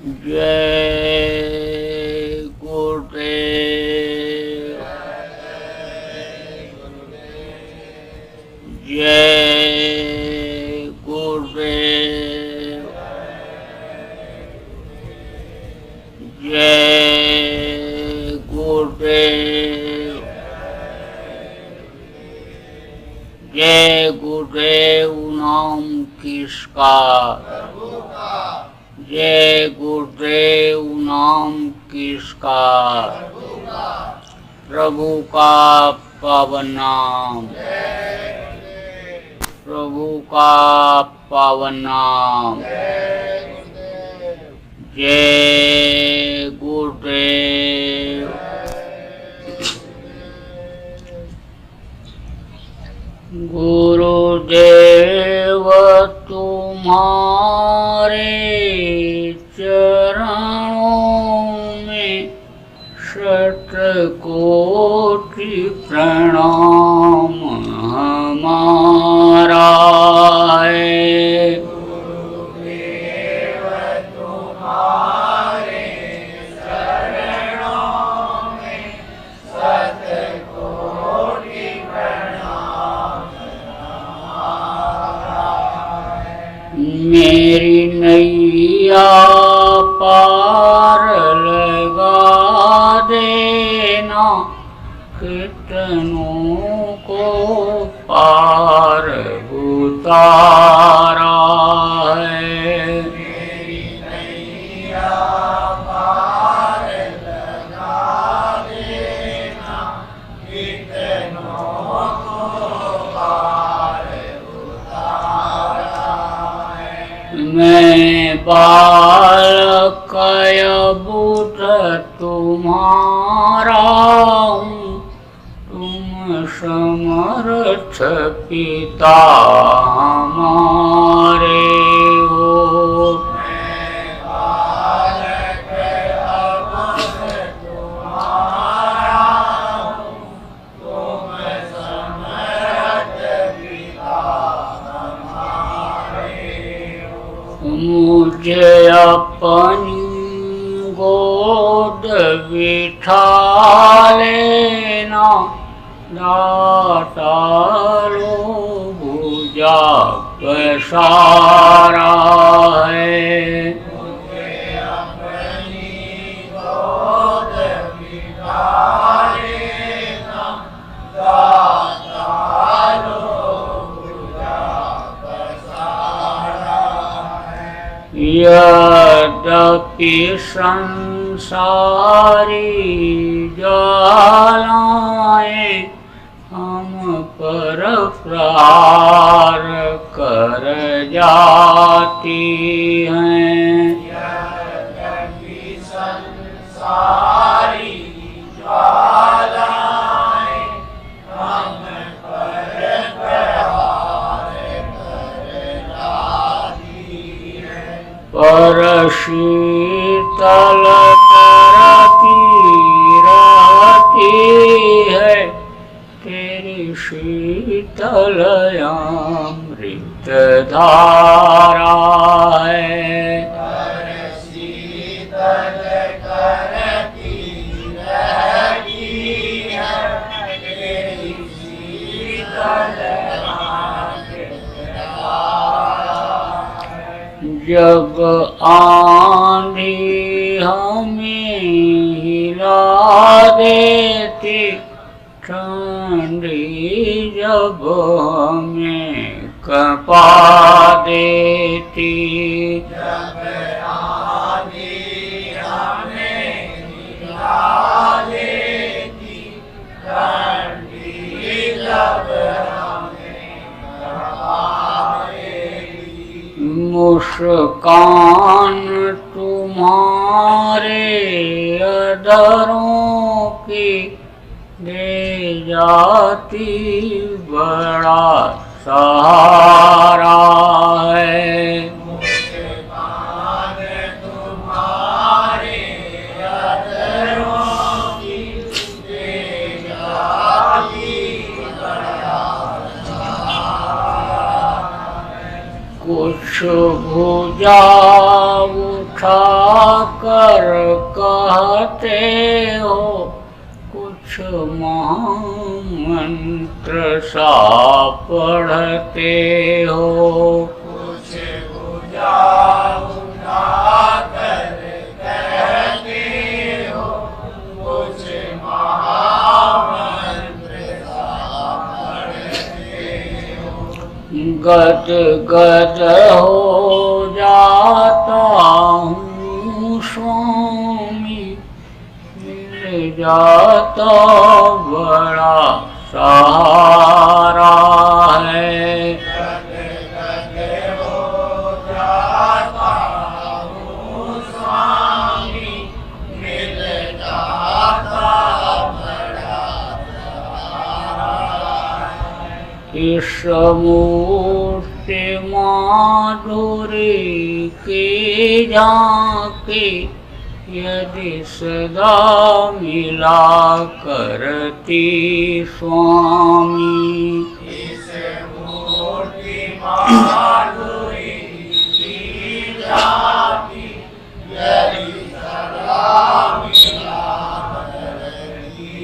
जय गुरुदेव। जय गुरुदेव। जय गुरुदेव। जय गुरुदेव नाम किसका? जय गुरुदेव नाम किसका? प्रभु का पावन नाम। प्रभु का पावन नाम। जय गुरुदेव। गुरुदेव तुम्हारे चरणों में शतकोटि प्रणाम हमारा है। गुरुदेव तुम्हारे चरणों में शतकोटि प्रणाम हमारा है। मेरी नैया पार लगा देना, कितनों को पार उतारा है। मेरी नैया पार लगा देना, कितनों को पार उतारा है। मैं बालक बुध तुम्हारा हूँ, तुम समर्थ पिता हमारे हो। मैं बालक बुध तुम्हारा हूँ, तुम समर्थ पिता हमारे हो। मुझे अपनी गोद बिठा लेना, दाता लो भुजा पसारा है। मुझे अपनी गोद बिठा लेना, दाता लो भुजा पसारा है। यद्यपि संसारी ज्वालाएं हम पर प्रहार कर जाती हैं। यद्यपि संसारी ज्वालाएं हम पर प्रहार कर जाती हैं, पर शीतल करती रहती है तेरी शीतल अमृत धारा है। पर शीतल करती रहती है तेरी शीतल अमृत धारा है। जब आंधी हमें हिला देती, ठंडी जब हमें कंपा देती, जब आंधी हमें हिला देती, ठंडी जब हमें कंपा देती। मुस्कान तुम्हारे अधरों की दे जाती बड़ा सहारा है। मुस्कान तुम्हारे अधरों की दे जाती बड़ा सहारा है। कुछ भुजा उठा ठाकर कहते हो, कुछ महामंत्र सा पढ़ते हो। कुछ बुझा बुझा कर कहते हो, कुछ महामंत्र सा पढ़ते हो। गद गद हो जाता हूँ स्वामी, मिल जाता बड़ा सहारा है। गद गद हो जाता हूँ स्वामी, मिल जाता बड़ा सहारा है। इस मूर्ति माधुरी की झांकी यदि सदा मिला करती स्वामी। इस मूर्ति माधुरी की झांकी यदि सदा मिला करती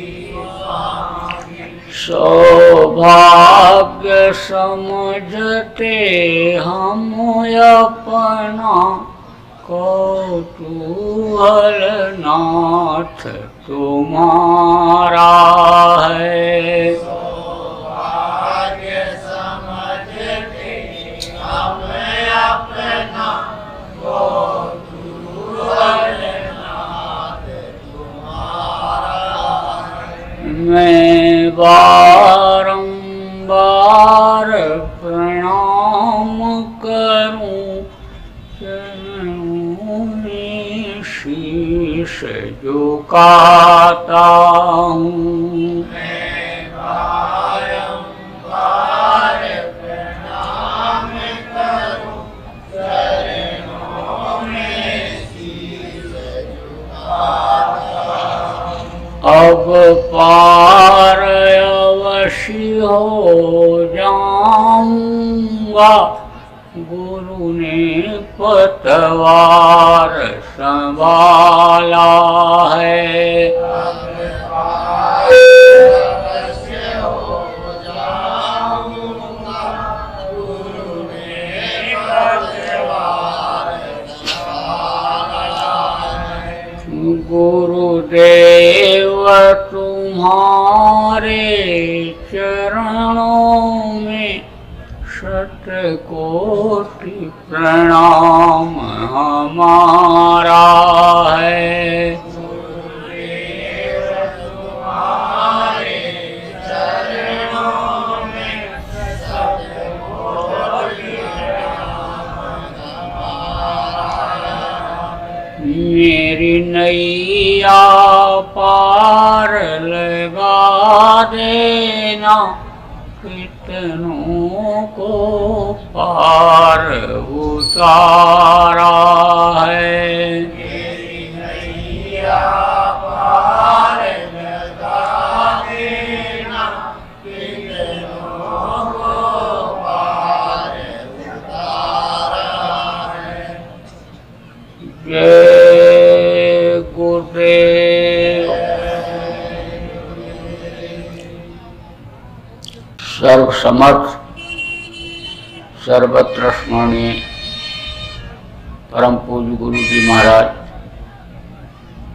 स्वामी। सौभाग्य समझते हम अपना, कौतूहल नाथ तुम्हारा है। सौभाग्य समझते हम अपना, कौतूहल नाथ तुम्हारा है। मैं बारंबार प्रणाम करूं, चरणों में शीश झुकाता हूँ। मैं बारंबार प्रणाम करूं, चरणों में शीश झुकाता हूं। अब पार अवश्य हो जाऊंगा, गुरु ने पतवार संभाला है। अब पार अवश्य हो जाऊंगा, गुरु ने पतवार संभाला है। गुरुदेव तुम्हारे चरणों में शतकोटि प्रणाम हमारा है। गुरुदेव तुम्हारे चरणों में शतकोटि प्रणाम हमारा है। मेरी नैया पार लगा देना, कितनों को पार उतारा है। मेरी नैया पार लगा देना, कितनों को पार उतारा है। जय गुरुदेव। सर्वसमर्थ सर्वत्र स्मरणीय परम पूज्य गुरु जी महाराज,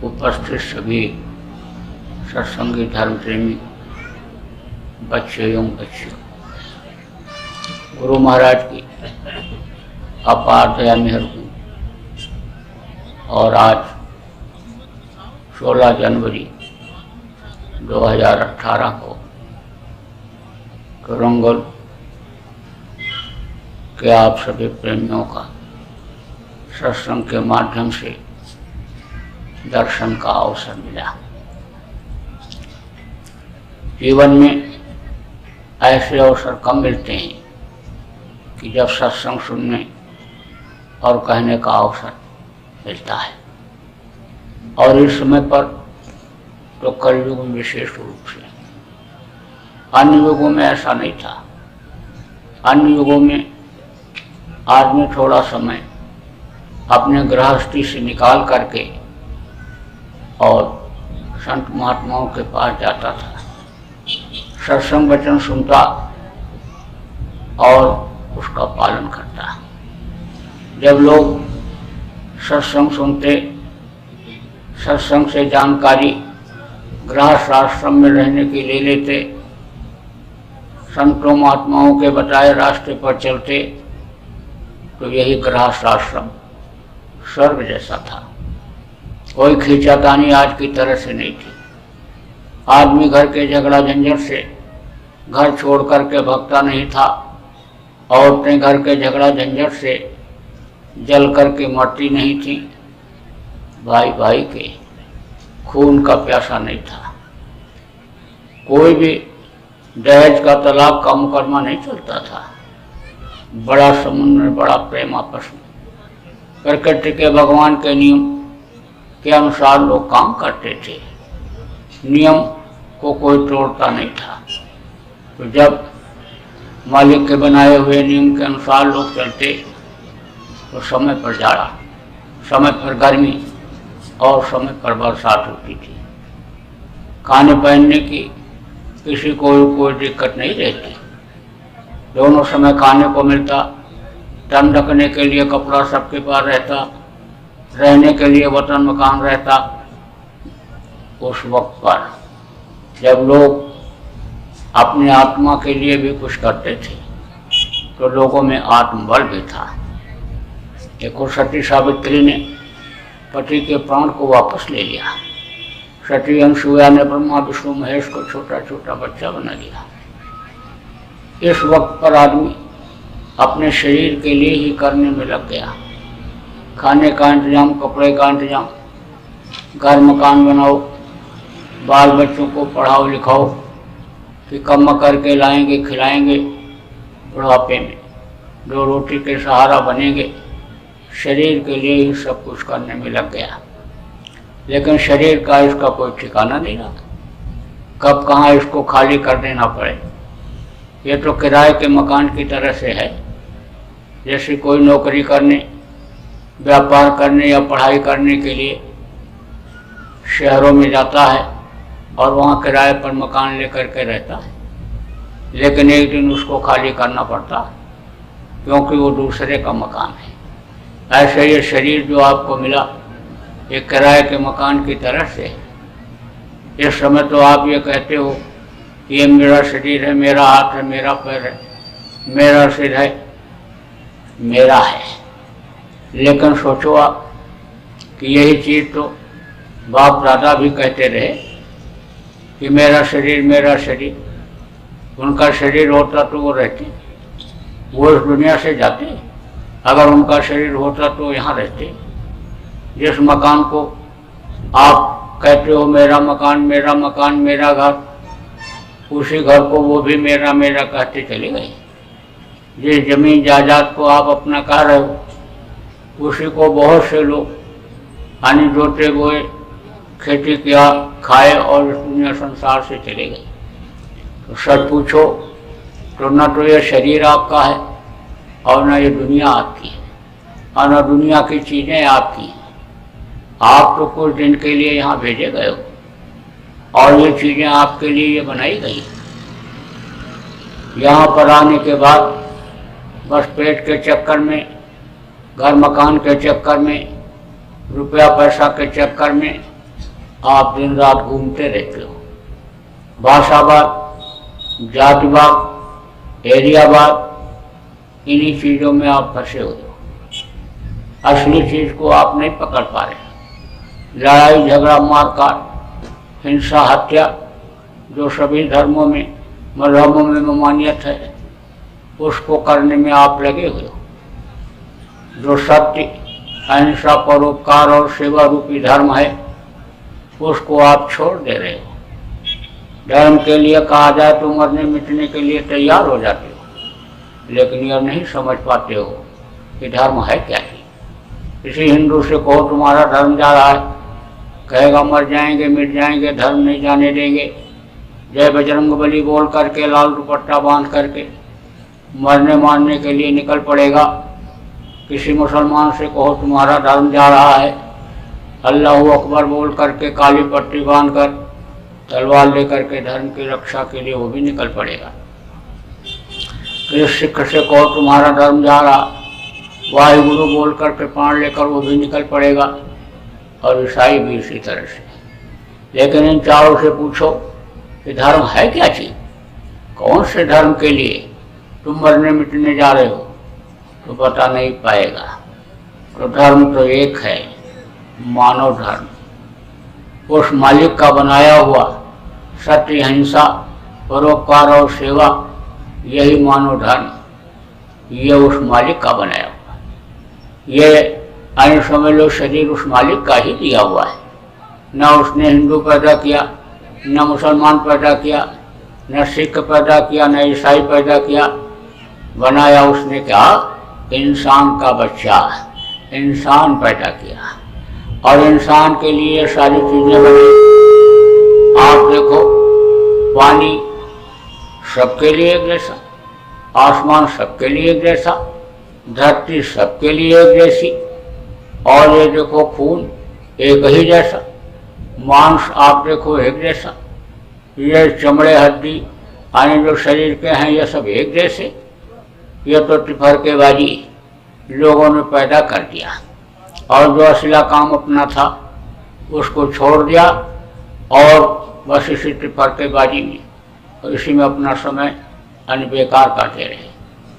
उपस्थित सभी सत्संगी धर्म प्रेमी बच्चे एवं बच्चियों, गुरु महाराज की अपार दया मेहर को और आज 16 जनवरी 2018 को करंगल के आप सभी प्रेमियों का सत्संग के माध्यम से दर्शन का अवसर मिला। जीवन में ऐसे अवसर कम मिलते हैं कि जब सत्संग सुनने और कहने का अवसर मिलता है, और इस समय पर तो कलयुग में विशेष रूप से, अन्य युगों में ऐसा नहीं था। अन्य युगों में आदमी थोड़ा समय अपने गृहस्थी से निकाल करके और संत महात्माओं के पास जाता था, सत्संग वचन सुनता और उसका पालन करता। जब लोग सत्संग सुनते, सत्संग से जानकारी गृहस्थ आश्रम में रहने की ले लेते, संतों महात्माओं के बताए रास्ते पर चलते, तो यही गृहस्थ आश्रम स्वर्ग जैसा था। कोई खींचातानी आज की तरह से नहीं थी। आदमी घर के झगड़ा झंझट से घर छोड़ करके भगता नहीं था, औरतें घर के झगड़ा झंझट से जल करके मरती नहीं थी, भाई भाई के खून का प्यासा नहीं था। कोई भी दहेज का तलाक का मुकदमा नहीं चलता था। बड़ा समुद्र, बड़ा प्रेम आपस में। प्रकृति के भगवान के नियम के अनुसार लोग काम करते थे, नियम को कोई तोड़ता नहीं था। तो जब मालिक के बनाए हुए नियम के अनुसार लोग चलते, तो समय पर जाड़ा, समय पर गर्मी और समय पर बरसात होती थी। खाने पहनने की किसी को कोई दिक्कत नहीं रहती, दोनों समय खाने को मिलता, तन ढकने के लिए कपड़ा सबके पास रहता, रहने के लिए वतन मकान रहता। उस वक्त पर जब लोग अपने आत्मा के लिए भी कुछ करते थे, तो लोगों में आत्मबल भी था। देखो, सती सावित्री ने पति के प्राण को वापस ले लिया। सती अनसुईया ने ब्रह्मा विष्णु महेश को छोटा छोटा बच्चा बना दिया। इस वक्त पर आदमी अपने शरीर के लिए ही करने में लग गया। खाने का इंतजाम, कपड़े का इंतजाम, घर मकान बनाओ, बाल बच्चों को पढ़ाओ लिखाओ, कि कम करके लाएंगे खिलाएंगे, बुढ़ापे में दो रोटी के सहारा बनेंगे। शरीर के लिए ही सब कुछ करने में लग गया, लेकिन शरीर का इसका कोई ठिकाना नहीं रहा। कब कहाँ इसको खाली कर देना पड़े। ये तो किराए के मकान की तरह से है। जैसे कोई नौकरी करने, व्यापार करने या पढ़ाई करने के लिए शहरों में जाता है और वहाँ किराए पर मकान लेकर के रहता है, लेकिन एक दिन उसको खाली करना पड़ता क्योंकि वो दूसरे का मकान है। ऐसे ये शरीर जो आपको मिला, ये किराए के मकान की तरह से है। इस समय तो आप ये कहते हो कि ये मेरा शरीर है, मेरा हाथ है, मेरा पैर है, मेरा सिर है, मेरा है। लेकिन सोचो आप कि यही चीज़ तो बाप दादा भी कहते रहे कि मेरा शरीर, मेरा शरीर। उनका शरीर होता तो वो रहते, वो इस दुनिया से जाते। अगर उनका शरीर होता तो यहाँ रहते। जिस मकान को आप कहते हो मेरा मकान, मेरा मकान, मेरा घर, उसी घर को वो भी मेरा मेरा कहते चले गए। जिस जमीन जायदाद को आप अपना कह रहे हो, उसी को बहुत से लोग अन्य जोते बोए, खेती किया, खाए और इस दुनिया संसार से चले गए। तो सच पूछो तो न तो ये शरीर आपका है और न ये दुनिया आपकी है, और न दुनिया की चीज़ें आपकी हैं। आप तो कुछ दिन के लिए यहाँ भेजे गए हो और ये चीज़ें आपके लिए ये बनाई गई। यहाँ पर आने के बाद बस पेट के चक्कर में, घर मकान के चक्कर में, रुपया पैसा के चक्कर में आप दिन रात घूमते रहते हो। भाषावाद, जातिवाद, एरियावाद, इन्हीं चीज़ों में आप फंसे हुए हो। असली चीज़ को आप नहीं पकड़ पा रहे। लड़ाई झगड़ा, मारकाट, हिंसा, हत्या जो सभी धर्मों में, मजहबों में ममानियत है, उसको करने में आप लगे हुए हो। जो सत्य, अहिंसा, परोपकार और सेवा रूपी धर्म है, उसको आप छोड़ दे रहे हो। धर्म के लिए कहा जाए तो मरने मिटने के लिए तैयार हो जाते हो, लेकिन यह नहीं समझ पाते हो कि धर्म है क्या ही। किसी हिंदू से कहो तुम्हारा धर्म जा रहा है, कहेगा मर जाएंगे मिट जाएंगे, धर्म नहीं जाने देंगे। जय बजरंगबली बोल करके, लाल दुपट्टा बांध करके मरने मारने के लिए निकल पड़ेगा। किसी मुसलमान से कहो तुम्हारा धर्म जा रहा है, अल्लाहू अकबर बोल करके काली पट्टी बांध कर तलवार लेकर के धर्म की रक्षा के लिए वो भी निकल पड़ेगा। किसी सिख से कहो तुम्हारा धर्म जा रहा, वाहिगुरु बोल करके प्राण लेकर वो भी निकल पड़ेगा। और ईसाई भी इसी तरह से। लेकिन इन चारों से पूछो कि धर्म है क्या चीज़, कौन से धर्म के लिए तुम मरने मिटने जा रहे हो, तो बता नहीं पाएगा। तो धर्म तो एक है, मानव धर्म, उस मालिक का बनाया हुआ सत्य, अहिंसा, परोपकार और सेवा, यही मानव धर्म, ये उस मालिक का बनाया हुआ। ये अन्य समझ लो शरीर उस मालिक का ही दिया हुआ है। न उसने हिंदू पैदा किया, न मुसलमान पैदा किया, न सिख पैदा किया, न ईसाई पैदा किया। बनाया उसने क्या, इंसान का बच्चा, इंसान पैदा किया और इंसान के लिए सारी चीज़ें बनी। आप देखो, पानी सबके लिए एक जैसा, आसमान सबके लिए एक जैसा, धरती सबके लिए एक जैसी, और ये देखो खून एक ही जैसा, मांस आप देखो एक जैसा, ये चमड़े हड्डी आने जो शरीर के हैं ये सब एक जैसे। ये तो टिफरकेबाजी लोगों ने पैदा कर दिया और जो असला काम अपना था उसको छोड़ दिया और बस इसी टिफरकेबाजी में और इसी में अपना समय अनबेकार करते रहे,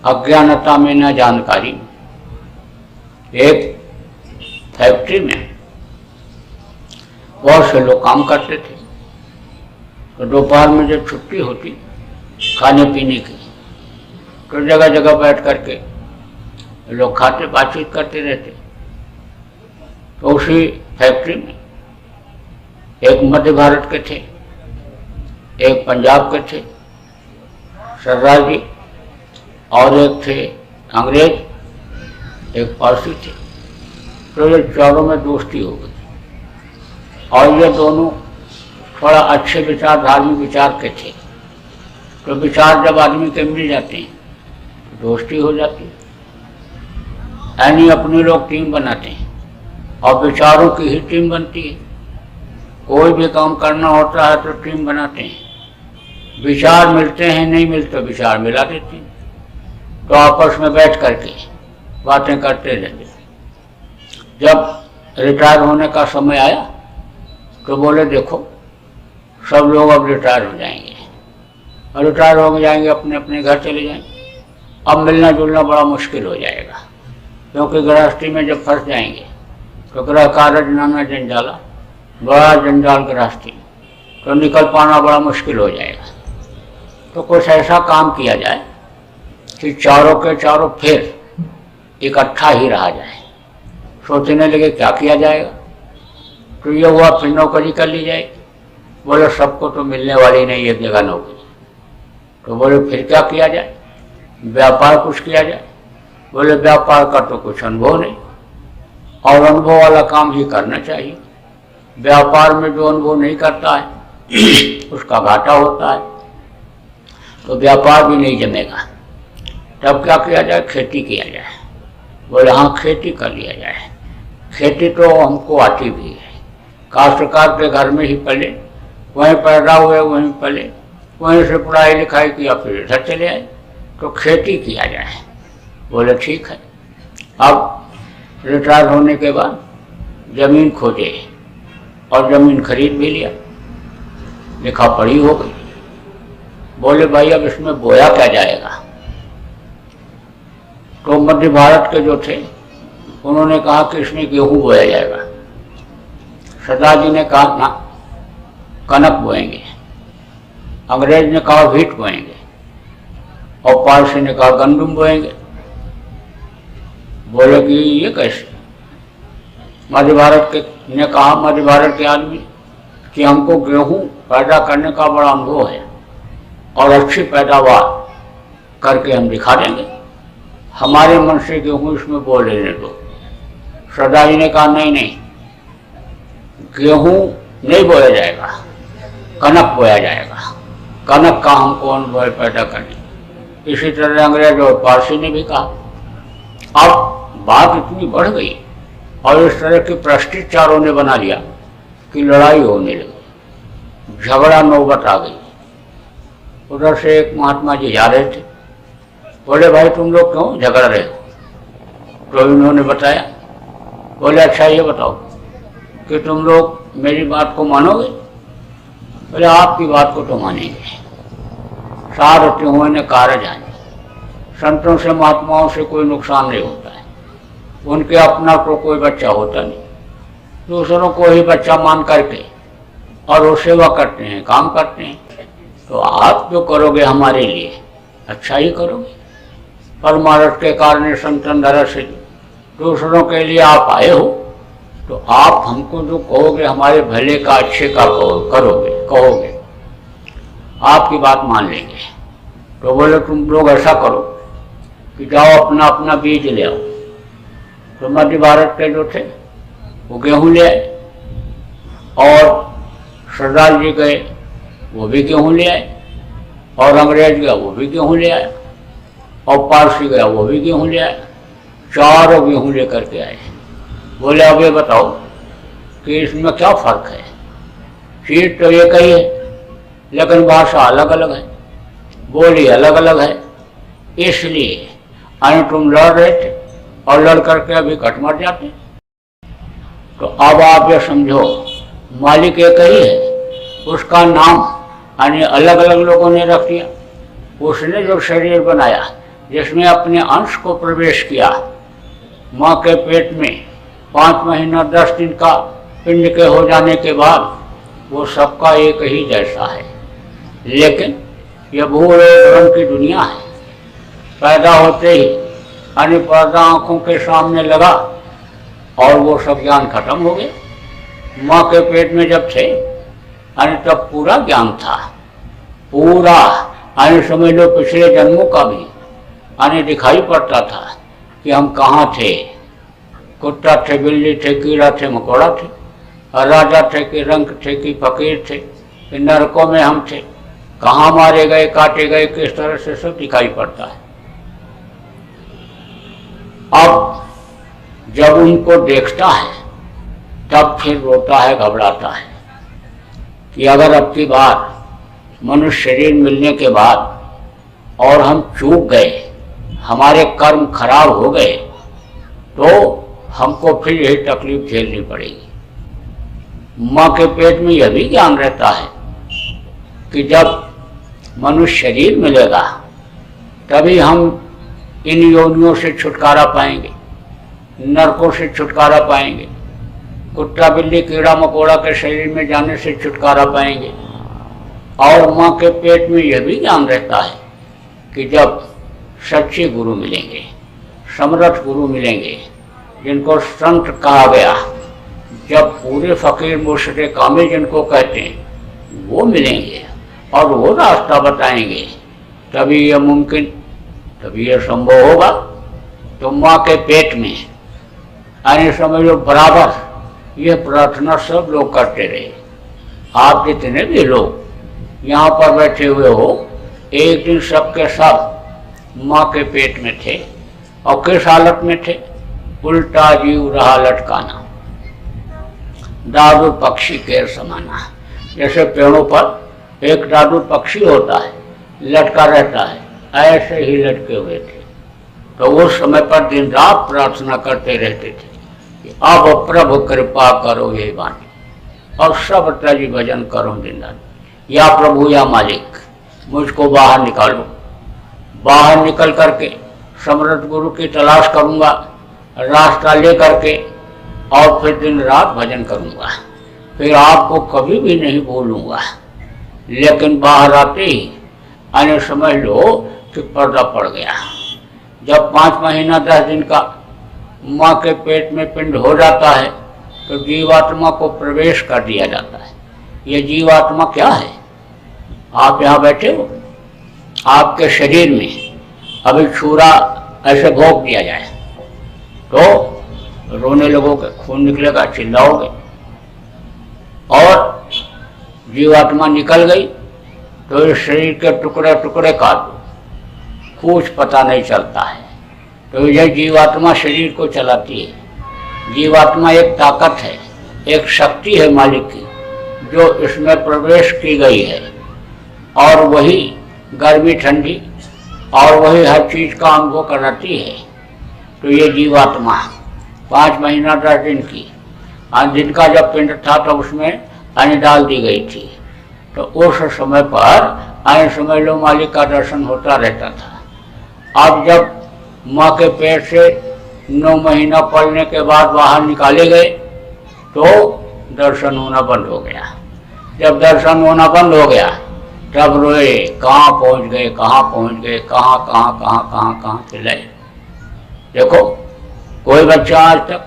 अज्ञानता में, न जानकारी में। एक फैक्ट्री में बहुत से लोग काम करते थे, तो दोपहर में जब छुट्टी होती खाने पीने की, तो जगह जगह बैठ करके लोग खाते बातचीत करते रहते। तो उसी फैक्ट्री में एक मध्य भारत के थे, एक पंजाब के थे सरदार जी, और एक थे अंग्रेज, एक पारसी थे। तो ये चारों में दोस्ती हो गई और ये दोनों थोड़ा अच्छे विचार, धार्मिक विचार के थे। तो विचार जब आदमी के मिल जाते हैं तो दोस्ती हो जाती है। यानी अपने लोग टीम बनाते हैं और विचारों की ही टीम बनती है। कोई भी काम करना होता है तो टीम बनाते हैं, विचार मिलते हैं, नहीं मिलते विचार मिला देते हैं। तो आपस में बैठ करके बातें करते रहते। जब रिटायर होने का समय आया तो बोले देखो सब लोग अब रिटायर हो जाएंगे और रिटायर हो जाएंगे, अपने अपने घर चले जाएंगे। अब मिलना जुलना बड़ा मुश्किल हो जाएगा, क्योंकि गृहस्थी में जब फंस जाएंगे तो गृह कार्य नाना जंजाला, बड़ा जंजाल गृहस्थी, तो निकल पाना बड़ा मुश्किल हो जाएगा। तो कुछ ऐसा काम किया जाए कि चारों के चारों फिर इकट्ठा ही रहा जाए। सोचने लगे क्या किया जाएगा, तो ये हुआ फिर नौकरी कर ली जाए। बोले सबको तो मिलने वाली नहीं एक जगह नौकरी, तो बोले फिर क्या किया जाए, व्यापार कुछ किया जाए। बोले व्यापार का तो कुछ अनुभव नहीं और अनुभव वाला काम ही करना चाहिए। व्यापार में जो अनुभव नहीं करता है उसका घाटा होता है, तो व्यापार भी नहीं जमेगा। तब क्या किया जाए, खेती किया जाए। बोले हाँ खेती कर लिया जाए। खेती तो हमको आती भी है, काश्तकार के घर में ही पले, वहीं पैदा हुए, वहीं पले, वहीं से पढ़ाई लिखाई किया, फिर इधर चले आए, तो खेती किया जाए। बोले ठीक है। अब रिटायर होने के बाद जमीन खोजे और जमीन खरीद भी लिया, लिखा पढ़ी हो गई। बोले भाई अब इसमें बोया क्या जाएगा। तो मध्य भारत के जो थे उन्होंने कहा कि इसमें गेहूं बोया जाएगा। सरदार जी ने कहा ना कनक बोएंगे, अंग्रेज ने कहा व्हीट बोएंगे और पारसी ने कहा गंदुम बोएंगे। बोले कि ये कैसे। मध्य भारत के ने कहा, मध्य भारत के आदमी, कि हमको गेहूं पैदा करने का बड़ा अनुभव है और अच्छी पैदावार करके हम दिखा देंगे, हमारे मन से गेहूं इसमें बो लेने दो। सरदार जी ने कहा नहीं नहीं, गेहूं नहीं बोया जाएगा, कनक बोया जाएगा, कनक का हमको अनुभव पैदा करने। इसी तरह अंग्रेज और पारसी ने भी कहा। अब बात इतनी बढ़ गई और इस तरह के भ्रष्टाचारों ने बना लिया कि लड़ाई होने लगी, झगड़ा नौबत आ गई। उधर से एक महात्मा जी जा रहे थे, बोले भाई तुम लोग क्यों झगड़ रहे हो? तो इन्होंने बताया, बोले अच्छा ये बताओ कि तुम लोग मेरी बात को मानोगे? बोले आपकी बात को तो मानेंगे, सारथी हुए ने कार्य जाने। संतों से महात्माओं से कोई नुकसान नहीं होता है, उनके अपना को कोई बच्चा होता नहीं, दूसरों को ही बच्चा मान करके और वो सेवा करते हैं, काम करते हैं। तो आप जो करोगे हमारे लिए अच्छा ही करोगे। परमार्थ के कारण संतन धरा से दूसरों के लिए आप आए हो, तो आप हमको जो कहोगे हमारे भले का अच्छे का कहोगे, आपकी बात मान लेंगे। तो बोले तुम लोग ऐसा करो कि जाओ अपना अपना बीज ले आओ। तो मध्य भारत के जो थे वो गेहूं ले आए, और सरदार जी गए वो भी गेहूं ले आए, और अंग्रेज गया वो भी गेहूं ले आया, और पारसी गया वो भी गेहूं ले आया। चारों गेहूं लेकर के आए। बोले अब ये बताओ कि इसमें क्या फर्क है? चीज तो एक ही है, लेकिन भाषा अलग अलग है, बोली अलग अलग है। इसलिए तुम लड़ रहे थे और लड़ करके अभी कट मर जाते। तो अब आप ये समझो मालिक एक ही है, उसका नाम अलग अलग लोगों ने रख दिया। उसने जो शरीर बनाया जिसमें अपने अंश को प्रवेश किया, माँ के पेट में 5 महीना 10 दिन का पिंड के हो जाने के बाद वो सबका एक ही जैसा है। लेकिन यह भूल भ्रम की दुनिया है। पैदा होते ही पर्दा आंखों के सामने लगा और वो सब ज्ञान खत्म हो गया। माँ के पेट में जब थे तब पूरा ज्ञान था, पूरा समझ लो पिछले जन्मों का भी दिखाई पड़ता था कि हम कहाँ थे। कुत्ता थे, बिल्ली थे, कीड़ा थे, मकोड़ा थे, और राजा थे कि रंक थे कि फकीर थे, कि नरकों में हम थे, कहाँ मारे गए, काटे गए, किस तरह से सब दिखाई पड़ता है। अब जब उनको देखता है तब फिर रोता है, घबराता है कि अगर अब की बार मनुष्य शरीर मिलने के बाद और हम चूक गए, हमारे कर्म खराब हो गए, तो हमको फिर यही तकलीफ झेलनी पड़ेगी। माँ के पेट में यह भी ज्ञान रहता है कि जब मनुष्य शरीर मिलेगा तभी हम इन योनियों से छुटकारा पाएंगे, नरकों से छुटकारा पाएंगे, कुत्ता बिल्ली कीड़ा मकोड़ा के शरीर में जाने से छुटकारा पाएंगे। और माँ के पेट में यह भी ज्ञान रहता है कि जब सच्चे गुरु मिलेंगे, समर्थ गुरु मिलेंगे, जिनको संत कहा गया, जब पूरे फकीर मुर्शिद कामिल जिनको कहते हैं वो मिलेंगे और वो रास्ता बताएंगे, तभी यह मुमकिन, तभी यह संभव होगा। तो माँ के पेट में समझ लो बराबर यह प्रार्थना सब लोग करते रहे। आप जितने भी लोग यहाँ पर बैठे हुए हो, एक दिन सबके सब माँ के पेट में थे, और किस हालत में थे? उल्टा जीव रहा लटकाना, दादू पक्षी के समाना। जैसे पेड़ों पर एक दादू पक्षी होता है, लटका रहता है, ऐसे ही लटके हुए थे। तो उस समय पर दिन रात प्रार्थना करते रहते थे कि अब प्रभु कृपा करो ये वाणी, और सब तजी भजन करो दिन रात। या प्रभु या मालिक मुझको बाहर निकालो, बाहर निकल करके समर्थ गुरु की तलाश करूँगा, रास्ता ले करके, और फिर दिन रात भजन करूँगा, फिर आपको कभी भी नहीं भूलूँगा। लेकिन बाहर आते ही समझ लो कि पर्दा पड़ गया। जब 5 महीना 10 दिन का माँ के पेट में पिंड हो जाता है तो जीवात्मा को प्रवेश कर दिया जाता है। ये जीवात्मा क्या है? आप यहाँ बैठे हो, आपके शरीर में अभी छुरा ऐसे भोंक दिया जाए तो रोने लगोगे, खून निकलेगा, चिल्लाओगे, और जीवात्मा निकल गई तो इस शरीर के टुकड़े टुकड़े काट दो, कुछ पता नहीं चलता है। तो यह जीवात्मा शरीर को चलाती है। जीवात्मा एक ताकत है, एक शक्ति है मालिक की, जो इसमें प्रवेश की गई है, और वही गर्मी ठंडी और वही हर चीज का अनुभव कराती है। तो ये जीवात्मा 5 महीना 10 दिन की, आज दिन का जब पिंड था तो उसमें अन्न डाल दी गई थी। तो उस समय पर आए समझ लो मालिक का दर्शन होता रहता था। अब जब माँ के पेट से 9 महीना पलने के बाद बाहर निकाले गए तो दर्शन होना बंद हो गया। जब दर्शन होना बंद हो गया तब रोए, कहाँ पहुँच गए, कहाँ पहुँच गए, कहाँ कहाँ कहाँ कहाँ कहाँ चिल्लाए। देखो कोई बच्चा आज तक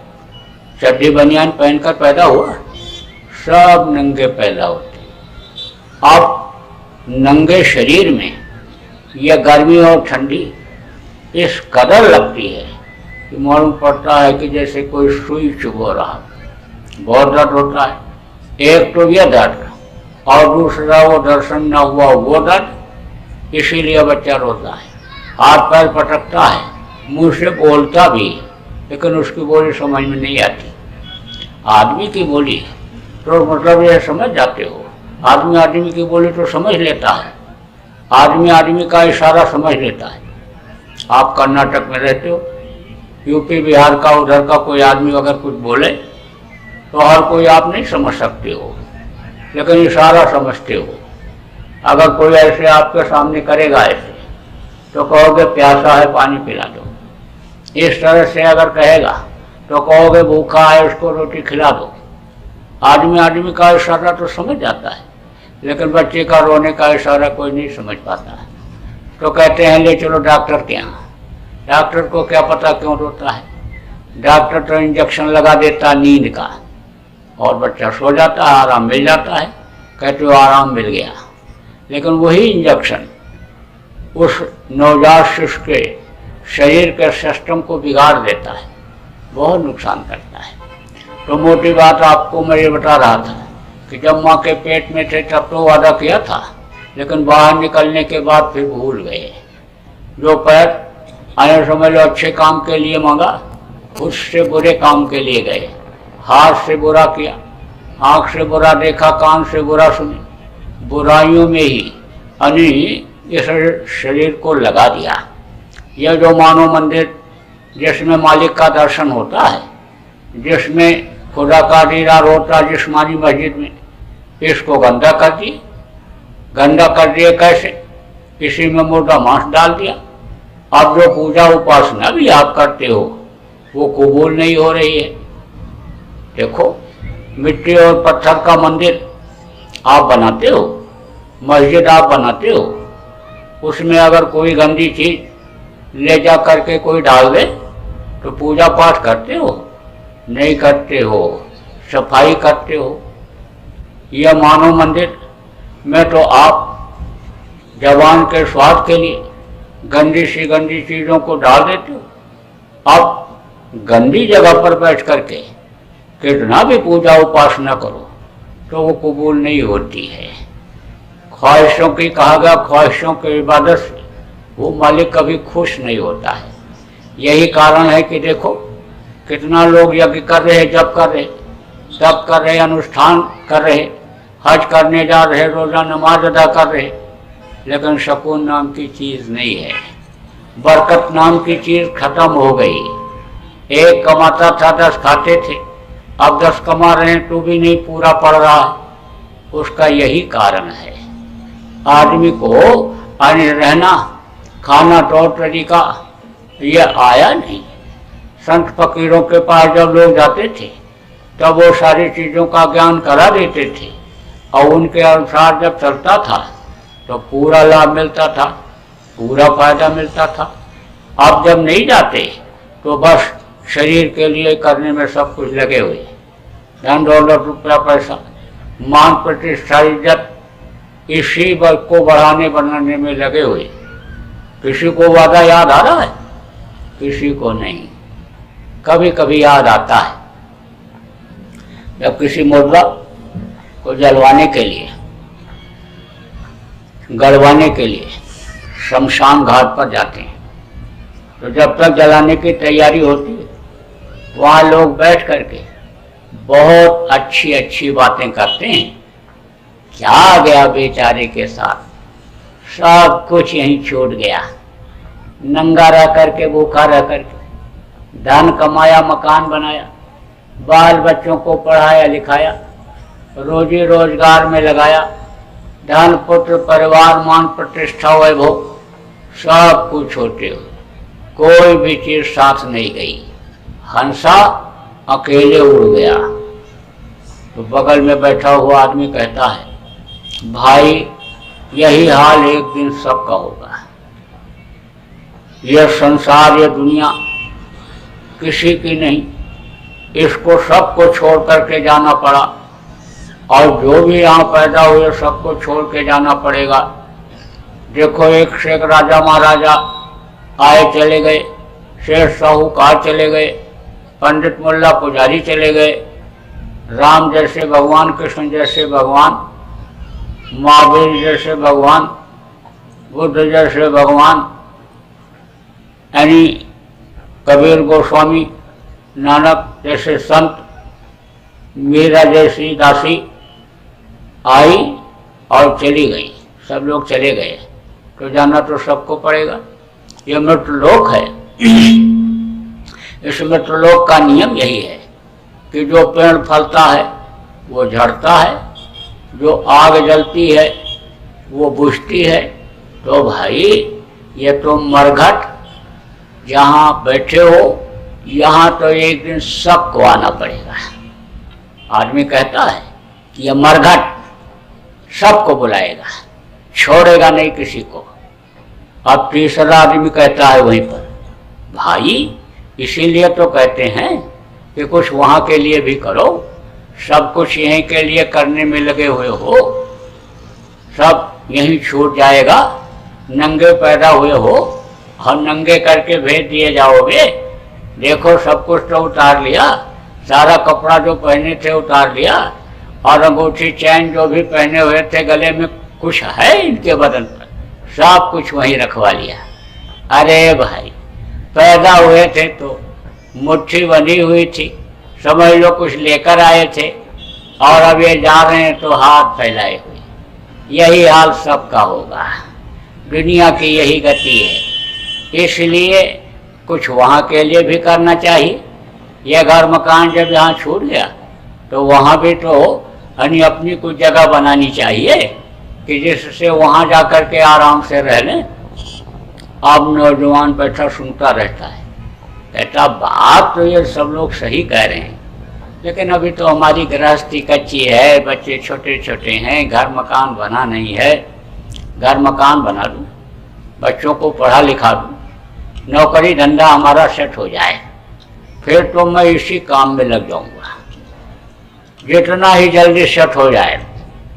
चड्डी बनियान पहनकर पैदा हुआ? सब नंगे पैदा होते। अब नंगे शरीर में यह गर्मी और ठंडी इस कदर लगती है कि मालूम पड़ता है कि जैसे कोई सुई चुभो रहा। बहुत दर्द होता है। एक तो यह दर्द और दूसरा वो दर्शन न हुआ वो दर्द, इसीलिए बच्चा रोता है, हाथ पैर पटकता है, मुंह से बोलता भी, लेकिन उसकी बोली समझ में नहीं आती। आदमी की बोली तो मतलब यह समझ जाते हो, आदमी की बोली तो समझ लेता है, आदमी का इशारा समझ लेता है। आप कर्नाटक में रहते हो, यूपी बिहार का उधर का कोई आदमी अगर कुछ बोले तो हर कोई आप नहीं समझ सकते हो, लेकिन इशारा समझते हो। अगर कोई ऐसे आपके सामने करेगा ऐसे तो कहोगे प्यासा है पानी पिला दो। इस तरह से अगर कहेगा तो कहोगे भूखा है उसको रोटी खिला दो। आदमी का इशारा तो समझ जाता है, लेकिन बच्चे का रोने का इशारा कोई नहीं समझ पाता है। तो कहते हैं ले चलो डॉक्टर के यहाँ। डॉक्टर को क्या पता क्यों रोता है? डॉक्टर तो इंजेक्शन लगा देता नींद का और बच्चा सो जाता है, आराम मिल जाता है। कहते हो आराम मिल गया, लेकिन वही इंजेक्शन उस नवजात शिशु के शरीर के सिस्टम को बिगाड़ देता है, बहुत नुकसान करता है। तो मोटी बात आपको मैं ये बता रहा था कि जब माँ के पेट में थे तब तो वादा किया था, लेकिन बाहर निकलने के बाद फिर भूल गए। जो पैर आने समझ लो अच्छे काम के लिए मांगा, उससे बुरे काम के लिए गए। हाथ से बुरा किया, आँख से बुरा देखा, कान से बुरा सुने, बुराइयों में ही यानी इस शरीर को लगा दिया। यह जो मानव मंदिर जिसमें मालिक का दर्शन होता है, जिसमें खुदा का दीदार होता जिस्मानी मस्जिद में, इसको गंदा कर दिए। गंदा कर दिए कैसे? इसी में मुर्दा मांस डाल दिया। अब जो पूजा उपासना भी आप करते हो वो कबूल नहीं हो रही है। देखो मिट्टी और पत्थर का मंदिर आप बनाते हो, मस्जिद आप बनाते हो, उसमें अगर कोई गंदी चीज ले जा करके कोई डाल दे तो पूजा पाठ करते हो? नहीं करते हो, सफाई करते हो। यह मानव मंदिर में तो आप जवान के स्वाद के लिए गंदी सी गंदी चीज़ों को डाल देते हो। अब गंदी जगह पर बैठ करके कितना भी पूजा उपासना करो तो वो कबूल नहीं होती है। ख्वाहिशों की कहा गया, ख्वाहिशों की इबादत से वो मालिक कभी खुश नहीं होता है। यही कारण है कि देखो कितना लोग यज्ञ कर रहे, जप कर रहे, तप कर रहे, अनुष्ठान कर रहे, हज करने जा रहे, रोजा नमाज अदा कर रहे, लेकिन सुकून नाम की चीज़ नहीं है। बरकत नाम की चीज़ खत्म हो गई। एक कमाता था 10 खाते थे, अब 10 कमा रहे हैं तो भी नहीं पूरा पड़ रहा है। उसका यही कारण है। आदमी को रहना खाना तौर तरीका यह आया नहीं। संत फकीरों के पास जब लोग जाते थे तब वो सारी चीज़ों का ज्ञान करा देते थे और उनके अनुसार जब चलता था तो पूरा लाभ मिलता था, पूरा फायदा मिलता था। अब जब नहीं जाते तो बस शरीर के लिए करने में सब कुछ लगे हुए, धन दौलत रुपया पैसा मान प्रतिष्ठा इज्जत इसी बल को बढ़ाने बनाने में लगे हुए। किसी को वादा याद आ रहा है? किसी को नहीं। कभी कभी याद आता है जब किसी मुर्दा को जलवाने के लिए, गड़वाने के लिए शमशान घाट पर जाते हैं तो जब तक जलाने की तैयारी होती है वहाँ लोग बैठ करके बहुत अच्छी अच्छी बातें करते हैं। क्या गया बेचारे के साथ, सब कुछ यहीं छूट गया। नंगा रह करके, भूखा रह करके धन कमाया, मकान बनाया, बाल बच्चों को पढ़ाया लिखाया, रोजी रोजगार में लगाया, धन पुत्र परिवार मान प्रतिष्ठा वैभव सब कुछ होते हुए कोई भी चीज साथ नहीं गई। हंसा अकेले उड़ गया। तो बगल में बैठा हुआ आदमी कहता है, भाई यही हाल एक दिन सबका होगा। यह संसार, यह दुनिया किसी की नहीं, इसको सबको छोड़ करके जाना पड़ा। और जो भी यहाँ पैदा हुए सबको छोड़ के जाना पड़ेगा। देखो एक से एक राजा महाराजा आए चले गए, शेर साहूकार चले गए, पंडित मुल्ला पुजारी चले गए, राम जैसे भगवान, कृष्ण जैसे भगवान, महावीर जैसे भगवान, बुद्ध जैसे भगवान, यानी कबीर गोस्वामी, नानक जैसे संत, मीरा जैसी दासी आई और चली गई। सब लोग चले गए तो जाना तो सबको पड़ेगा। यह मृतलोक है। इस मृतलोक का नियम यही है कि जो पेड़ फलता है वो झड़ता है, जो आग जलती है वो बुझती है। तो भाई ये तो मरघट जहाँ बैठे हो यहाँ तो एक दिन सबको आना पड़ेगा। आदमी कहता है कि यह मरघट सबको बुलाएगा, छोड़ेगा नहीं किसी को। अब तीसरा आदमी कहता है वहीं पर, भाई इसीलिए तो कहते हैं कि कुछ वहाँ के लिए भी करो। सब कुछ यहीं के लिए करने में लगे हुए हो, सब यहीं छूट जाएगा। नंगे पैदा हुए हो और नंगे करके भेज दिए जाओगे। देखो सब कुछ तो उतार लिया, सारा कपड़ा जो पहने थे उतार लिया, और अंगूठी चैन जो भी पहने हुए थे गले में कुछ है इनके बदन पर, सब कुछ वहीं रखवा लिया। अरे भाई पैदा हुए थे तो मुट्ठी बंधी हुई थी, समझ लो कुछ लेकर आए थे, और अब ये जा रहे हैं तो हाथ फैलाए हुए। यही हाल सबका होगा। दुनिया की यही गति है। इसलिए कुछ वहाँ के लिए भी करना चाहिए। यह घर मकान जब यहाँ छूट गया तो वहाँ भी तो यानी अपनी कुछ जगह बनानी चाहिए कि जिससे वहाँ जा कर के आराम से रह लें। अब नौजवान बैठा सुनता रहता है, कहता बात तो ये सब लोग सही कह रहे हैं, लेकिन अभी तो हमारी गृहस्थी कच्ची है, बच्चे छोटे छोटे हैं, घर मकान बना नहीं है। घर मकान बना दूँ, बच्चों को पढ़ा लिखा दूँ, नौकरी धंधा हमारा सेट हो जाए, फिर तो मैं इसी काम में लग जाऊंगा। जितना ही जल्दी सेट हो जाए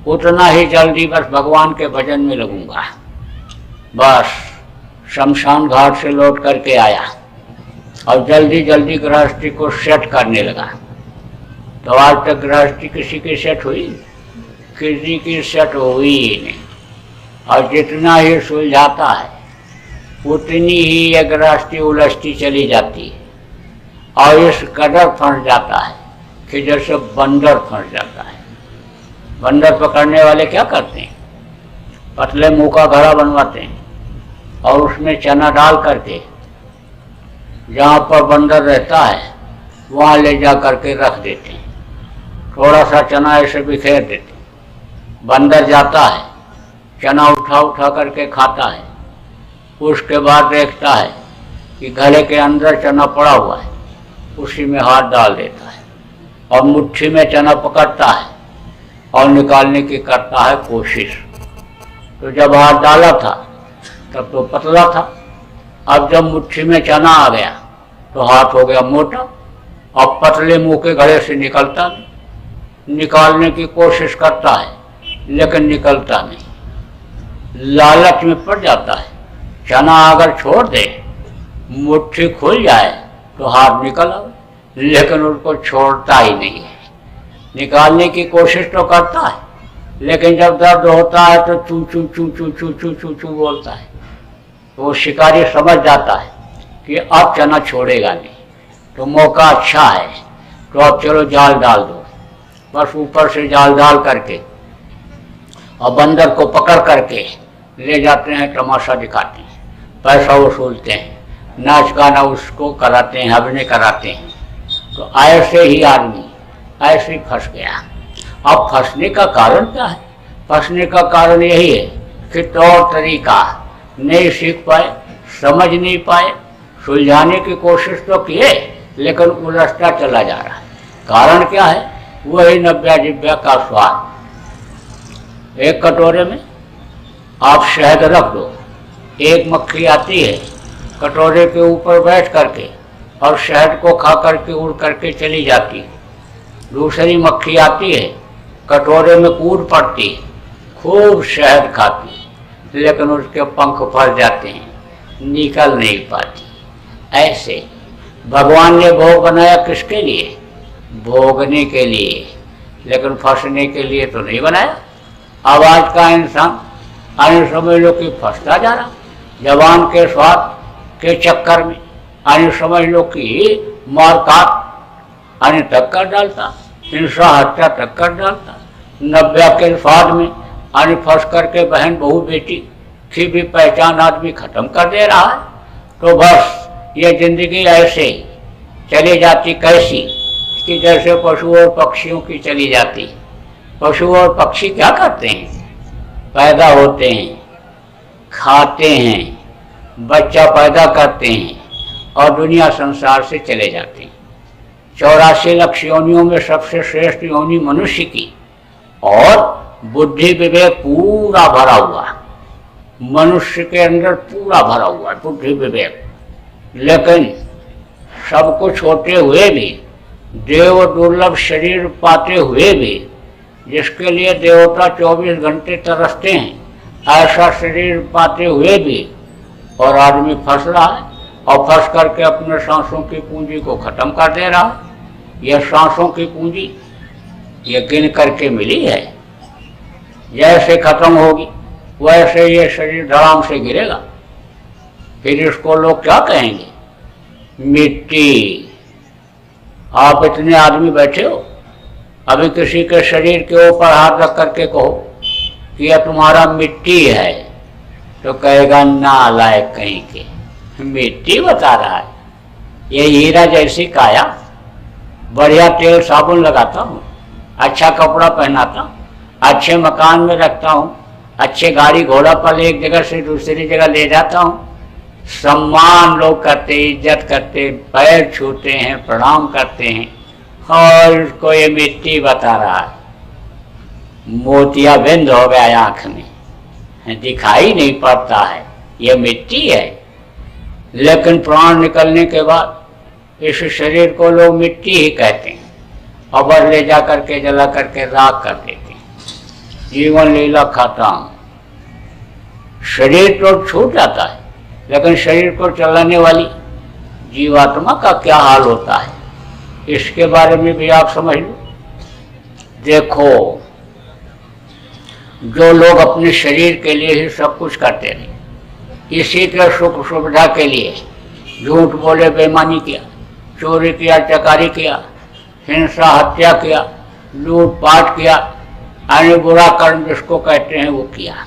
उतना ही जल्दी बस भगवान के भजन में लगूंगा। बस शमशान घाट से लौट करके आया और जल्दी जल्दी गृहस्थी को सेट करने लगा। तो आज तक गृहस्थी किसी की सेट हुई? किसी की सेट हुई ही नहीं। और जितना ही सुलझाता है उतनी ही ये गृहस्थी उलझती चली जाती है, और इस कदर फंस जाता है कि जैसे बंदर फंस जाता है। बंदर पकड़ने वाले क्या करते हैं, पतले मुंह का घड़ा बनवाते हैं और उसमें चना डाल करके जहाँ पर बंदर रहता है वहाँ ले जा करके रख देते हैं। थोड़ा सा चना ऐसे बिखेर देते हैं। बंदर जाता है, चना उठा उठा करके खाता है। उसके बाद देखता है कि घड़े के अंदर चना पड़ा हुआ है, उसी में हाथ डाल देता है और मुट्ठी में चना पकड़ता है और निकालने की करता है कोशिश। तो जब हाथ डाला था तब तो पतला था, अब जब मुट्ठी में चना आ गया तो हाथ हो गया मोटा, और पतले मुंह के घड़े से निकलता नहीं। निकालने की कोशिश करता है लेकिन निकलता नहीं। लालच में पड़ जाता है, चना अगर छोड़ दे, मुट्ठी खुल जाए तो हाथ निकल आए, लेकिन उसको छोड़ता ही नहीं है। निकालने की कोशिश तो करता है, लेकिन जब दर्द होता है तो चू चू चू चू चू चू चू चू बोलता है। तो वो शिकारी समझ जाता है कि अब चना छोड़ेगा नहीं, तो मौका अच्छा है, तो अब चलो जाल डाल दो। बस ऊपर से जाल डाल करके और बंदर को पकड़ करके ले जाते हैं, तमाशा दिखाते हैं, पैसा वसूलते हैं, नाच गाना उसको कराते हैं, अभिनय कराते हैं। तो ऐसे ही आदमी ऐसे ही फंस गया। अब फंसने का कारण क्या है? फंसने का कारण यही है कि तौर तरीका नहीं सीख पाए, समझ नहीं पाए, सुलझाने की कोशिश तो किए लेकिन उलझता चला जा रहा है। कारण क्या है? वही नब्या जिब्या का स्वाद। एक कटोरे में आप शहद रख दो, एक मक्खी आती है कटोरे के ऊपर बैठ करके और शहद को खा करके उड़ करके चली जाती है। दूसरी मक्खी आती है कटोरे में कूद पड़ती है, खूब शहद खाती है, लेकिन उसके पंख फंस जाते हैं, निकल नहीं पाती। ऐसे भगवान ने भोग बनाया किसके लिए? भोगने के लिए, लेकिन फंसने के लिए तो नहीं बनाया। अब आज का इंसान अन्य समझ लो कि फंसता जा रहा, जवान के स्वाद के चक्कर में अन्य समझ लो कि मारकाट अन्य तक कर डालता, हिंसा हत्या तक कर डालता। नब्या के स्वाद में अन्य फंस करके बहन बहू बेटी की भी पहचान आदमी खत्म कर दे रहा है। तो बस ये जिंदगी ऐसे चली जाती कैसी कि जैसे पशु और पक्षियों की चली जाती। पशु और पक्षी क्या करते हैं? पैदा होते हैं, खाते हैं, बच्चा पैदा करते हैं और दुनिया संसार से चले जाते हैं। 84 लाख योनियों में सबसे श्रेष्ठ योनि मनुष्य की, और बुद्धि विवेक पूरा भरा हुआ, मनुष्य के अंदर पूरा भरा हुआ है बुद्धि विवेक। लेकिन सब कुछ होते हुए भी, देव दुर्लभ शरीर पाते हुए भी, जिसके लिए देवता 24 घंटे तरसते हैं, ऐसा शरीर पाते हुए भी और आदमी फंस रहा है और फंस करके अपने सांसों की पूंजी को खत्म कर दे रहा है। यह सांसों की पूंजी ये गिन करके मिली है, जैसे खत्म होगी वैसे ये शरीर धड़ाम से गिरेगा। फिर इसको लोग क्या कहेंगे? मिट्टी। आप इतने आदमी बैठे हो, अभी किसी के शरीर के ऊपर हाथ रख करके कहो कि यह तुम्हारा मिट्टी है, तो कहेगा नालायक कहीं के, मिट्टी बता रहा है। ये हीरा जैसी काया, बढ़िया तेल साबुन लगाता हूँ, अच्छा कपड़ा पहनाता हूँ, अच्छे मकान में रखता हूँ, अच्छे गाड़ी घोड़ा पर एक जगह से दूसरी जगह ले जाता हूँ, सम्मान लोग करते, इज्जत करते, पैर छूते हैं, प्रणाम करते हैं, और उसको ये मिट्टी बता रहा है। मोतियाबिंद हो गया आँख में, दिखाई नहीं पड़ता है, ये मिट्टी है। लेकिन प्राण निकलने के बाद इस शरीर को लोग मिट्टी ही कहते हैं और बस ले जा करके जला करके राख कर देते हैं। जीवन लीला खत्म। शरीर तो छूट जाता है, लेकिन शरीर को चलाने वाली जीवात्मा का क्या हाल होता है, इसके बारे में भी आप समझ लो। देखो, जो लोग अपने शरीर के लिए ही सब कुछ करते रहे, इसी के सुख सुविधा के लिए झूठ बोले, बेईमानी किया, चोरी किया, चकारी किया, हिंसा हत्या किया, लूटपाट किया, अन्य बुरा कर्म जिसको कहते हैं वो किया,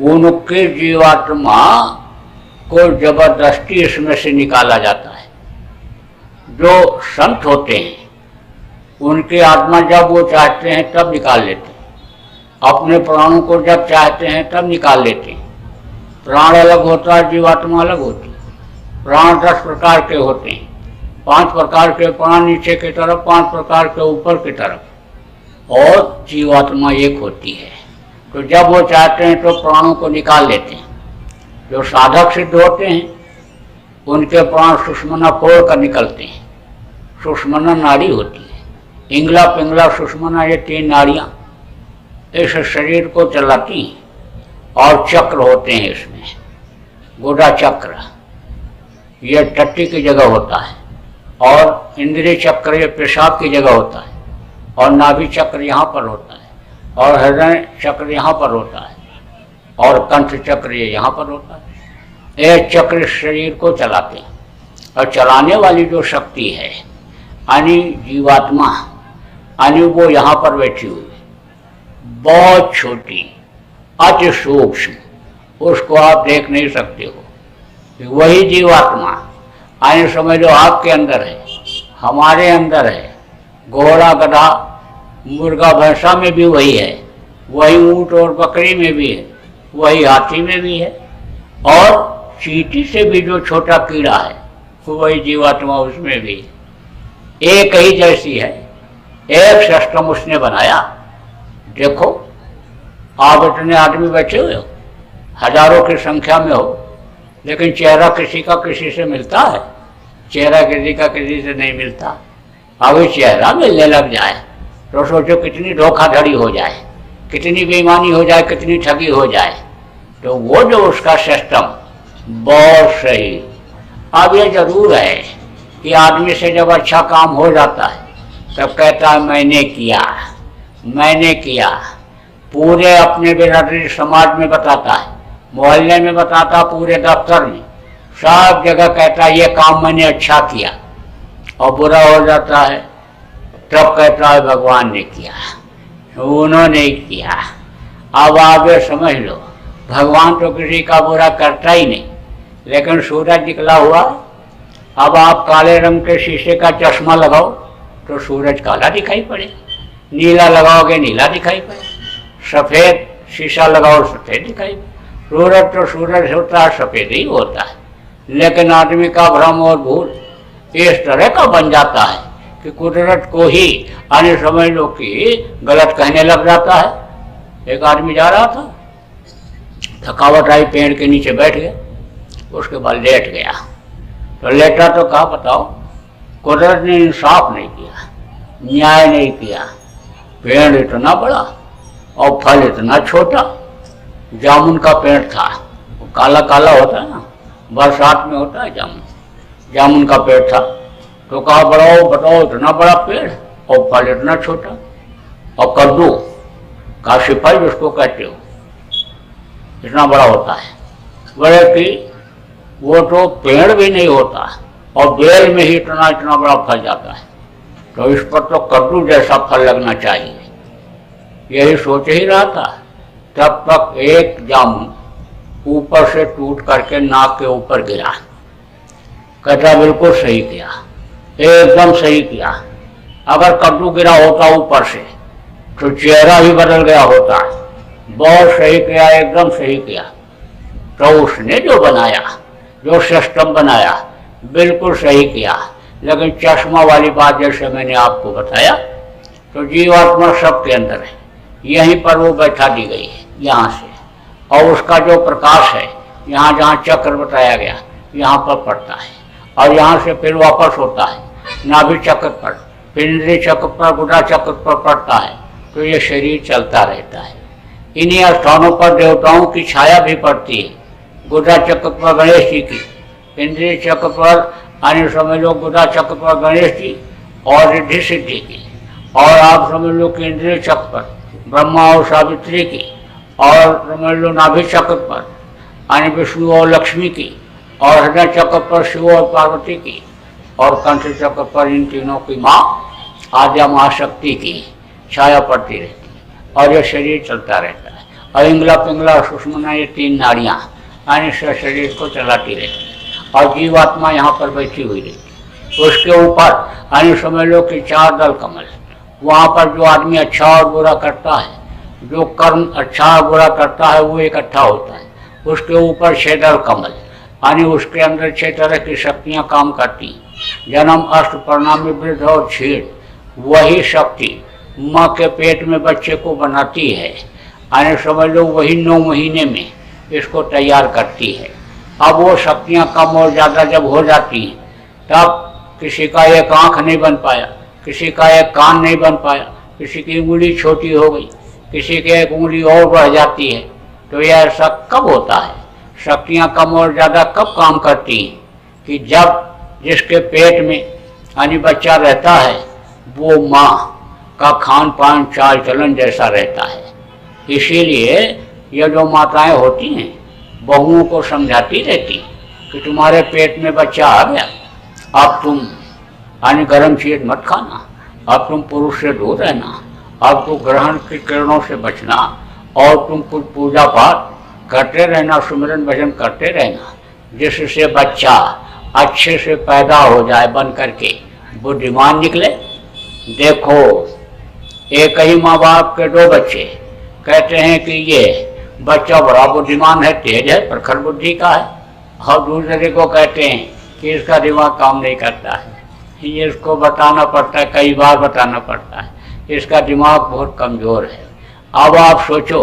उनके जीवात्मा को जबरदस्ती इसमें से निकाला जाता है। जो संत होते हैं उनकी आत्मा जब वो चाहते हैं तब निकाल लेते हैं, अपने प्राणों को जब चाहते हैं तब निकाल लेते हैं। प्राण अलग होता है, जीवात्मा अलग होती है। प्राण 10 प्रकार के होते हैं, 5 प्रकार के प्राण नीचे की तरफ, 5 प्रकार के ऊपर की तरफ, और जीवात्मा एक होती है। तो जब वो चाहते हैं तो प्राणों को निकाल लेते हैं। जो साधक सिद्ध होते हैं उनके प्राण सुषुम्ना फोड़ कर निकलते हैं। सुषुम्ना नाड़ी होती है, इंगला पिंगला सुषुम्ना, ये 3 नाड़ियाँ इस शरीर को चलाती हैं। और चक्र होते हैं इसमें, गोदा चक्र ये टट्टी की जगह होता है, और इंद्रिय चक्र ये पेशाब की जगह होता है, और नाभि चक्र यहाँ पर होता है, और हृदय चक्र यहाँ पर होता है, और कंठ चक्र ये यहाँ पर होता है। एक चक्र शरीर को चलाते हैं। और चलाने वाली जो शक्ति है यानी जीवात्मा, यानी वो यहाँ पर बैठी हुई है, बहुत छोटी, अति सूक्ष्म, उसको आप देख नहीं सकते हो। वही जीवात्मा यानी समझ लो आपके अंदर है, हमारे अंदर है, घोड़ा गधा मुर्गा भैंसा में भी वही है, वही ऊंट और बकरी में भी है, वही हाथी में भी है, और चींटी से भी जो छोटा कीड़ा है वही जीवात्मा उसमें भी है। एक ही जैसी है, एक सिस्टम उसने बनाया। देखो आप इतने आदमी बैठे हुए हो, हजारों की संख्या में हो, लेकिन चेहरा किसी का किसी से मिलता है? चेहरा किसी का किसी से नहीं मिलता। अभी चेहरा मिलने लग जाए तो सोचो कितनी धोखाधड़ी हो जाए, कितनी बेईमानी हो जाए, कितनी ठगी हो जाए। तो वो जो उसका सिस्टम बहुत सही। अब ये जरूर है कि आदमी से जब अच्छा काम हो जाता है तब कहता है मैंने किया, मैंने किया। पूरे अपने बिरादरी समाज में बताता है, मोहल्ले में बताता, पूरे दफ्तर में, सब जगह कहता है ये काम मैंने अच्छा किया। और बुरा हो जाता है तब कहता है भगवान ने किया, उन्होंने किया। अब आप ये समझ लो भगवान तो किसी का बुरा करता ही नहीं, लेकिन सूरज निकला हुआ। अब आप काले रंग के शीशे का चश्मा लगाओ तो सूरज काला दिखाई पड़े, नीला लगाओगे नीला दिखाई पड़े, सफ़ेद शीशा लगाओ सफ़ेद दिखाई पड़े। सूरज तो सूरज होता है, सफ़ेद ही होता है। लेकिन आदमी का भ्रम और भूल इस तरह का बन जाता है कि कुदरत को ही आने समझ लो कि गलत कहने लग जाता है। एक आदमी जा रहा था, थकावट आई, पेड़ के नीचे बैठ गया, उसके बाद लेट गया। तो लेटा तो कहा बताओ कुदरत ने इंसाफ नहीं किया, न्याय नहीं किया। पेड़ इतना बड़ा और फल इतना छोटा। जामुन का पेड़ था, वो काला काला होता है ना, बरसात में होता है जामुन। जामुन का पेड़ था तो कहा बढ़ाओ बताओ इतना बड़ा पेड़ और फल इतना छोटा। और कद्दू काशी फल जिसको कहते हो इतना बड़ा होता है, बड़े कि वो तो पेड़ भी नहीं होता और बेल में ही इतना इतना बड़ा फल जाता है। तो इस पर तो कद्दू जैसा फल लगना चाहिए। यही सोच ही रहा था, तब तक एक जामुन ऊपर से टूट करके नाक के ऊपर गिरा। कहता बिल्कुल सही किया, एकदम सही किया। अगर कद्दू गिरा होता ऊपर से तो चेहरा ही बदल गया होता। बहुत सही किया, एकदम सही किया। तो उसने जो बनाया, जो सिस्टम बनाया, बिल्कुल सही किया। लेकिन चश्मा वाली बात जैसे मैंने आपको बताया, तो जीवात्मा सबके अंदर है, यहीं पर वो बैठा दी गई है यहाँ से। और उसका जो प्रकाश है यहाँ जहाँ चक्र बताया गया यहाँ पर पड़ता है, और यहाँ से फिर वापस होता है नाभि चक्र पर, फिर इंद्रिय चक्र पर, गुदा चक्र पर पड़ता है। तो ये शरीर चलता रहता है। इन्हीं स्थानों पर देवताओं की छाया भी पड़ती है। गुदा चक्र पर गणेश जी की, इंद्रिय चक्र पर यानी समझ लो गुदा चक्र पर गणेश जी और रिद्धि सिद्धि की, और आप समझ लो कि इंद्रिय चक्र पर ब्रह्मा और सावित्री की, और समझ लो नाभि चक्र पर यानी विष्णु और लक्ष्मी की, और हृदय चक्र पर शिव और पार्वती की, और कंठ चक्र पर इन तीनों की माँ आद्या महाशक्ति की छाया पड़ती रहती है। और ये शरीर चलता रहता है। और इंगला पिंगला सुषुम्ना ये तीन नाड़ियाँ यानी शरीर को चलाती रहती है। और जीवात्मा यहाँ पर बैठी हुई रहती है। उसके ऊपर यानी समझ लो कि 4 दल कमल, वहाँ पर जो आदमी अच्छा और बुरा करता है, जो कर्म अच्छा और बुरा करता है वो इकट्ठा होता है। उसके ऊपर 6 दल कमल यानी उसके अंदर 6 तरह की शक्तियाँ काम करती हैं। जन्म, अष्ट, परिणामी, वृद्ध और क्षीण। वही शक्ति माँ के पेट में बच्चे को बनाती है, यानी समझ लो वही 9 महीने में इसको तैयार करती है। अब वो शक्तियाँ कम और ज़्यादा जब हो जाती हैं, तब किसी का एक आँख नहीं बन पाया, किसी का एक कान नहीं बन पाया, किसी की उंगली छोटी हो गई, किसी की एक उंगली और बढ़ जाती है। तो यह ऐसा कब होता है? शक्तियाँ कम और ज़्यादा कब काम करती हैं? कि जब जिसके पेट में यानी बच्चा रहता है वो माँ का खान पान चाल चलन जैसा रहता है। इसीलिए ये जो माताएं होती हैं बहुओं को समझाती रहती हैं कि तुम्हारे पेट में बच्चा आ गया, अब तुम यानी गर्म चीज मत खाना, अब तुम पुरुष से दूर रहना, अब तुम ग्रहण की किरणों से बचना, और तुम कुछ पूजा पाठ करते रहना, सुमिरन भजन करते रहना, जिससे बच्चा अच्छे से पैदा हो जाए, बन करके बुद्धिमान निकले। देखो, एक ही माँ बाप के दो बच्चे, कहते हैं कि ये बच्चा बड़ा बुद्धिमान है, तेज है, प्रखर बुद्धि का है, और दूसरे को कहते हैं कि इसका दिमाग काम नहीं करता है। ये इसको बताना पड़ता है, कई बार बताना पड़ता है, इसका दिमाग बहुत कमज़ोर है। अब आप सोचो,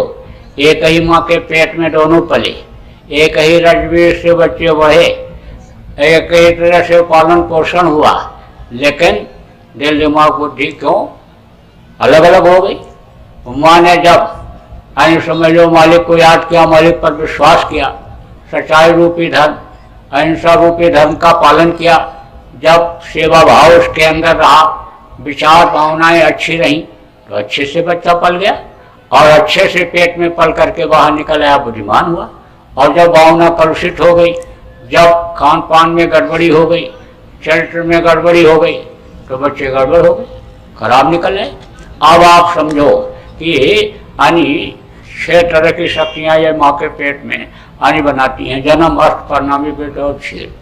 एक ही माँ के पेट में दोनों पले, एक ही रजबीर से बच्चे बढ़े, एक ही तरह से पालन पोषण हुआ, लेकिन दिल दिमाग बुद्धि क्यों अलग अलग हो गई। माँ ने जब अन्य समझ लो मालिक को याद किया, मालिक पर विश्वास किया, सच्चाई रूपी धर्म, अहिंसा रूपी धर्म का पालन किया, जब सेवा भाव उसके अंदर रहा, विचार भावनाएं अच्छी रहीं, तो अच्छे से बच्चा पल गया, और अच्छे से पेट में पल करके बाहर निकल आया, बुद्धिमान हुआ। और जब भावना कलुषित हो गई, जब खान पान में गड़बड़ी हो गई, चरित्र में गड़बड़ी हो गई, तो बच्चे गड़बड़ हो गए, खराब निकल आए। अब आप समझो कि यानी 6 तरह की शक्तियाँ ये माँ के पेट में यानी बनाती हैं, जन्म, अष्ट, परिणामी, पेट और क्षीर।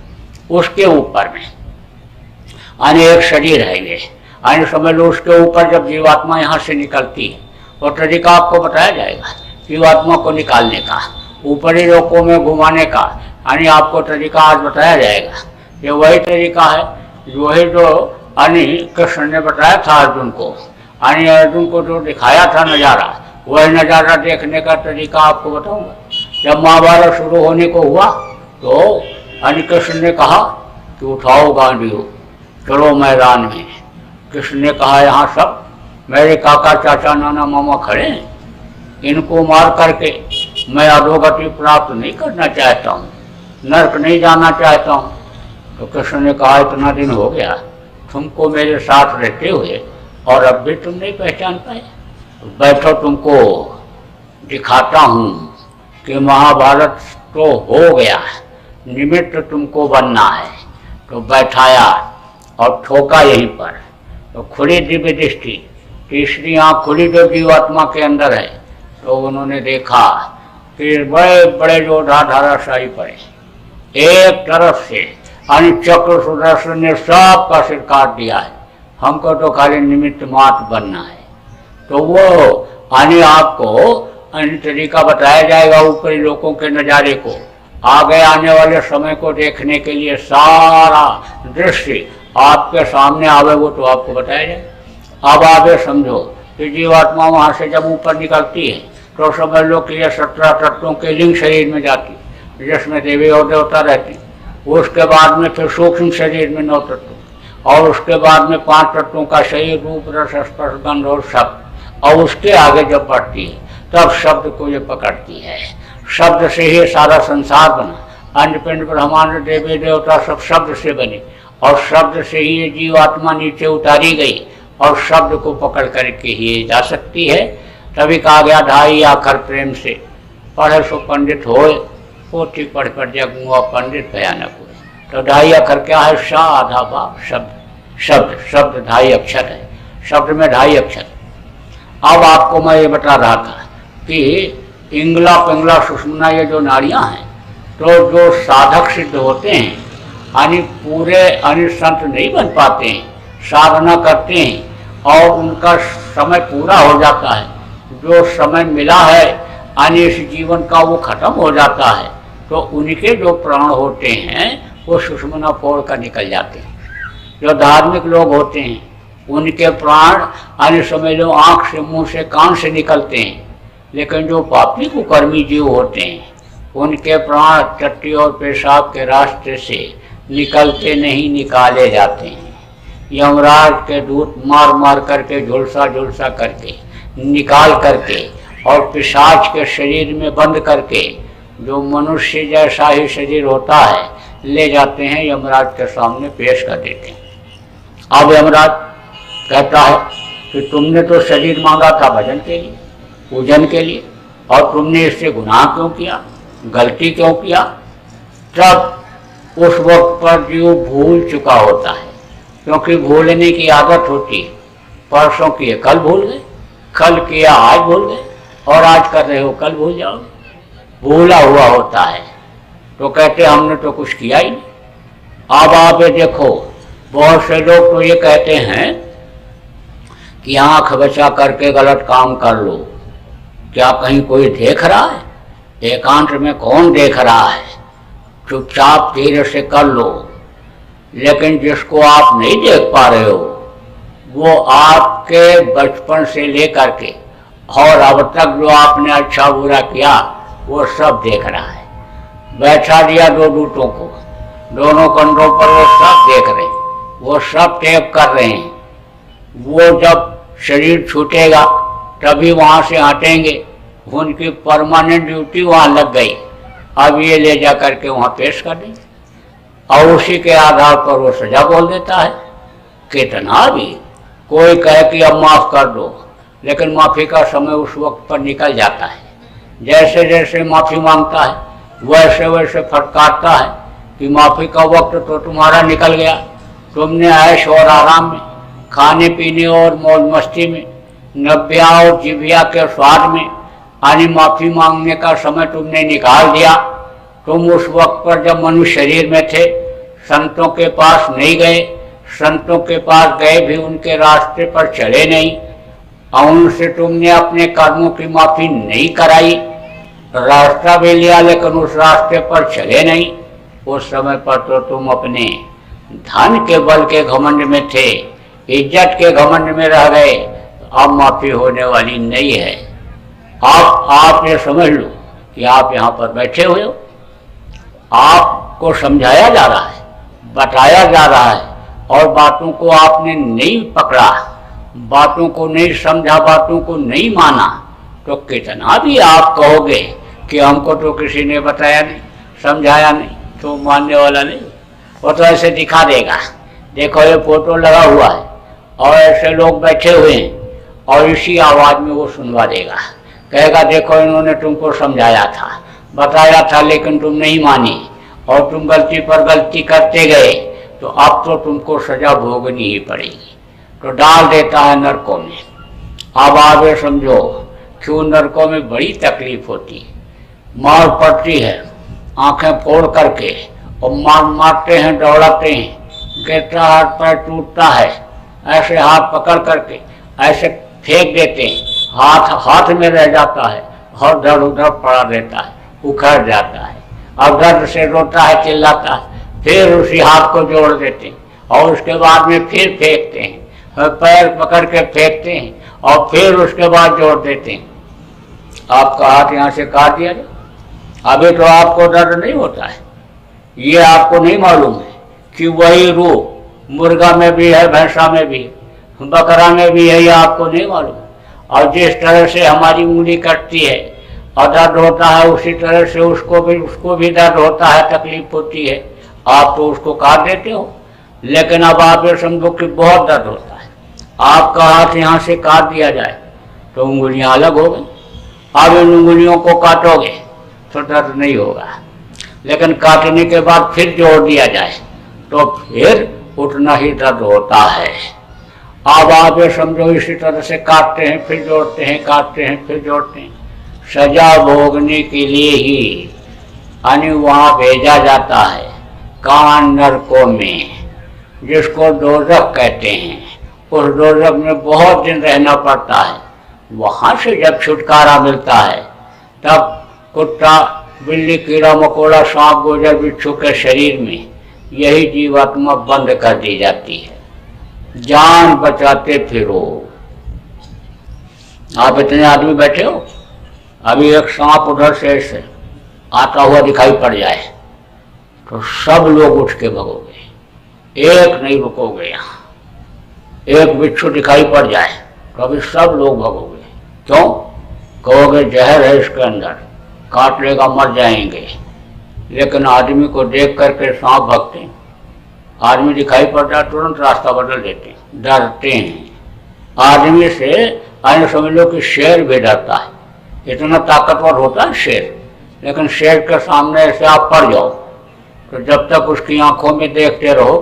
उसके ऊपर में यानी एक शरीर है ये, यानी समझ लो उसके ऊपर जब जीवात्मा यहाँ से निकलती है, वो तरीका आपको बताया जाएगा जीवात्मा को निकालने का, ऊपरी लोकों में घुमाने का, यानी आपको तरीका आज बताया जाएगा। ये वही तरीका है वही जो यानी कृष्ण ने बताया था अर्जुन को, यानी अर्जुन को जो दिखाया था नज़ारा, वही नज़ारा देखने का तरीका आपको बताऊंगा। जब महाभारत शुरू होने को हुआ तो यानी कृष्ण ने कहा कि उठाओ गांडीओ, चलो मैदान में। कृष्ण ने कहा यहाँ सब मेरे काका चाचा नाना मामा खड़े हैं, इनको मार करके मैं अधोगति प्राप्त नहीं करना चाहता हूँ, नरक नहीं जाना चाहता हूँ। तो कृष्ण ने कहा इतना दिन हो गया तुमको मेरे साथ रहते हुए, और अब भी तुम नहीं पहचान पाए, बैठो तुमको दिखाता हूँ कि महाभारत तो हो गया, निमित्त तुमको बनना है। तो बैठाया और ठोका यहीं पर, तो खुली दिव्य दृष्टि, तीसरी आँख खुली जो जीवात्मा के अंदर है, तो उन्होंने देखा कि बड़े बड़े जो धाराशाही पड़े, एक तरफ से यानी चक्र सुदर्शन ने सब का सिर काट दिया है, हमको तो खाली निमित्त मात्र बनना है। तो वो यानी आपको अन्य तरीका बताया जाएगा ऊपरी लोगों के नज़ारे को, आगे आने वाले समय को देखने के लिए सारा दृश्य आपके सामने आवे, वो तो आपको बताया जाए। अब आगे समझो कि जीवात्मा वहाँ से जब ऊपर निकलती है तो समझ लो कि ये 17 तत्वों के लिंग शरीर में जाती है, जिसमें देवी और देवता रहते हैं। उसके बाद में फिर सूक्ष्म शरीर में 9 तत्व, और उसके बाद में 5 तत्वों का शरीर, रूप, रस, स्पर्श, गंध और शब्द। और उसके आगे जब बढ़ती है तब शब्द को ये पकड़ती है। शब्द से ही सारा संसार बना, अंड पिंड ब्रह्मांड देवी देवता सब शब्द से बने, और शब्द से ही ये जीवात्मा नीचे उतारी गई, और शब्द को पकड़ करके ही जा सकती है। तभी कहा गया ढाई आखर प्रेम से पढ़े सो पंडित होए, पोथी पढ़ पर जग मुआ पंडित भयानक हुए। तो ढाई अक्षर क्या है? शा आधा बाप शब्द, शब्द शब्द ढाई अक्षर है, शब्द में ढाई अक्षर। अब आपको मैं ये बता रहा था कि इंगला पिंगला सुषुम्ना ये जो नाड़ियाँ हैं, तो जो साधक सिद्ध होते हैं यानी पूरे यानी संत नहीं बन पाते हैं, साधना करते हैं और उनका समय पूरा हो जाता है, जो समय मिला है यानी इस जीवन का वो खत्म हो जाता है, तो उनके जो प्राण होते हैं वो सुषुम्ना फोड़ कर निकल जाते हैं। जो धार्मिक लोग होते हैं उनके प्राण यानी समझ लो आँख से, मुंह से, कान से निकलते हैं, लेकिन जो पापी कुकर्मी जीव होते हैं उनके प्राण टट्टी और पेशाब के रास्ते से निकलते नहीं, निकाले जाते हैं। यमराज के दूत मार मार करके, झुलसा झुलसा करके, निकाल करके और पिशाच के शरीर में बंद करके, जो मनुष्य जैसा ही शरीर होता है, ले जाते हैं यमराज के सामने पेश कर देते हैं। अब यमराज कहता है कि तुमने तो शरीर मांगा था भजन के लिए, पूजन के लिए, और तुमने इससे गुनाह क्यों किया, गलती क्यों किया? तब उस वक्त पर जो भूल चुका होता है, क्योंकि भूलने की आदत होती है। परसों किए कल भूल गए, कल किया आज भूल गए, और आज कर रहे हो कल भूल जाओ, भूला हुआ होता है। तो कहते हमने तो कुछ किया ही नहीं। अब आप ये देखो, बहुत से लोग तो ये कहते हैं कि आंख बचा करके गलत काम कर लो। क्या कहीं कोई देख रहा है? एकांत में कौन देख रहा है? चुपचाप धीरे से कर लो। लेकिन जिसको आप नहीं देख पा रहे हो, वो आपके बचपन से लेकर के और अब तक जो आपने अच्छा बुरा किया वो सब देख रहा है। बैठा दिया दो दूतों को, दोनों कंधों पर, वो सब देख रहे हैं, वो सब टेप कर रहे हैं। वो जब शरीर छूटेगा तभी वहाँ से हटेंगे। उनकी परमानेंट ड्यूटी वहाँ लग गई। अब ये ले जा करके वहाँ पेश कर देंगे और उसी के आधार पर वो सजा बोल देता है। कितना भी कोई कहे कि अब माफ़ कर दो, लेकिन माफ़ी का समय उस वक्त पर निकल जाता है। जैसे जैसे माफ़ी मांगता है वैसे वैसे फटकारता है कि माफ़ी का वक्त तो तुम्हारा निकल गया। तुमने ऐश और आराम में, खाने पीने और मौज मस्ती में, नब्या और जिभिया के स्वाद में, यानी माफ़ी मांगने का समय तुमने निकाल दिया। तुम उस वक्त पर जब मनुष्य शरीर में थे संतों के पास नहीं गए, संतों के पास गए भी उनके रास्ते पर चले नहीं, और उनसे तुमने अपने कर्मों की माफ़ी नहीं कराई। रास्ता भी लिया लेकिन उस रास्ते पर चले नहीं। उस समय पर तो तुम अपने धन के बल के घमंड में थे, इज्जत के घमंड में रह गए। अब माफ़ी होने वाली नहीं है। आप ये समझ लो कि आप यहाँ पर बैठे हुए हो, आपको समझाया जा रहा है, बताया जा रहा है, और बातों को आपने नहीं पकड़ा, बातों को नहीं समझा, बातों को नहीं माना, तो कितना भी आप कहोगे कि हमको तो किसी ने बताया नहीं, समझाया नहीं, तो मानने वाला नहीं। वो तो ऐसे दिखा देगा, देखो ये फोटो लगा हुआ है और ऐसे लोग बैठे हुए हैं, और इसी आवाज़ में वो सुनवा देगा। कहेगा देखो इन्होंने तुमको समझाया था, बताया था, लेकिन तुम नहीं मानी और तुम गलती पर गलती करते गए, तो अब तो तुमको सजा भोगनी ही पड़ेगी। तो डाल देता है नरकों में। अब आप ये समझो क्यों नरकों में बड़ी तकलीफ होती है। मार पड़ती है आंखें फोड़ करके, और मारते हैं, दौड़ाते हैं, गिरता हाथ पैर टूटता है, ऐसे हाथ पकड़ करके ऐसे फेंक देते हैं, हाथ में रह जाता है और दर उधर पड़ा रहता है, उखड़ जाता है। अब दर्द से रोता है, चिल्लाता है, फिर उसी हाथ को जोड़ देते हैं और उसके बाद में फिर फेंकते हैं, पैर पकड़ के फेंकते हैं और फिर उसके बाद जोड़ देते हैं। आपका हाथ यहाँ से काट दिया जाए, अभी तो आपको दर्द नहीं होता है, ये आपको नहीं मालूम है कि वही रूह मुर्गा में भी है, भैंसा में भी है, बकरा में भी है, ये आपको नहीं मालूम। और जिस तरह से हमारी उंगली कटती है और दर्द होता है, उसी तरह से उसको भी दर्द होता है, तकलीफ होती है। आप तो उसको काट देते हो, लेकिन अब आप ये समझो कि बहुत दर्द होता है। आपका हाथ यहाँ से काट दिया जाए तो उंगलियाँ अलग हो गई। अब इन उंगलियों को काटोगे तो दर्द नहीं होगा, लेकिन काटने के बाद फिर जोड़ दिया जाए तो फिर उतना ही दर्द होता है। अब आप ये समझो इसी तरह से काटते हैं, फिर जोड़ते हैं, काटते हैं, फिर जोड़ते हैं, सजा भोगने के लिए ही यानी वहाँ भेजा जाता है, कान नरकों में, जिसको दोजख कहते हैं। उस दोजख में बहुत दिन रहना पड़ता है। वहाँ से जब छुटकारा मिलता है तब कुत्ता, बिल्ली, कीड़ा मकोड़ा, सांप, गोजर, बिच्छू के शरीर में यही जीवात्मा बंद कर दी जाती है। जान बचाते फिरो। आप इतने आदमी बैठे हो, अभी एक सांप उधर से ऐसे आता हुआ दिखाई पड़ जाए तो सब लोग उठ के भगोगे, एक नहीं रुकोगे। यहाँ एक बिच्छू दिखाई पड़ जाए तो अभी सब लोग भगोगे। क्यों? कहोगे जहर है इसके अंदर, काट लेगा, मर जाएंगे। लेकिन आदमी को देख करके सांप भगते हैं, आदमी दिखाई पड़ता है तुरंत रास्ता बदल देते हैं, डरते हैं। आदमी से आने समझ लो कि शेर भी डरता है, इतना ताकतवर होता है शेर, लेकिन शेर के सामने ऐसे आप पड़ जाओ तो जब तक उसकी आंखों में देखते रहो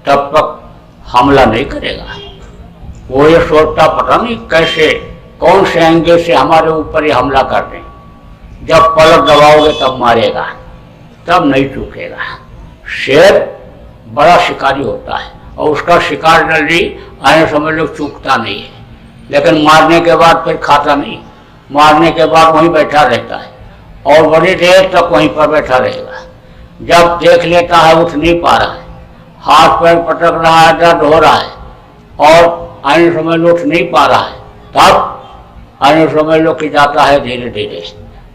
तब तक हमला नहीं करेगा। वो ये सोचता पता नहीं कैसे कौन से एंगल से हमारे ऊपर ये हमला कर दें, जब पलक दबाओगे तब मारेगा, तब नहीं चूकेगा। शेर बड़ा शिकारी होता है और उसका शिकार जल्दी आने समझ लो चूकता नहीं है, लेकिन मारने के बाद फिर खाता नहीं, मारने के बाद वहीं बैठा रहता है और बड़ी देर तक वहीं पर बैठा रहेगा। जब देख लेता है उठ नहीं पा रहा है, हाथ पैर पटक रहा है, दर्द हो रहा है और आने समझ लो उठ नहीं पा रहा है, तब आने समझ लो कि जाता है धीरे धीरे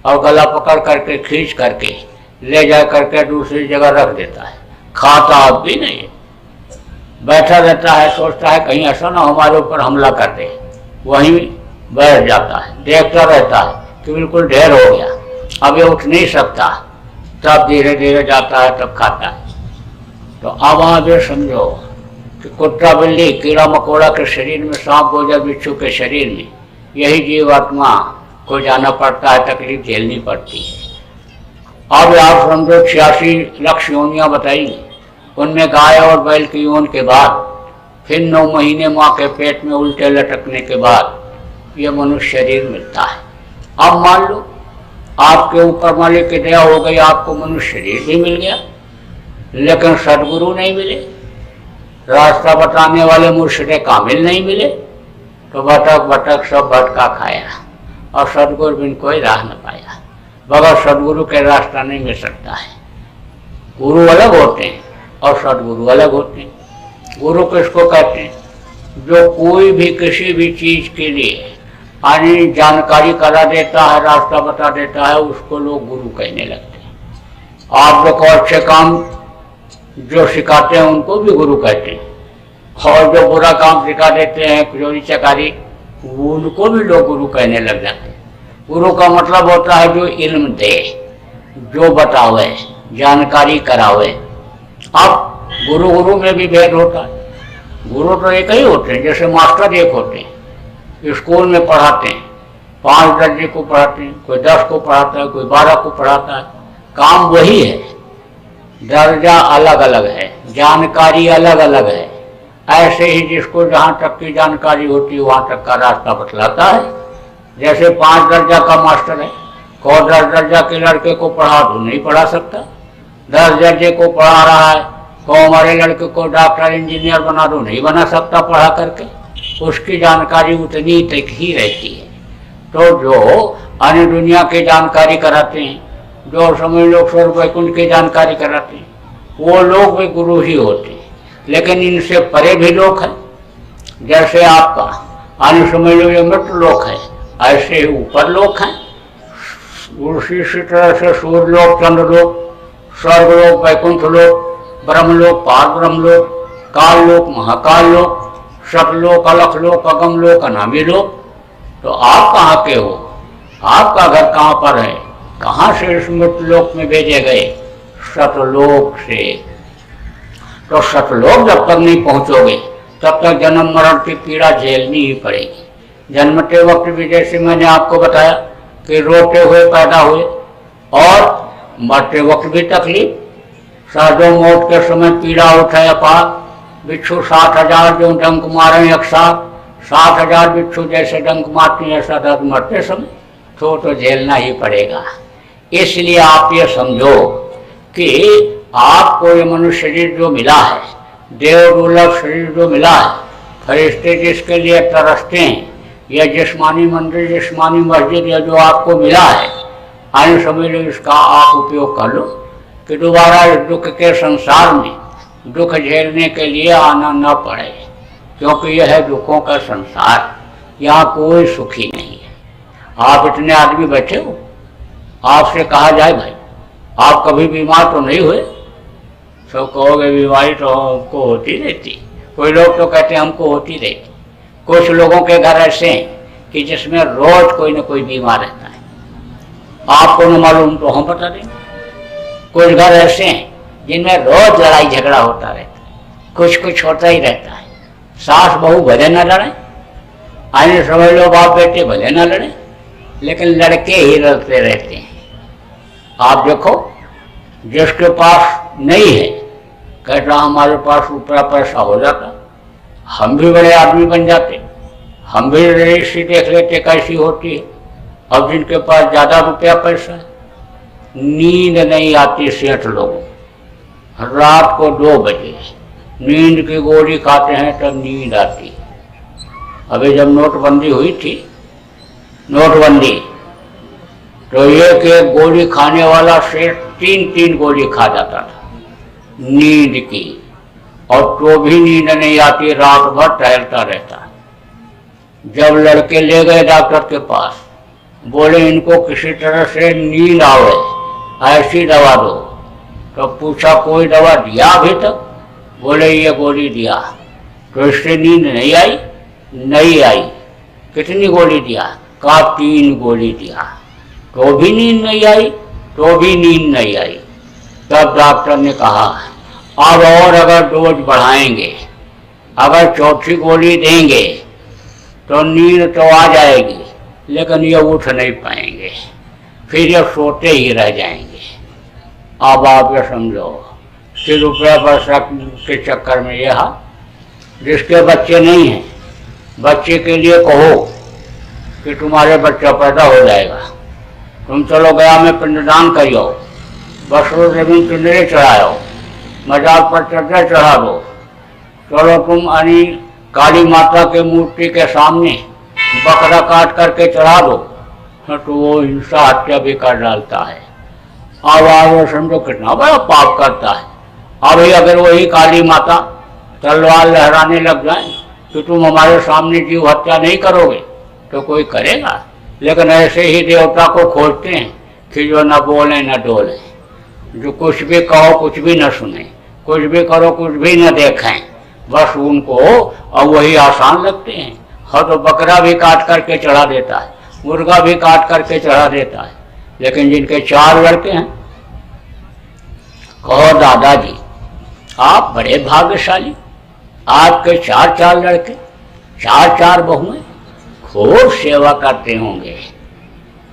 और गला पकड़ करके खींच करके ले जा करके दूसरी जगह रख देता है। खाता अब भी नहीं है, बैठा रहता है, सोचता है कहीं ऐसा ना हमारे ऊपर हमला कर दे, वहीं बैठ जाता है, देखता रहता है कि बिल्कुल ढेर हो गया, अब ये उठ नहीं सकता, तब धीरे धीरे जाता है, तब खाता है। तो अब आप ये समझो कि कुत्ता बिल्ली कीड़ा मकोड़ा के शरीर में, सांप गोजर बिच्छू के शरीर में यही जीवात्मा को जाना पड़ता है, तकलीफ झेलनी पड़ती है। अब आप समझो 86 लाख योनियाँ बताई, उनमें गाय और बैल की योन के बाद फिर 9 महीने माँ के पेट में उल्टे लटकने के बाद ये मनुष्य शरीर मिलता है। अब मान लो आपके ऊपर मालिक की दया हो गई, आपको मनुष्य शरीर भी मिल गया, लेकिन सदगुरु नहीं मिले, रास्ता बताने वाले मुर्शिद कामिल नहीं मिले, तो भटक भटक सब भटका खाया और सदगुरु बिन कोई राह न पाया। बगैर सदगुरु के रास्ता नहीं मिल सकता है। गुरु अलग होते हैं और सदगुरु अलग होते हैं। गुरु किसको कहते हैं? जो कोई भी किसी भी चीज के लिए यानी जानकारी करा देता है, रास्ता बता देता है, उसको लोग गुरु कहने लगते हैं। आप लोग को अच्छे काम जो सिखाते हैं उनको भी गुरु कहते हैं, और जो बुरा काम सिखा देते हैं, चोरी चकारी, उनको भी लोग गुरु कहने लग जाते हैं। गुरु का मतलब होता है जो इल्म दे, जो बतावे, जानकारी करावे। अब गुरु गुरु में भी भेद होता है। गुरु तो एक ही होते हैं, जैसे मास्टर एक होते हैं, स्कूल में पढ़ाते हैं, 5 दर्जे को पढ़ाते हैं, कोई 10 को पढ़ाता है, कोई 12 को पढ़ाता है, काम वही है, दर्जा अलग अलग है, जानकारी अलग अलग है। ऐसे ही जिसको जहाँ तक की जानकारी होती है वहाँ तक का रास्ता बतलाता है। जैसे 5 दर्जा का मास्टर है, को 10 दर्जा के लड़के को पढ़ा दो, नहीं पढ़ा सकता। 10 दर्जे को पढ़ा रहा है, को हमारे लड़के को डॉक्टर इंजीनियर बना दो, नहीं बना सकता पढ़ा करके, उसकी जानकारी उतनी तक ही रहती है। तो जो अन्य दुनिया की जानकारी कराते हैं, जो समझ लोग स्वर्ग वैकुंठ की जानकारी कराते हैं, वो लोग भी गुरु ही होते हैं। लेकिन इनसे परे भी लोग हैं, जैसे आपका अन्य समझ लो ये मृत लोक है, ऐसे ही ऊपर लोक हैं। उसी तरह से सूर्य लोक, चंद्र लोक, स्वर्ग लोक, वैकुंठ लोक, ब्रह्म लोक, पार ब्रह्म लोक, काल लोक, महाकाल लोक, सतलोक, अलख लोक, अगम लोक, अनामी लोक। तो आप कहाँ के हो? आपका घर कहाँ पर है? कहाँ से इस मृत लोक में भेजे गए? सतलोक से। तो सतलोक जब तक नहीं पहुंचोगे तब तक जन्म मरण की पीड़ा झेलनी ही पड़ेगी। जन्मते वक्त भी जैसे मैंने आपको बताया कि रोते हुए पैदा हुए और मरते वक्त भी तकलीफ, साधो मौत के समय पीड़ा उठाए अपार, बिच्छू 60,000 जो डंक मारे एक साथ, 60,000 बिच्छू जैसे डंक मारती है ऐसा दर्द मरते समय तो झेलना ही पड़ेगा। इसलिए आप ये समझो कि आपको ये मनुष्य शरीर जो मिला है, देव दुर्लभ शरीर जो मिला है, फरिश्ते जिसके लिए तरसते हैं, यह जिस्मानी मंदिर, जिस्मानी मस्जिद, यह जो आपको मिला है, आने समझ लो इसका आप उपयोग कर लो कि दोबारा इस दुख के संसार में दुख झेलने के लिए आना न पड़े, क्योंकि यह है दुखों का संसार, यहाँ कोई सुखी नहीं है। आप इतने आदमी बैठे हो, आपसे कहा जाए भाई आप कभी बीमार तो नहीं हुए? सब कहोगे बीमारी तो हमको होती रहती। कोई लोग तो कहते हैं हमको होती रहती। कुछ लोगों के घर ऐसे हैं कि जिसमें रोज कोई न कोई बीमार रहता है, आपको न मालूम तो हम बता दें। कुछ घर ऐसे हैं जिनमें रोज लड़ाई झगड़ा होता रहता है, कुछ कुछ होता ही रहता है। सास बहू भले न लड़े, आने समझ लो बाप बेटे भले न लड़े, लेकिन लड़के ही लड़ते रहते हैं। आप देखो जिसके पास नहीं है कहता हमारे पास रुपया पैसा हो जाता, हम भी बड़े आदमी बन जाते, हम भी रईसी देख लेते कैसी होती है। अब जिनके पास ज़्यादा रुपया पैसा है, नींद नहीं आती सेठ लोगों, रात को 2 बजे नींद की गोली खाते हैं तब नींद आती है। अभी जब नोटबंदी हुई थी, नोटबंदी, तो एक एक गोली खाने वाला सेठ 3-3 गोली खा जाता था नींद की, और तो भी नींद नहीं आती, रात भर टहलता रहता। जब लड़के ले गए डॉक्टर के पास, बोले इनको किसी तरह से नींद आवे, ऐसी दवा दो। तो पूछा कोई दवा दिया अभी तक? बोले ये गोली दिया। तो इससे नींद नहीं आई? नहीं आई। कितनी गोली दिया? कहा 3 गोली दिया। तो भी नींद नहीं आई, तो भी नींद नहीं आई। तब डॉक्टर ने कहा अब और अगर डोज बढ़ाएंगे, अगर 4थी गोली देंगे तो नींद तो आ जाएगी, लेकिन ये उठ नहीं पाएंगे, फिर ये सोते ही रह जाएंगे। अब आप ये समझो कि रुपया पैसा के चक्कर में यह जिसके बच्चे नहीं हैं, बच्चे के लिए कहो कि तुम्हारे बच्चा पैदा हो जाएगा, तुम चलो गया में पिंडदान करियो, बसरो जमीन चुनरे चढ़ाओ, मजार पर चद्दर चढ़ा दो, चलो तुम अनी काली माता के मूर्ति के सामने बकरा काट करके चढ़ा दो, तो वो हिंसा हत्या भी कर डालता है। अब आप समझो कितना बड़ा पाप करता है। अभी अगर वही काली माता तलवार लहराने लग जाए कि तुम हमारे सामने जीव हत्या नहीं करोगे, तो कोई करेगा। लेकिन ऐसे ही देवता को खोजते हैं कि जो न बोले न डोले, जो कुछ भी कहो कुछ भी न सुने, कुछ भी करो कुछ भी न देखें, बस उनको अब वही आसान लगते हैं। हाँ, तो बकरा भी काट करके चढ़ा देता है, मुर्गा भी काट करके चढ़ा देता है। लेकिन जिनके 4 लड़के हैं, कहो दादाजी आप बड़े भाग्यशाली, आपके 4 लड़के, 4 बहुएं खूब सेवा करते होंगे।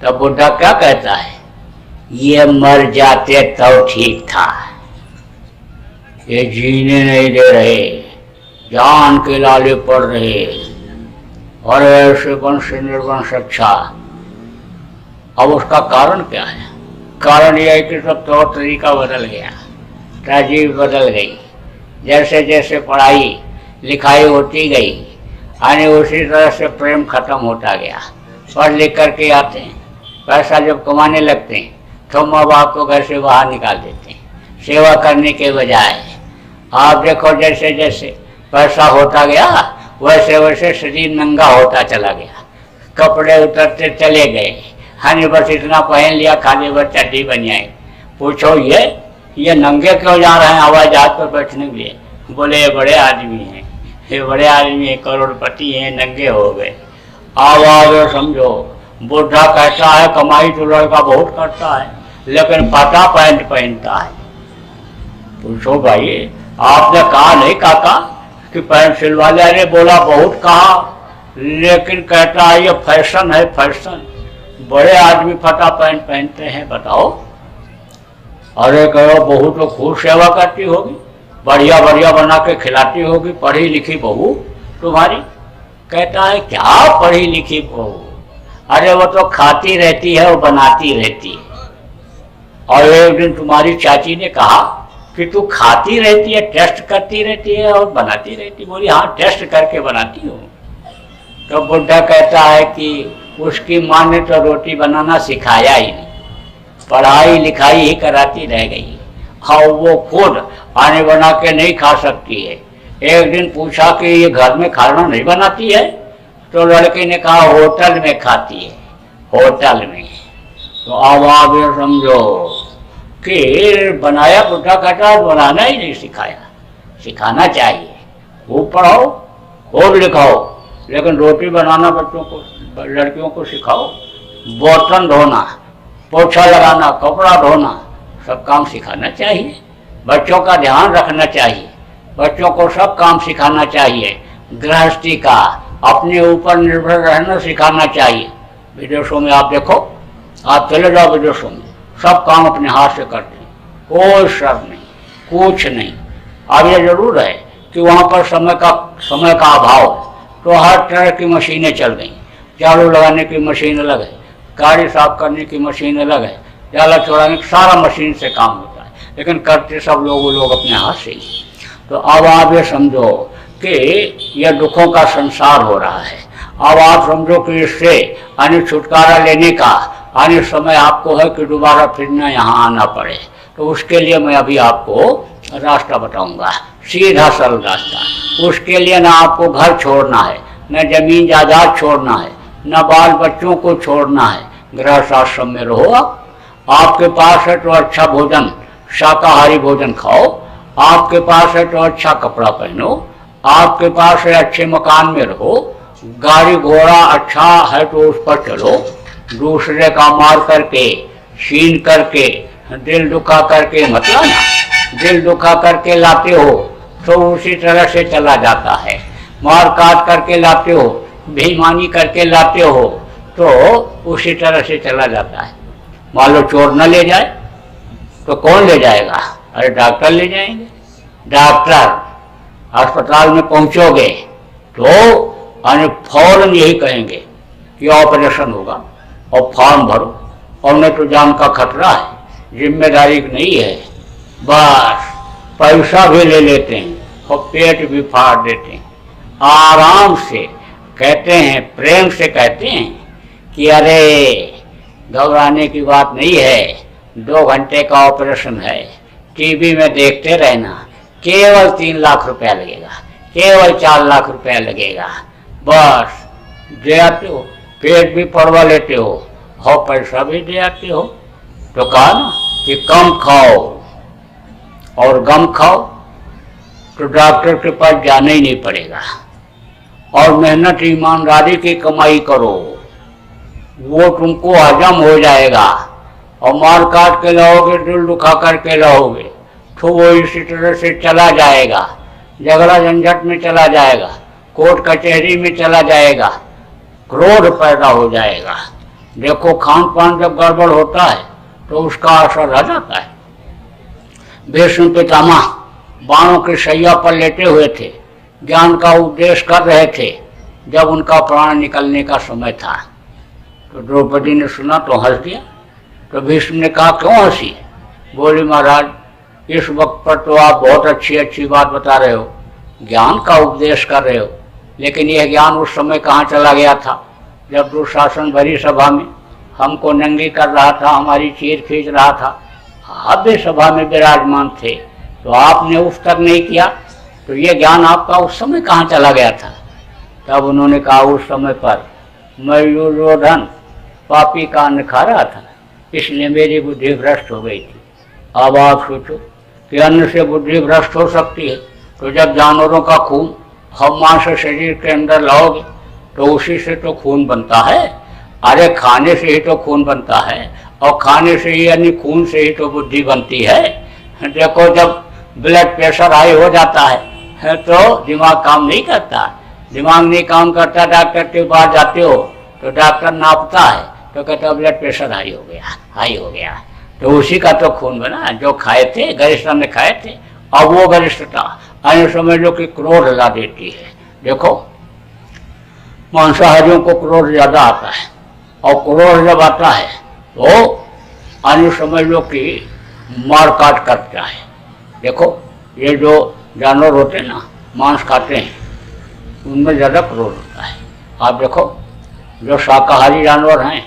तब बुढ़ा क्या कहता है, ये मर जाते तो ठीक था, ये जीने नहीं दे रहे, जान के लाले पड़ रहे, और ऐसे वंश निर्वंश अच्छा। अब उसका कारण क्या है? कारण यह है कि सब तौर तरीका बदल गया, तहजीब बदल गई। जैसे जैसे पढ़ाई लिखाई होती गई, यानी उसी तरह से प्रेम खत्म होता गया। पढ़ लिख करके आते हैं, पैसा जब कमाने लगते हैं तो माँ बाप को घर से बाहर निकाल देते हैं सेवा करने के बजाय। आप देखो जैसे जैसे पैसा होता गया वैसे वैसे शरीर नंगा होता चला गया, कपड़े उतरते चले गए, हानि बस इतना पहन लिया खाली बस चड्डी बन जाए। पूछो ये नंगे क्यों जा रहे हैं हवाई जहाज पर बैठने के लिए? बोले ये बड़े आदमी हैं, ये बड़े आदमी हैं, करोड़पति हैं, नंगे हो गए। आवाज समझो, बुढ़ा कहता है कमाई तो लड़का बहुत करता है, लेकिन फटा पैंट पहनता है। पूछो भाई आपने कहा नहीं काका कि पैंट सिलवा ले? अरे बोला बहुत कहा, लेकिन कहता है ये फैशन है, फैशन, बड़े आदमी फटा पैंट पहनते हैं, बताओ। अरे कहो बहू तो खूब सेवा करती होगी, बढ़िया बढ़िया बना के खिलाती होगी, पढ़ी लिखी बहू तुम्हारी। कहता है क्या पढ़ी लिखी बहू? अरे वो तो खाती रहती है और बनाती रहती है। और एक दिन तुम्हारी चाची ने कहा कि तू खाती रहती है, टेस्ट करती रहती है और बनाती रहती। बोली हाँ टेस्ट करके बनाती हूँ। तो बुढ़ा कहता है कि उसकी माँ ने तो रोटी बनाना सिखाया ही नहीं, पढ़ाई लिखाई ही कराती रह गई। हाँ वो खुद आने बना के नहीं खा सकती है। एक दिन पूछा कि ये घर में खाना नहीं बनाती है? तो लड़के ने कहा होटल में खाती है, होटल में। तो अब आप ये समझो कि बनाया, बुढ़ा कहता बनाना ही नहीं सिखाया, सिखाना चाहिए। खूब पढ़ाओ खूब लिखाओ, लेकिन रोटी बनाना बच्चों को, लड़कियों को सिखाओ। बर्तन धोना, पोछा लगाना, कपड़ा धोना, सब काम सिखाना चाहिए। बच्चों का ध्यान रखना चाहिए, बच्चों को सब काम सिखाना चाहिए। गृहस्थी का अपने ऊपर निर्भर रहना सिखाना चाहिए। विदेशों में आप देखो, आप चले जाओ विदेशों में, सब काम अपने हाथ से करते हैं। कोई शर नहीं, कुछ नहीं। अब ये जरूर है कि वहाँ पर समय का अभाव है, तो हर तरह की मशीनें चल गई। झाड़ू लगाने की मशीन अलग है, गाड़ी साफ करने की मशीन अलग है, जाला चौड़ाने की, सारा मशीन से काम होता है, लेकिन करते सब लोग अपने हाथ से ही। तो अब आप ये समझो कि यह दुखों का संसार हो रहा है। अब आप समझो कि इससे अन्य छुटकारा लेने का अन्य समय आपको है कि दोबारा फिर न यहाँ आना पड़े। तो उसके लिए मैं अभी आपको रास्ता बताऊंगा, सीधा सरल रास्ता। उसके लिए ना आपको घर छोड़ना है, न जमीन जायदाद छोड़ना है, न बाल बच्चों को छोड़ना है। गृहस्थ आश्रम में रहो। आपके पास है तो अच्छा भोजन, शाकाहारी भोजन खाओ। आपके पास है तो अच्छा कपड़ा पहनो। आपके पास है अच्छे मकान में रहो। गाड़ी घोड़ा अच्छा है तो उस पर चलो। दूसरे का मार करके, छीन करके, दिल दुखा करके मतलब ना, दिल दुखा करके लाते हो तो उसी तरह से चला जाता है। मार काट करके लाते हो, बेईमानी करके लाते हो तो उसी तरह से चला जाता है। मान लो चोर न ले जाए तो कौन ले जाएगा? अरे डॉक्टर ले जाएंगे। डॉक्टर अस्पताल में पहुंचोगे तो फौरन यही कहेंगे कि ऑपरेशन होगा और फॉर्म भरो, और नहीं तो जान का खतरा है, जिम्मेदारी नहीं है। बस पैसा भी ले लेते हैं और पेट भी फाड़ देते हैं। आराम से कहते हैं, प्रेम से कहते हैं कि अरे घबराने की बात नहीं है, 2 घंटे का ऑपरेशन है, टीवी में देखते रहना, केवल 3 लाख रुपया लगेगा, केवल 4 लाख रुपया लगेगा। बस दे आते हो, पेट भी पड़वा लेते हो और पैसा भी दे आते हो। तो कहा ना कि कम खाओ और गम खाओ, तो डॉक्टर के पास जाना ही नहीं पड़ेगा। और मेहनत ईमानदारी की कमाई करो, वो तुमको हजम हो जाएगा। और मार काट के लाओगे, दिल दुखा करके लाओगे तो वो इसी तरह से चला जाएगा, झगड़ा झंझट में चला जाएगा, कोर्ट कचहरी में चला जाएगा, क्रोध पैदा हो जाएगा। देखो खान पान जब गड़बड़ होता है तो उसका असर रह जाता है। भीष्म पितामह बाणों की शैया पर लेटे हुए थे, ज्ञान का उपदेश कर रहे थे। जब उनका प्राण निकलने का समय था तो द्रौपदी ने सुना तो हंस दिया। तो भीष्म ने कहा क्यों हंसी? बोली महाराज इस वक्त पर तो आप बहुत अच्छी अच्छी बात बता रहे हो, ज्ञान का उपदेश कर रहे हो, लेकिन यह ज्ञान उस समय कहाँ चला गया था जब दुशासन भरी सभा में हमको नंगी कर रहा था, हमारी चीर खींच रहा था। आप भी सभा में विराजमान थे तो आपने उफ तक नहीं किया, तो ये ज्ञान आपका उस समय कहाँ चला गया था? तब उन्होंने कहा उस समय पर मैं दुर्योधन पापी का अन्न खा रहा था, इसलिए मेरी बुद्धि भ्रष्ट हो गई थी। अब आप सोचो कि अन्न से बुद्धि भ्रष्ट हो सकती है, तो जब जानवरों का खून हम मांस शरीर के अंदर लाओगे तो उसी से तो खून बनता है। अरे खाने से ही तो खून बनता है, और खाने से ही यानी खून से ही तो बुद्धि बनती है। देखो जब ब्लड प्रेशर हाई हो जाता है तो दिमाग काम नहीं करता, दिमाग नहीं काम करता, डॉक्टर के पास जाते हो तो डॉक्टर नापता है तो कहता है ब्लड प्रेशर हाई हो गया। तो उसी का तो खून बना जो खाए थे, गरिष्ठ ने खाए थे। अब वो गरिष्ठता अन्य समझ लो कि क्रोध ला देती है। देखो मांसाहारियों को क्रोध ज्यादा आता है, और क्रोध जब आता है तो अन्य समझ लो कि मार काट करता है। देखो ये जो जानवर होते हैं ना, मांस खाते हैं, उनमें ज़्यादा क्रोध होता है। आप देखो जो शाकाहारी जानवर हैं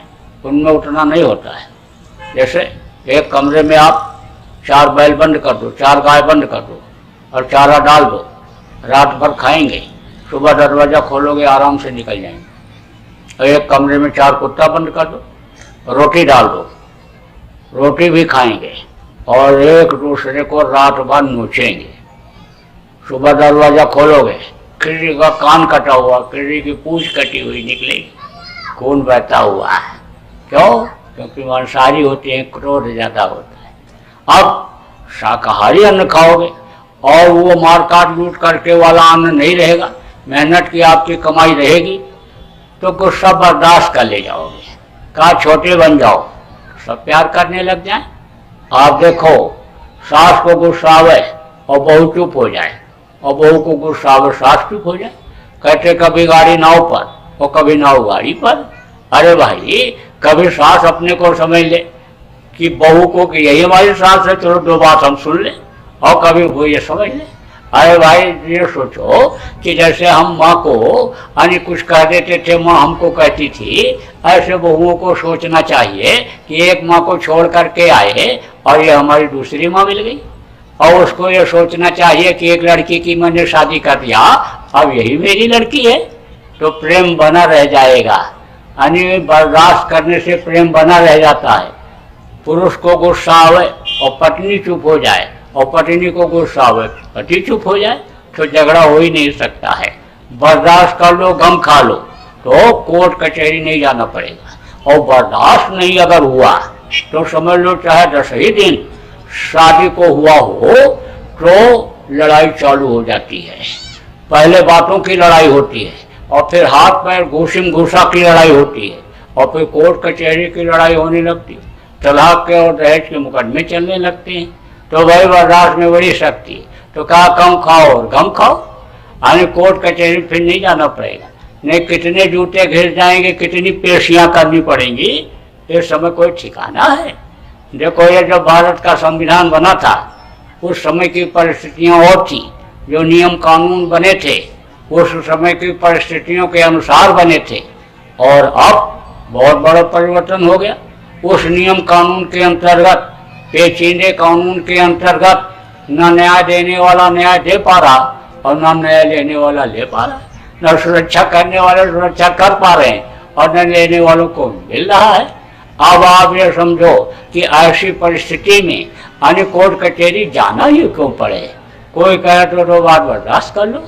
उनमें उतना नहीं होता है। जैसे एक कमरे में आप 4 बैल बंद कर दो, 4 गाय बंद कर दो और चारा डाल दो, रात भर खाएंगे, सुबह दरवाज़ा खोलोगे आराम से निकल जाएंगे। और एक कमरे में 4 कुत्ता बंद कर दो, रोटी डाल दो, रोटी भी खाएंगे और एक दूसरे को रात भर नोचेंगे। सुबह दरवाज़ा खोलोगे, किसी का कान कटा हुआ, किसी की पूंछ कटी हुई निकलेगी, खून बहता हुआ है। क्यों? क्योंकि मांसाहारी होते हैं, क्रोध ज़्यादा होता है। अब शाकाहारी अन्न खाओगे और वो मार काट लूट करके वाला अन्न नहीं रहेगा, मेहनत की आपकी कमाई रहेगी, तो कुछ सब बर्दाश्त कर ले जाओगे। कहा छोटे बन जाओ, सब प्यार करने लग जाए। आप देखो सास को गुस्सा आवे और बहू चुप हो जाए, और बहू को गुस्सा आवे सास चुप हो जाए। कहते कभी गाड़ी नाव पर और कभी नाव गाड़ी पर। अरे भाई, कभी सास अपने को समझ ले कि बहू को कि यही हमारी सास है, चलो दो बात हम सुन ले, और कभी वो ये समझ ले। अरे भाई, ये सोचो कि जैसे हम माँ को यानी कुछ कह देते थे, माँ हमको कहती थी, ऐसे बहुओं को सोचना चाहिए कि एक माँ को छोड़ करके आए और ये हमारी दूसरी माँ मिल गई, और उसको ये सोचना चाहिए कि एक लड़की की मैंने शादी कर दिया, अब यही मेरी लड़की है, तो प्रेम बना रह जाएगा। यानी बर्दाश्त करने से प्रेम बना रह जाता है। पुरुष को गुस्सा आवे और पत्नी चुप हो जाए, और पत्नी को गुस्सा आवे पति चुप हो जाए, तो झगड़ा हो ही नहीं सकता है। बर्दाश्त कर लो, गम खा लो, तो कोर्ट कचहरी नहीं जाना पड़ेगा। और बर्दाश्त नहीं अगर हुआ तो समझ लो चाहे 10 ही दिन शादी को हुआ हो तो लड़ाई चालू हो जाती है। पहले बातों की लड़ाई होती है, और फिर हाथ पैर घूसिम घूसा की लड़ाई होती है, और फिर कोर्ट कचहरी की लड़ाई होने लगती है, तलाक के और दहेज के मुकदमे चलने लगते हैं। तो भाई बर्दाश्त में बड़ी शक्ति, तो कहा कम खाओ और गम खाओ। यानी कोर्ट कचहरी फिर नहीं जाना पड़ेगा, नहीं कितने जूते घिस जाएंगे, कितनी पेशियां करनी पड़ेंगी, इस समय कोई ठिकाना है। देखो, ये जब भारत का संविधान बना था उस समय की परिस्थितियां और थी, जो नियम कानून बने थे उस समय की परिस्थितियों के अनुसार बने थे, और अब बहुत बड़ा परिवर्तन हो गया। उस नियम कानून के अंतर्गत, पेचीदे कानून के अंतर्गत न न्याय देने वाला न्याय दे पा रहा और न न्याय लेने वाला ले पा रहा, न सुरक्षा करने वाले सुरक्षा कर पा रहे हैं और न लेने वालों को मिल रहा है। अब आप ये समझो कि ऐसी परिस्थिति में यानी कोर्ट कचहरी जाना ही क्यों पड़े। कोई कहे तो 2 बार बर्दाश्त कर लो।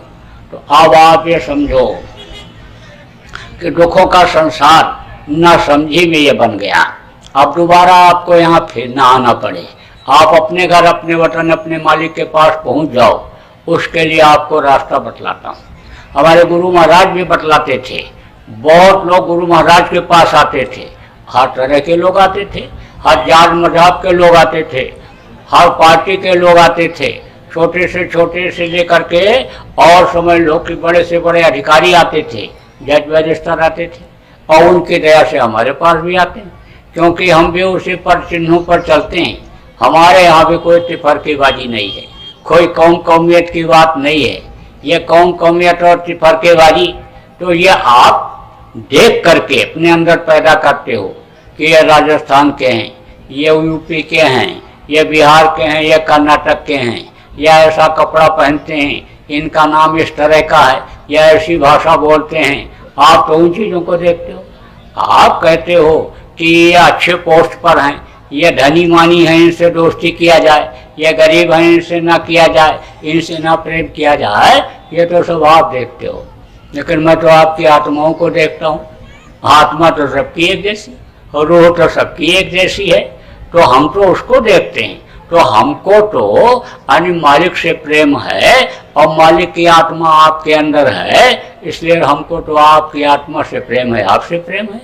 तो अब आप ये समझो कि दुखों का संसार ना समझी में ये बन गया। अब दोबारा आपको यहाँ फिर ना आना पड़े, आप अपने घर, अपने वतन, अपने मालिक के पास पहुँच जाओ। उसके लिए आपको रास्ता बतलाता हूँ। हमारे गुरु महाराज भी बतलाते थे। बहुत लोग गुरु महाराज के पास आते थे, हर तरह के लोग आते थे, हर जात मजहब के लोग आते थे, हर पार्टी के लोग आते थे, छोटे से लेकर के और समझ लो कि बड़े से बड़े अधिकारी आते थे, जज बैरिस्टर आते थे, और उनकी दया से हमारे पास भी आते हैं, क्योंकि हम भी उसी पर चिन्हों पर चलते हैं। हमारे यहाँ भी कोई तिफरकेबाजी नहीं है, कोई कौम कौमियत की बात नहीं है। ये कौम कौमियत और तिफरकेबाजी तो ये आप देख करके अपने अंदर पैदा करते हो कि ये राजस्थान के हैं, ये यूपी के हैं, ये बिहार के हैं, ये कर्नाटक के हैं, या ऐसा कपड़ा पहनते हैं, इनका नाम इस तरह का है, या ऐसी भाषा बोलते हैं। आप तो उन चीज़ों को देखते हो। आप कहते हो कि ये अच्छे पोस्ट पर हैं, ये धनी मानी है, इनसे दोस्ती किया जाए, ये गरीब हैं, इनसे ना किया जाए, इनसे ना प्रेम किया जाए। ये तो सब आप देखते हो, लेकिन मैं तो आपकी आत्माओं को देखता हूँ। आत्मा तो सबकी एक जैसी और रूह तो सबकी एक जैसी है, तो हम तो उसको देखते हैं। तो हमको तो यानी मालिक से प्रेम है, और मालिक की आत्मा आपके अंदर है, इसलिए हमको तो आपकी आत्मा से प्रेम है, आपसे प्रेम है।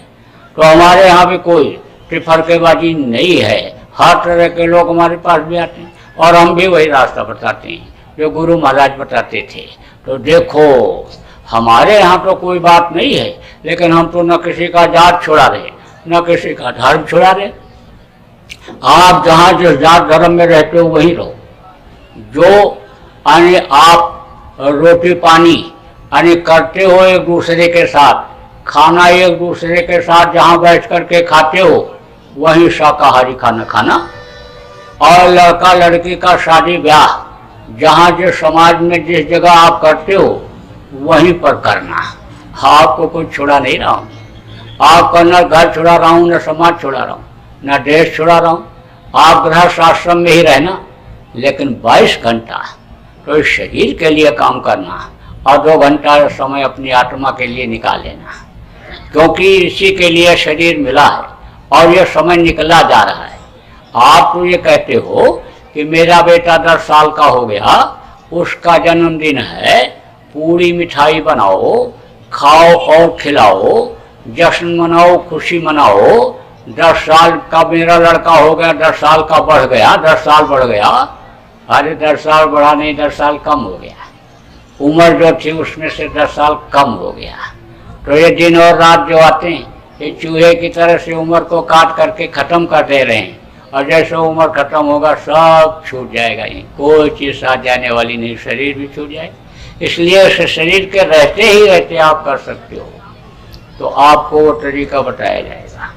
तो हमारे यहाँ भी कोई तिफरकेबाजी नहीं है। हर तरह के लोग हमारे पास भी आते हैं, और हम भी वही रास्ता बताते हैं जो गुरु महाराज बताते थे। तो देखो, हमारे यहाँ तो कोई बात नहीं है, लेकिन हम तो न किसी का जात छुड़ा रहे, न किसी का धर्म छुड़ा रहे। आप जहाँ जिस जात धर्म में रहते हो वहीं रहो। जो यानी आप रोटी पानी यानी करते हो एक दूसरे के साथ, खाना एक दूसरे के साथ जहाँ बैठ करके खाते हो, वहीं शाकाहारी खाना खाना। और लड़का लड़की का शादी ब्याह जहाँ जिस समाज में जिस जगह आप करते हो वहीं पर करना। आपको कुछ छुड़ा नहीं रहा हूँ, आपका न घर छुड़ा रहा हूँ, न समाज छुड़ा रहा हूँ, न देश छुड़ा रहा हूँ। आप गृहस्थ आश्रम में ही रहना, लेकिन 22 घंटा तो इस शरीर के लिए काम करना, और 2 घंटा समय अपनी आत्मा के लिए निकाल लेना, क्योंकि इसी के लिए शरीर मिला है और यह समय निकला जा रहा है। आप तो ये कहते हो कि मेरा बेटा 10 साल का हो गया, उसका जन्मदिन है, पूरी मिठाई बनाओ, खाओ और खिलाओ, जश्न मनाओ, खुशी मनाओ। 10 साल का मेरा लड़का हो गया, 10 साल का बढ़ गया, 10 साल बढ़ गया, अरे 10 साल बढ़ा नहीं, 10 साल कम हो गया। उम्र जो थी उसमें से 10 साल कम हो गया। तो ये दिन और रात जो आते हैं ये चूहे की तरह से उम्र को काट करके खत्म कर दे रहे हैं, और जैसे उम्र खत्म होगा सब छूट जाएगा, ये कोई चीज़ साथ जाने वाली नहीं, शरीर भी छूट जाएगा। इसलिए उस शरीर के रहते ही रहते आप कर सकते हो, तो आपको वो तरीका बताया जाएगा।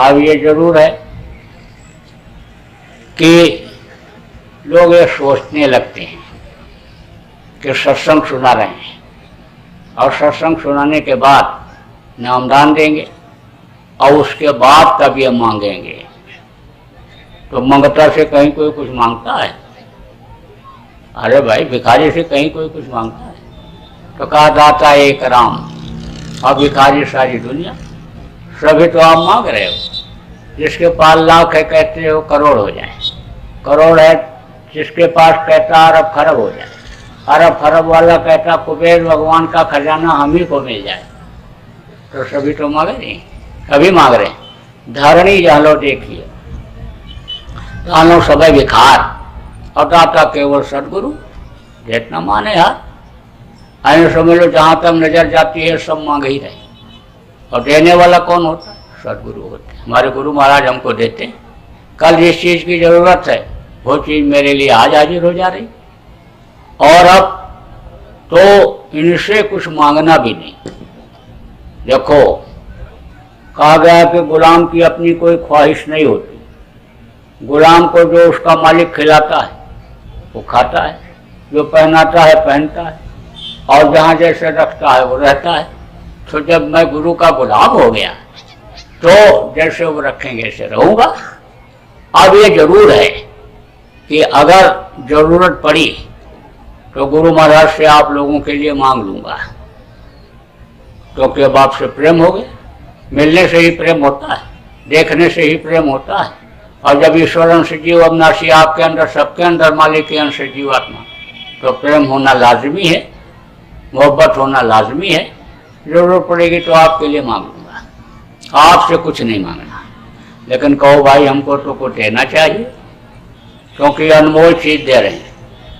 अब ये जरूर है कि लोग ये सोचने लगते हैं कि सत्संग सुना रहे हैं और सत्संग सुनाने के बाद नामदान देंगे और उसके बाद तब ये मांगेंगे। तो मंगता से कहीं कोई कुछ मांगता है? अरे भाई, भिखारी से कहीं कोई कुछ मांगता है? तो कहा दाता एक राम और भिखारी सारी दुनिया, सभी तो आप मांग रहे हो। जिसके पास लाख है कहते हो करोड़ हो जाए, करोड़ है जिसके पास कहता अरब खरब हो जाए, अरब खरब वाला कहता कुबेर भगवान का खजाना हम ही को मिल जाए। तो सभी तो मांग रहे हैं, सभी मांग रहे हैं। धरणी जालो देखिए, जानो सब भिखार और दाता केवल सदगुरु, जितना माने यार। आइए समझ लो, जहाँ तक नजर जाती है सब मांग ही रहे, और देने वाला कौन होता है? सदगुरु होते हैं। हमारे गुरु महाराज हमको देते हैं, कल जिस चीज़ की जरूरत है वो चीज़ मेरे लिए आज हाजिर हो जा रही, और अब तो इनसे कुछ मांगना भी नहीं। देखो, कहा गया कि गुलाम की अपनी कोई ख्वाहिश नहीं होती, गुलाम को जो उसका मालिक खिलाता है वो खाता है, जो पहनाता है पहनता है, और जहाँ जैसे रखता है वो रहता है। तो जब मैं गुरु का गुलाम हो गया तो जैसे वो रखेंगे ऐसे रहूँगा। अब ये जरूर है कि अगर जरूरत पड़ी तो गुरु महाराज से आप लोगों के लिए मांग लूँगा, क्योंकि अब आपसे प्रेम हो गया। मिलने से ही प्रेम होता है, देखने से ही प्रेम होता है, और जब ईश्वर अंश जीव अविनाशी आपके अंदर सबके अंदर मालिक के अंश जीवात्मा, तो प्रेम होना लाजमी है, मोहब्बत होना लाजमी है। जरूरत पड़ेगी तो आपके लिए मांग लूँगा, आपसे कुछ नहीं मांगना। लेकिन कहो भाई हमको तो कुछ देना चाहिए, क्योंकि अनमोल चीज़ दे रहे हैं,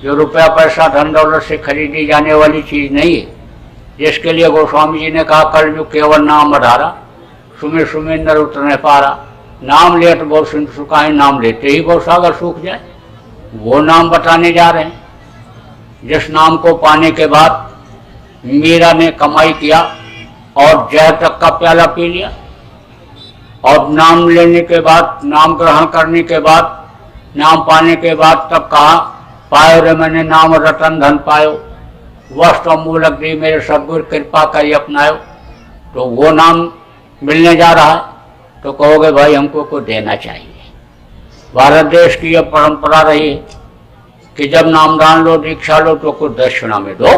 जो रुपया पैसा धन दौलत से खरीदी जाने वाली चीज़ नहीं है। जिसके लिए गोस्वामी जी ने कहा कलयुग केवल नाम आधारा, सुमिर सुमिर नर उतरने पारा, नाम ले तो बहुत सिंधु सुखाए, नाम लेते ही बहुत सागर सूख जाए। वो नाम बताने जा रहे हैं, जिस नाम को पाने के बाद मीरा ने कमाई किया और जहर तक का प्याला पी लिया, और नाम लेने के बाद, नाम ग्रहण करने के बाद, नाम पाने के बाद तब कहा पायो रे मैंने नाम रतन धन पायो, वस्तु मूलक दी मेरे सदगुरु कृपा करी अपनायो। तो वो नाम मिलने जा रहा है, तो कहोगे भाई हमको कुछ देना चाहिए। भारत देश की यह परंपरा रही है कि जब नामदान लो, दीक्षा लो, तो कुछ दक्षिणा में दो।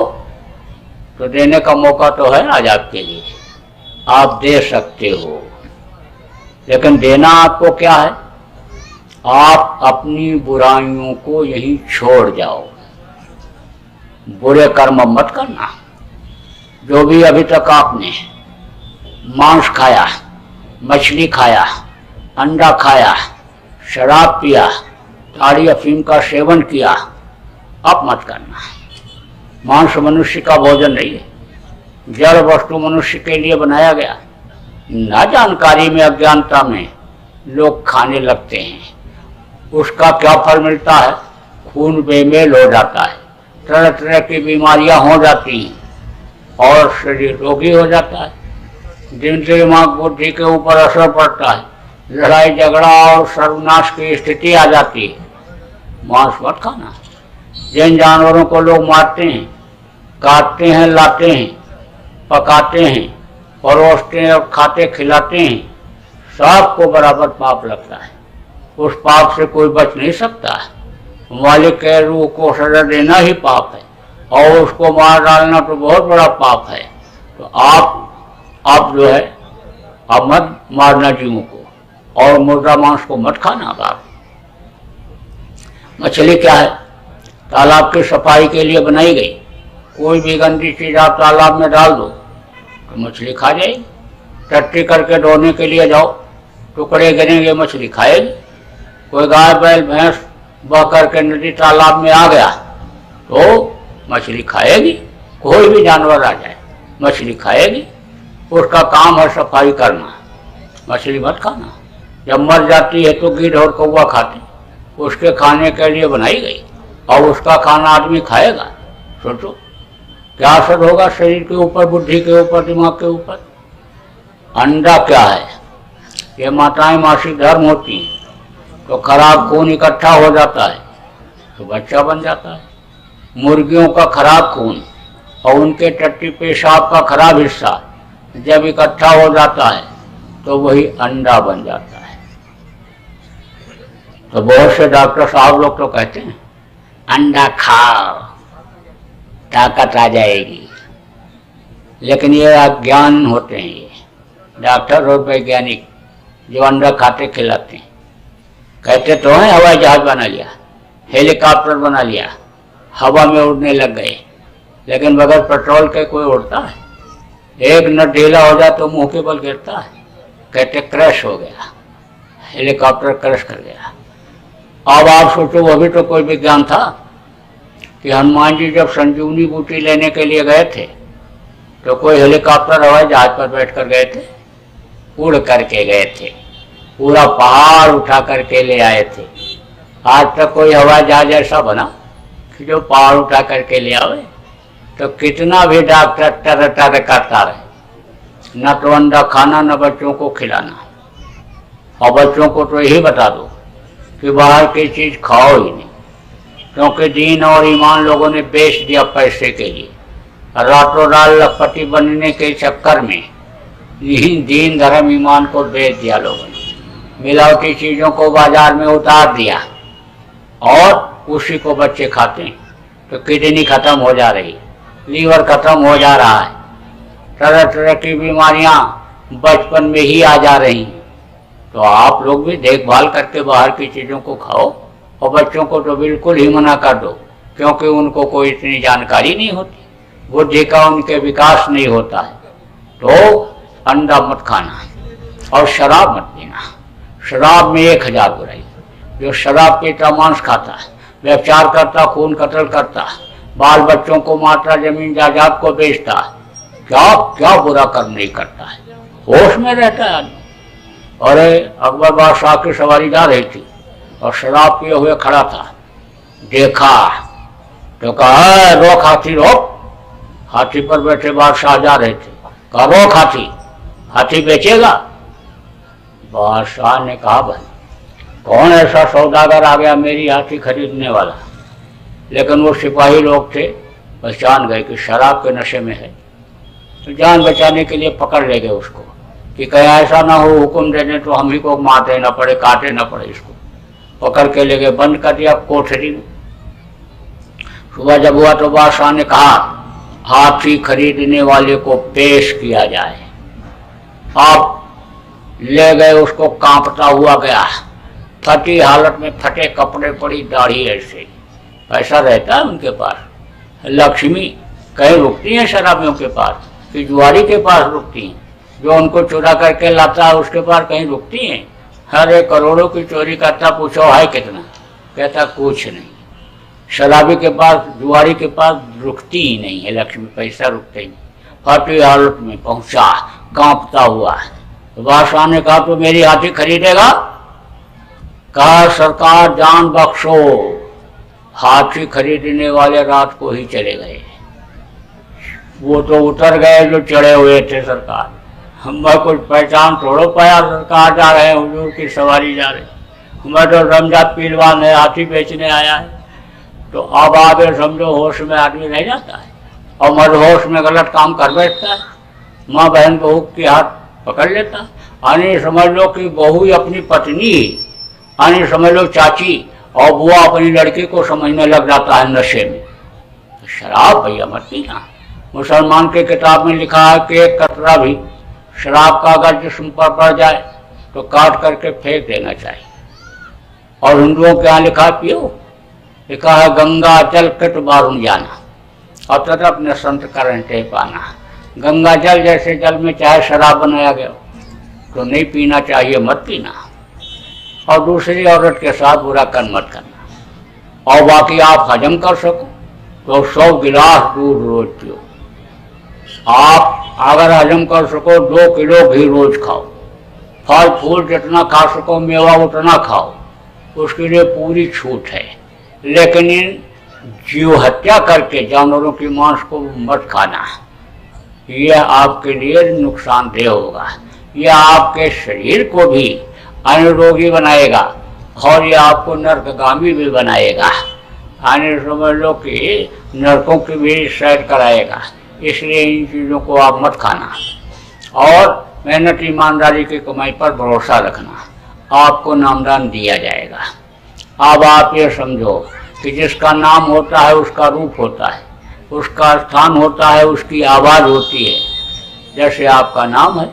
तो देने का मौका तो है आज आपके लिए, आप दे सकते हो। लेकिन देना आपको क्या है? आप अपनी बुराइयों को यहीं छोड़ जाओ, बुरे कर्म मत करना। जो भी अभी तक आपने मांस खाया, मछली खाया, अंडा खाया, शराब पिया, ताड़ी अफीम का सेवन किया, अब मत करना। मांस मनुष्य का भोजन नहीं है, जड़ वस्तु मनुष्य के लिए बनाया गया। ना जानकारी में, अज्ञानता में लोग खाने लगते हैं, उसका क्या फल मिलता है? खून बेमेल हो जाता है, तरह तरह की बीमारियां हो जाती हैं और शरीर रोगी हो जाता है। दिन दिमाग बुद्धि के ऊपर असर पड़ता है, लड़ाई झगड़ा और सर्वनाश की स्थिति आ जाती है। मांस मत खाना। जिन जानवरों को लोग मारते हैं, काटते हैं, लाते हैं, पकाते हैं, परोसते हैं और खाते खिलाते हैं, सबको बराबर पाप लगता है। उस पाप से कोई बच नहीं सकता है। मालिक के रूह को सजा देना ही पाप है, और उसको मार डालना तो बहुत बड़ा पाप है। तो आप जो है, आप मत मारना जीवों को, और मुर्दा मांस को मत खाना। आप मछली क्या है? तालाब की सफाई के लिए बनाई गई। कोई भी गंदी चीज आप तालाब में डाल दो तो मछली खा जाएगी। टट्टी करके धोने के लिए जाओ, टुकड़े गिरेंगे, मछली खाएगी। कोई गाय बैल भैंस बह करके नदी तालाब में आ गया तो मछली खाएगी। कोई भी जानवर आ जाए मछली खाएगी, उसका काम है सफाई करना, मछली मत खाना। जब मर जाती है तो गिद्ध और कौवा खाते, उसके खाने के लिए बनाई गई और उसका खाना आदमी खाएगा। सोचो क्या असर होगा शरीर के ऊपर, बुद्धि के ऊपर, दिमाग के ऊपर। अंडा क्या है? ये माताएं मासिक धर्म होती हैं तो खराब खून इकट्ठा हो जाता है तो बच्चा बन जाता है। मुर्गियों का खराब खून और उनके टट्टी पेशाब का खराब हिस्सा जब इकट्ठा हो जाता है तो वही अंडा बन जाता है। तो बहुत से डॉक्टर साहब लोग तो कहते हैं अंडा खाओ ताकत आ जाएगी, लेकिन ये अज्ञान होते हैं ये डॉक्टर और वैज्ञानिक जो अंडा खाते खिलाते हैं। कहते तो हैं हवाई जहाज बना लिया, हेलीकॉप्टर बना लिया, हवा में उड़ने लग गए, लेकिन बगैर पेट्रोल के कोई उड़ता है? एक नट ढीला हो जाए तो मुंह के बल गिरता है। कहते क्रैश हो गया, हेलीकॉप्टर क्रैश कर गया। अब आप सोचो वो भी तो कोई विज्ञान था कि हनुमान जी जब संजीवनी बूटी लेने के लिए गए थे तो कोई हेलीकॉप्टर हवाई जहाज पर बैठ कर गए थे? उड़ करके गए थे, पूरा पहाड़ उठा करके ले आए थे। आज तक कोई हवाई जहाज ऐसा बना कि जो पहाड़ उठा करके ले आवे? तो कितना भी डॉक्टर टर टर करता रहे, न तो अंडा खाना न बच्चों को खिलाना। और बच्चों को तो यही बता दो कि बाहर की चीज खाओ ही नहीं, क्योंकि दीन और ईमान लोगों ने बेच दिया पैसे के लिए। रातों रात लखपति बनने के चक्कर में दीन धर्म ईमान को बेच दिया लोगों ने, मिलावटी चीजों को बाजार में उतार दिया और उसी को बच्चे खाते हैं। तो किडनी खत्म हो जा रही, लीवर खत्म हो जा रहा है, तरह तरह की बीमारियां बचपन में ही आ जा रही हैं। तो आप लोग भी देखभाल करके बाहर की चीज़ों को खाओ और बच्चों को तो बिल्कुल ही मना कर दो, क्योंकि उनको कोई इतनी जानकारी नहीं होती, बुद्धि का उनके विकास नहीं होता है। तो अंडा मत खाना और शराब मत पीना। शराब में 1000 बुराई। जो शराब पीता मांस खाता है, व्यभिचार करता, खून कत्ल करता, बाल बच्चों को मारता, जमीन जायदाद को बेचता, क्या क्या बुरा कर्म नहीं करता है, होश में रहता है आदमी। अरे अकबर बादशाह की सवारी जा रही थी और शराब पिए हुए खड़ा था, देखा तो कहा रोक हाथी रोक। हाथी पर बैठे बादशाह जा रहे थे, कहा रोक हाथी, हाथी बेचेगा? बादशाह ने कहा भाई कौन ऐसा सौदागर आ गया मेरी हाथी खरीदने वाला? लेकिन वो सिपाही लोग थे, पहचान गए कि शराब के नशे में है, तो जान बचाने के लिए पकड़ ले गए उसको कि कहीं ऐसा ना हो हुक्म देने तो हम ही को मार देना पड़े, काटे ना पड़े। इसको पकड़ के ले गए, बंद कर दिया कोठरी में। सुबह जब हुआ तो बादशाह ने कहा हाथी खरीदने वाले को पेश किया जाए। आप ले गए, उसको कांपता हुआ गया, फटी हालत में, फटे कपड़े, पड़ी दाढ़ी, ऐसे पैसा रहता है उनके पास। लक्ष्मी कहीं रुकती है शराबियों के पास कि जुआरी के पास रुकती हैं? जो उनको चुरा करके लाता है उसके पास कहीं रुकती हैं? हर एक करोड़ों की चोरी करता, पूछो है कितना? कहता कुछ नहीं। शराबी के पास, जुआरी के पास रुकती ही नहीं है लक्ष्मी, पैसा रुकते ही। फटी हालत में पहुंचा, कांपता हुआ। तो बादशाह ने कहा तो मेरी हाथी खरीदेगा? कहा सरकार जान बख्शो। हाथी खरीदने वाले रात को ही चले गए। वो तो उतर गए जो चढ़े हुए थे सरकार। मैं कुछ पहचान थोड़ो पाया, सरकार जा रहे हैं, हुजूर की सवारी जा रहे। मैं तो रमजा पीलवान है, हाथी बेचने आया है। तो अब आगे समझो होश में आदमी रह जाता है और मदहोश में गलत काम कर बैठता है। माँ बहन बहू की हाथ पकड़ लेता है। आने समझ लो कि बहू ही अपनी पत्नी, आने समझ लो चाची, और बुआ अपनी लड़की को समझने लग जाता है नशे में। तो शराब भैया मत पीना। मुसलमान के किताब में लिखा है कि एक कतरा भी शराब का अगर जिस्म पर पड़ जाए तो काट करके फेंक देना चाहिए। और हिंदुओं के यहाँ लिखा पियो, लिखा है गंगा जल कट बारून जाना और तथा अपने संत करंटे पाना। गंगा जल जैसे जल में चाहे शराब बनाया गया तो नहीं पीना चाहिए, मत पीना। और दूसरी औरत के साथ बुरा कर्म मत करना। और बाकी आप हजम कर सको तो 100 गिलास दूध रोज पियो। आप अगर हजम कर सको 2 किलो घी रोज खाओ। फल फूल जितना खा सको, मेवा उतना खाओ, उसके लिए पूरी छूट है। लेकिन इन जीव हत्या करके जानवरों की मांस को मत खाना, यह आपके लिए नुकसानदेह होगा। यह आपके शरीर को भी अनिरोगी बनाएगा और यह आपको नरकगामी भी बनाएगा। आने समझ लो कि नरकों की भी सैर कराएगा। इसलिए इन चीज़ों को आप मत खाना और मेहनत ईमानदारी की कमाई पर भरोसा रखना, आपको नामदान दिया जाएगा। अब आप ये समझो कि जिसका नाम होता है उसका रूप होता है, उसका स्थान होता है, उसकी आवाज़ होती है। जैसे आपका नाम है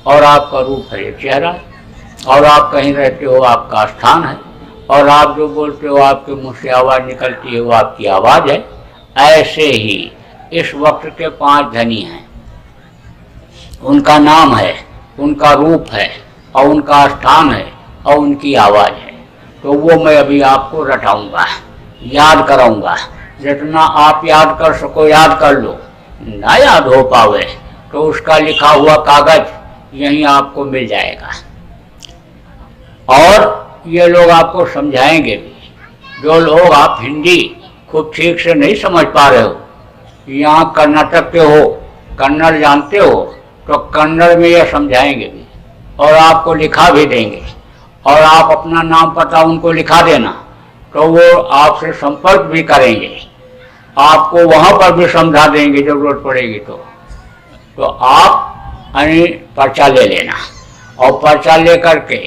और आपका रूप है ये चेहरा, और आप कहीं रहते हो आपका स्थान है, और आप जो बोलते हो आपके मुंह से आवाज़ निकलती है वो आपकी आवाज़ है। ऐसे ही इस वक्त के 5 धनी हैं, उनका नाम है, उनका रूप है और उनका स्थान है और उनकी आवाज़ है। तो वो मैं अभी आपको रटाऊंगा, याद कराऊंगा। जितना आप याद कर सको याद कर लो, ना याद हो पावे तो उसका लिखा हुआ कागज यहीं आपको मिल जाएगा और ये लोग आपको समझाएंगे भी। जो लोग आप हिंदी खूब ठीक से नहीं समझ पा रहे हो, यहाँ कर्नाटक के हो, कन्नड़ जानते हो, तो कन्नड़ में ये समझाएंगे भी और आपको लिखा भी देंगे। और आप अपना नाम पता उनको लिखा देना तो वो आपसे संपर्क भी करेंगे, आपको वहाँ पर भी समझा देंगे जरूरत पड़ेगी तो आप पर्चा ले लेना और पर्चा ले करके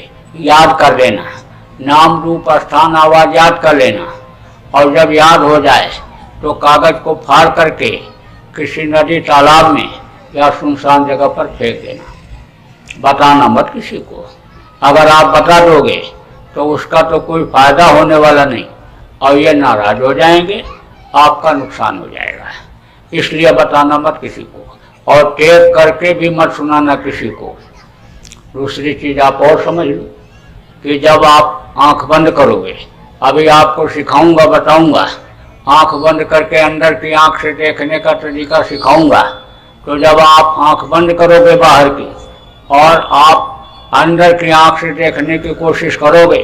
याद कर लेना, नाम रूप स्थान आवाज़ याद कर लेना। और जब याद हो जाए तो कागज़ को फाड़ करके किसी नदी तालाब में या सुनसान जगह पर फेंक देना। बताना मत किसी को। अगर आप बता दोगे तो उसका तो कोई फायदा होने वाला नहीं और ये नाराज हो जाएंगे, आपका नुकसान हो जाएगा। इसलिए बताना मत किसी को और टेप करके भी मत सुनाना किसी को। दूसरी चीज़ आप और समझ लो कि जब आप आंख बंद करोगे, अभी आपको सिखाऊंगा, बताऊंगा, आंख बंद करके अंदर की आंख से देखने का तरीका सिखाऊंगा। तो जब आप आंख बंद करोगे बाहर की और आप अंदर की आंख से देखने की कोशिश करोगे,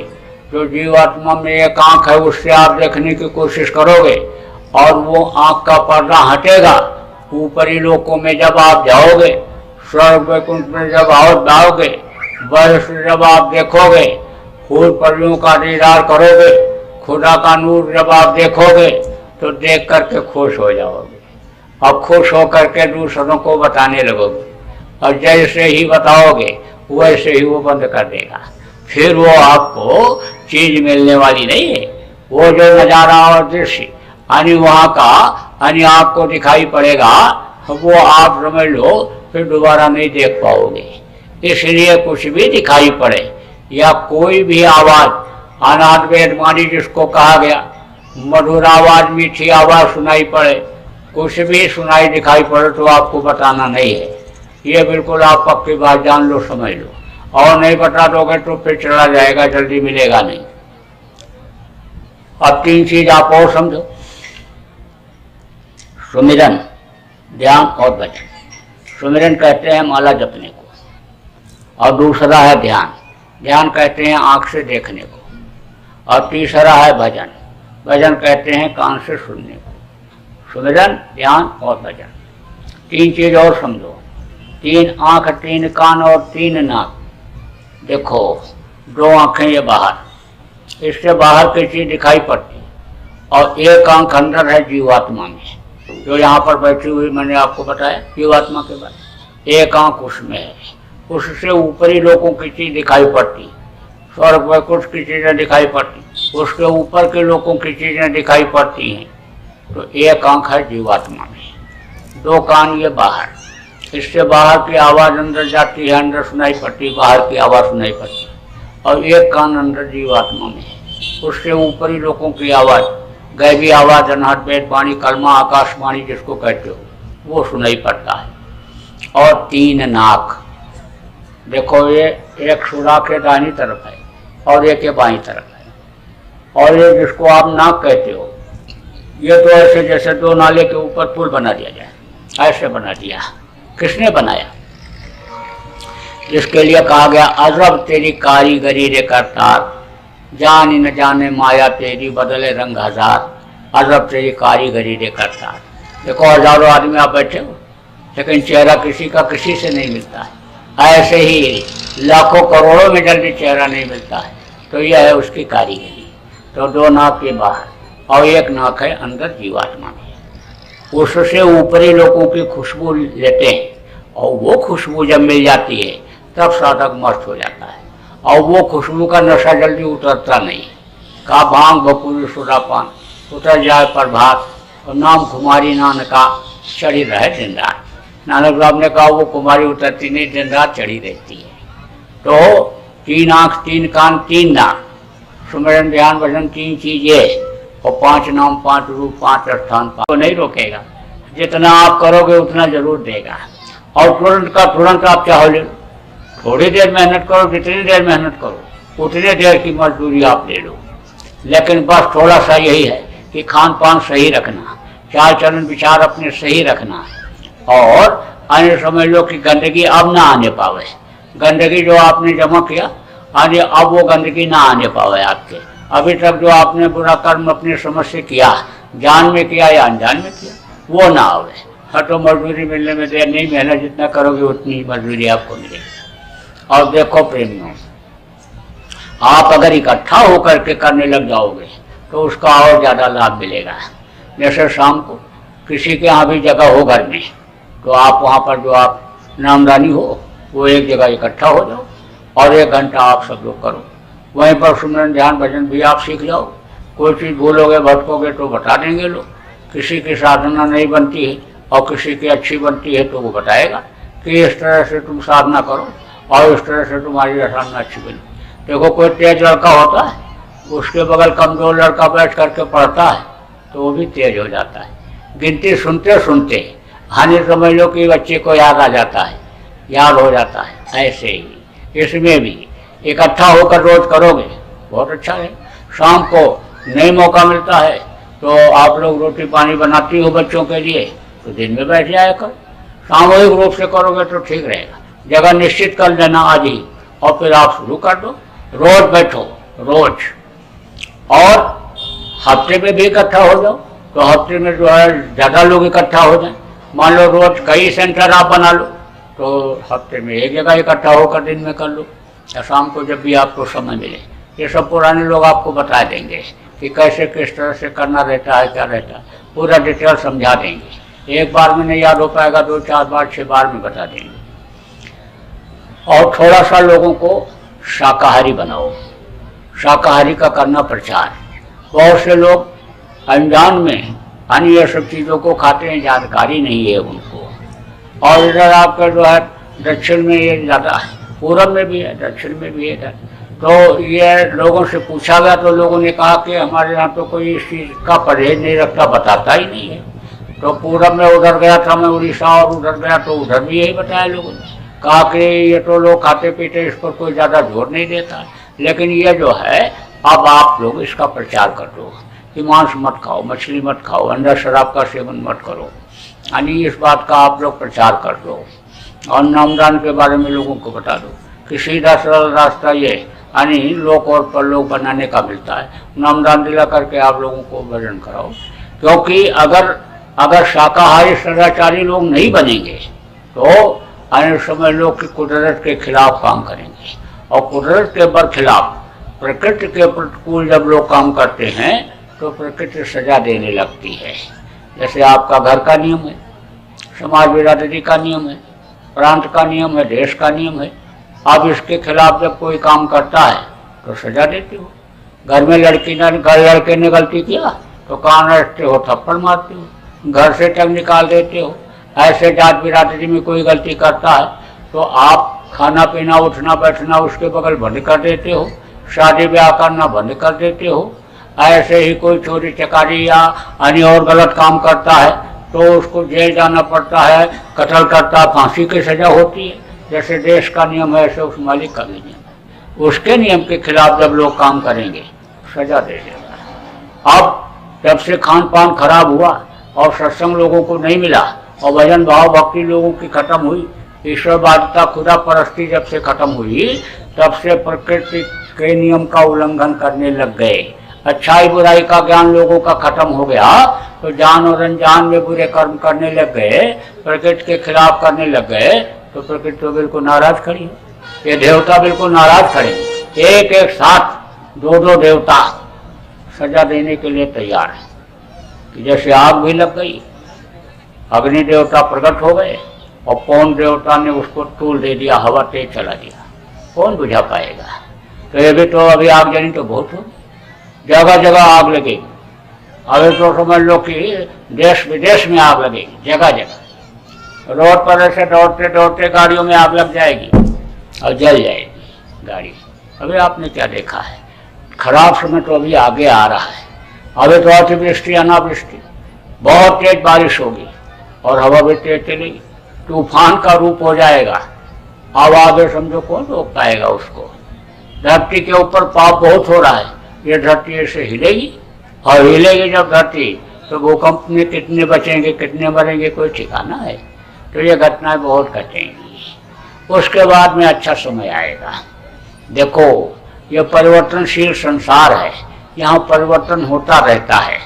जो जीवात्मा में एक आंख है उससे आप देखने की कोशिश करोगे और वो आंख का पर्दा हटेगा। ऊपरी लोकों में जब आप जाओगे, स्वर्ग वैकुंठ में जब आप जाओगे, बर्फ से जब आप देखोगे, फूल परियों का दीदार करोगे, खुदा का नूर जब आप देखोगे तो देख करके खुश हो जाओगे और खुश होकर के दूसरों को बताने लगोगे। और जैसे ही बताओगे वैसे ही वो बंद कर देगा। फिर वो आपको चीज मिलने वाली नहीं है। वो जो नज़ारा और दृश्य यानी वहाँ का यानी आपको दिखाई पड़ेगा, वो आप समझ लो फिर दोबारा नहीं देख पाओगे। इसलिए कुछ भी दिखाई पड़े या कोई भी आवाज़, अनाथ वेदवाणी जिसको कहा गया, मधुर आवाज़, मीठी आवाज़ सुनाई पड़े, कुछ भी सुनाई दिखाई पड़े तो आपको बताना नहीं है। ये बिल्कुल आप पक्की बात जान लो, समझ लो। और नहीं बता दोगे तो फिर चला जाएगा, जल्दी मिलेगा नहीं। अब 3 चीज आप और समझो, सुमिरन, ध्यान और भजन। सुमिरन कहते हैं माला जपने को और दूसरा है ध्यान। ध्यान कहते हैं आंख से देखने को और तीसरा है भजन। भजन कहते हैं कान से सुनने को। सुमिरन, ध्यान और भजन। 3 चीज और समझो, 3 आंख, 3 कान और 3 नाक। देखो 2 आंखें ये बाहर, इससे बाहर की चीज दिखाई पड़ती और 1 आंख अंदर है जीवात्मा में, जो यहाँ पर बैठी हुई मैंने आपको बताया जीवात्मा के बारे। 1 आंख उसमें है, उससे ऊपरी लोगों की चीज दिखाई पड़ती, स्वर्ग वैकुंठ की चीजें दिखाई पड़ती, उसके ऊपर के लोगों की चीजें दिखाई पड़ती हैं। तो 1 आंख है जीवात्मा में, 2 कान ये बाहर, इससे बाहर की आवाज़ अंदर जाती है, अंदर सुनाई पड़ती, बाहर की आवाज़ सुनाई पड़ती। और 1 कान अंदर जीवात्मा में है, उससे ऊपरी लोगों की आवाज़, गैबी आवाज़, अनहद वेद वाणी, कलमा, आकाशवाणी जिसको कहते हो, वो सुनाई पड़ता है। और 3 नाक, देखो ये एक सुराख के दाहिनी तरफ है और एक के बाईं तरफ है और ये जिसको आप नाक कहते हो, ये तो ऐसे जैसे दो नाले के ऊपर पुल बना दिया जाए, ऐसे बना दिया। किसने बनाया? जिसके लिए कहा गया अजब तेरी कारीगरी रे करतार, जान न जाने माया तेरी बदले रंग हजार, अजब तेरी कारीगरी रे करतार। देखो हजारों आदमी आप बैठे हो, लेकिन चेहरा किसी का किसी से नहीं मिलता है। ऐसे ही लाखों करोड़ों में जल्दी चेहरा नहीं मिलता है। तो यह है उसकी कारीगरी। तो दो नाक के बाहर और एक नाक है अंदर जीवात्मा में। उससे ऊपरी लोगों की खुशबू लेते हैं और वो खुशबू जब मिल जाती है तब साधक मस्त हो जाता है। और वो खुशबू का नशा जल्दी उतरता नहीं। का भांग बकुल सुरापान उतर जाए प्रभात, और नाम कुमारी नानका चढ़ी रहे दिन रात। नानक साहब ने कहा वो कुमारी उतरती नहीं, दिन रात चढ़ी रहती है। तो 3 आँख 3 कान 3 नाक, सुमिरन ध्यान भजन 3 चीजें और 5 नाम 5 रूप 5 स्थान 5 को नहीं रोकेगा। जितना आप करोगे उतना जरूर देगा। और तुरंत का तुरंत आप चाहो ले लो, थोड़ी देर मेहनत करो, जितनी देर मेहनत करो उतनी देर की मजदूरी आप ले लो। लेकिन बस थोड़ा सा यही है कि खान पान सही रखना, चाल चलन विचार अपने सही रखना, और अन्य समझ लो कि गंदगी अब ना आने पावे। गंदगी जो आपने जमा किया आज अब वो गंदगी ना आने पावे आपके। अभी तक जो आपने बुरा कर्म अपनी समझ से किया, जान में किया या अनजान में किया, वो ना आवे। हाँ तो मजदूरी मिलने में देर नहीं, मेहनत जितना करोगे उतनी मजदूरी आपको मिलेगी। और देखो प्रेमियों, आप अगर इकट्ठा होकर के करने लग जाओगे तो उसका और ज़्यादा लाभ मिलेगा। जैसे शाम को किसी के यहाँ भी जगह हो घर में, तो आप वहाँ पर जो आप नामदानी हो वो एक जगह इकट्ठा हो जाओ और 1 घंटा आप सब लोग करो। वहीं पर सुमिरन ध्यान भजन भी आप सीख जाओ। कोई चीज़ भूलोगे भटकोगे तो बता देंगे लोग। किसी की साधना नहीं बनती है और किसी की अच्छी बनती है तो वो बताएगा कि इस तरह से तुम साधना करो और इस तरह से तुम्हारी साधना अच्छी बनी। देखो कोई तेज लड़का होता है, उसके बगल कमजोर लड़का बैठ करके पढ़ता है तो वो भी तेज हो जाता है। गिनती सुनते सुनते हानि समझ लो कि बच्चे को याद आ जाता है, याद हो जाता है। ऐसे ही इसमें भी इकट्ठा होकर रोज करोगे बहुत अच्छा है। शाम को नहीं मौका मिलता है तो आप लोग रोटी पानी बनाती हो बच्चों के लिए, तो दिन में बैठ जाया कर। सामूहिक रूप से करोगे तो ठीक रहेगा। जगह निश्चित कर लेना आज ही और फिर आप शुरू कर दो। रोज बैठो रोज, और हफ्ते में भी इकट्ठा हो जाओ तो हफ्ते में जो है ज़्यादा लोग इकट्ठा हो जाए। मान लो रोज कई सेंटर आप बना लो तो हफ्ते में एक जगह इकट्ठा होकर दिन में कर लो, या शाम को जब भी आपको समय मिले। ये सब पुराने लोग आपको बता देंगे कि कैसे किस तरह से करना रहता है, क्या रहता है, पूरा डिटेल समझा देंगे। एक बार में नहीं याद हो पाएगा, 2 4 बार 6 बार में बता देंगे। और थोड़ा सा लोगों को शाकाहारी बनाओ, शाकाहारी का करना प्रचार। बहुत से लोग अनजान में यानी ये सब चीज़ों को खाते हैं, जानकारी नहीं है उनको। और इधर आपका जो है दक्षिण में ये ज़्यादा है, पूरब में भी है, दक्षिण में भी है इधर। तो ये लोगों से पूछा गया तो लोगों ने कहा कि हमारे यहाँ तो कोई इस चीज़ का परहेज नहीं रखता, बताता ही नहीं है। तो पूरब में उधर गया था मैं उड़ीसा, और उधर गया तो उधर भी यही बताया लोगों ने, कहा कि ये तो लोग खाते पीते, इस पर कोई ज़्यादा जोर नहीं देता। लेकिन ये जो है अब आप लोग इसका प्रचार कर दो कि मांस मत खाओ, मछली मत खाओ, अंडा शराब का सेवन मत करो। यानी इस बात का आप लोग प्रचार कर दो और नामदान के बारे में लोगों को बता दो कि सीधा सरल रास्ता ये यानी लोक और परलोक बनाने का मिलता है। नामदान दिला करके आप लोगों को भजन कराओ। क्योंकि अगर शाकाहारी सदाचारी लोग नहीं बनेंगे तो अन्य समय लोग की कुदरत के खिलाफ काम करेंगे, और कुदरत के बरखिलाफ प्रकृति के प्रतिकूल जब लोग काम करते हैं तो प्रकृति सजा देने लगती है। जैसे आपका घर का नियम है, समाज बिरादरी का नियम है, प्रांत का नियम है, देश का नियम है। अब इसके खिलाफ जब कोई काम करता है तो सजा देते हो। घर में लड़के ने गलती किया तो कान रखते हो, थप्पड़ मारते हो, घर से टंग निकाल देते हो। ऐसे जात बिरादरी में कोई गलती करता है तो आप खाना पीना उठना बैठना उसके बगल बंद कर देते हो, शादी ब्याह करना बंद कर देते हो। ऐसे ही कोई चोरी चकारी या अन्य और गलत काम करता है तो उसको जेल जाना पड़ता है, कत्ल करता, फांसी की सजा होती है। जैसे देश का नियम है ऐसे उस मालिक का भी नियम है। उसके नियम के खिलाफ जब लोग काम करेंगे सजा दे देगा। अब जब से खान पान खराब हुआ और सत्संग लोगों को नहीं मिला और भजन भाव भक्ति लोगों की खत्म हुई, ईश्वरवादिता खुदा परस्ती जब से खत्म हुई, तब से प्रकृति के नियम का उल्लंघन करने लग गए। अच्छाई बुराई का ज्ञान लोगों का खत्म हो गया तो जान और अनजान में बुरे कर्म करने लग गए, प्रकृति के खिलाफ करने लग गए, तो प्रकृति तो बिल्कुल नाराज खड़ी है। ये देवता बिल्कुल नाराज खड़े, एक एक साथ दो दो देवता सजा देने के लिए तैयार है। कि जैसे आग भी लग गई, अग्नि देवता प्रकट हो गए और पवन देवता ने उसको तूल दे दिया, हवा तेज चला दिया, कौन बुझा पाएगा। तो ये भी तो अभी आगजनी तो बहुत हो, जगह जगह आग लगेगी। अभी तो समझ लो कि देश विदेश में आग लगेगी, जगह जगह रोड पर ऐसे दौड़ते दौड़ते गाड़ियों में आग लग जाएगी और जल जाएगी गाड़ी। अभी आपने क्या देखा है, खराब समय तो अभी आगे आ रहा है। अभी तो अतिवृष्टि अनावृष्टि, बहुत तेज बारिश होगी और हवा भी तेज चलेगी, तूफान का रूप हो जाएगा। अब आगे समझो कौन रोक पाएगा उसको। धरती के ऊपर पाप बहुत हो रहा है, ये धरती ऐसे हिलेगी और हिलेगी जब धरती, तो भूकंप में कितने बचेंगे कितने मरेंगे कोई ठिकाना है। तो ये घटनाएं बहुत घटेंगी। उसके बाद में अच्छा समय आएगा। देखो ये परिवर्तनशील संसार है, यहाँ परिवर्तन होता रहता है।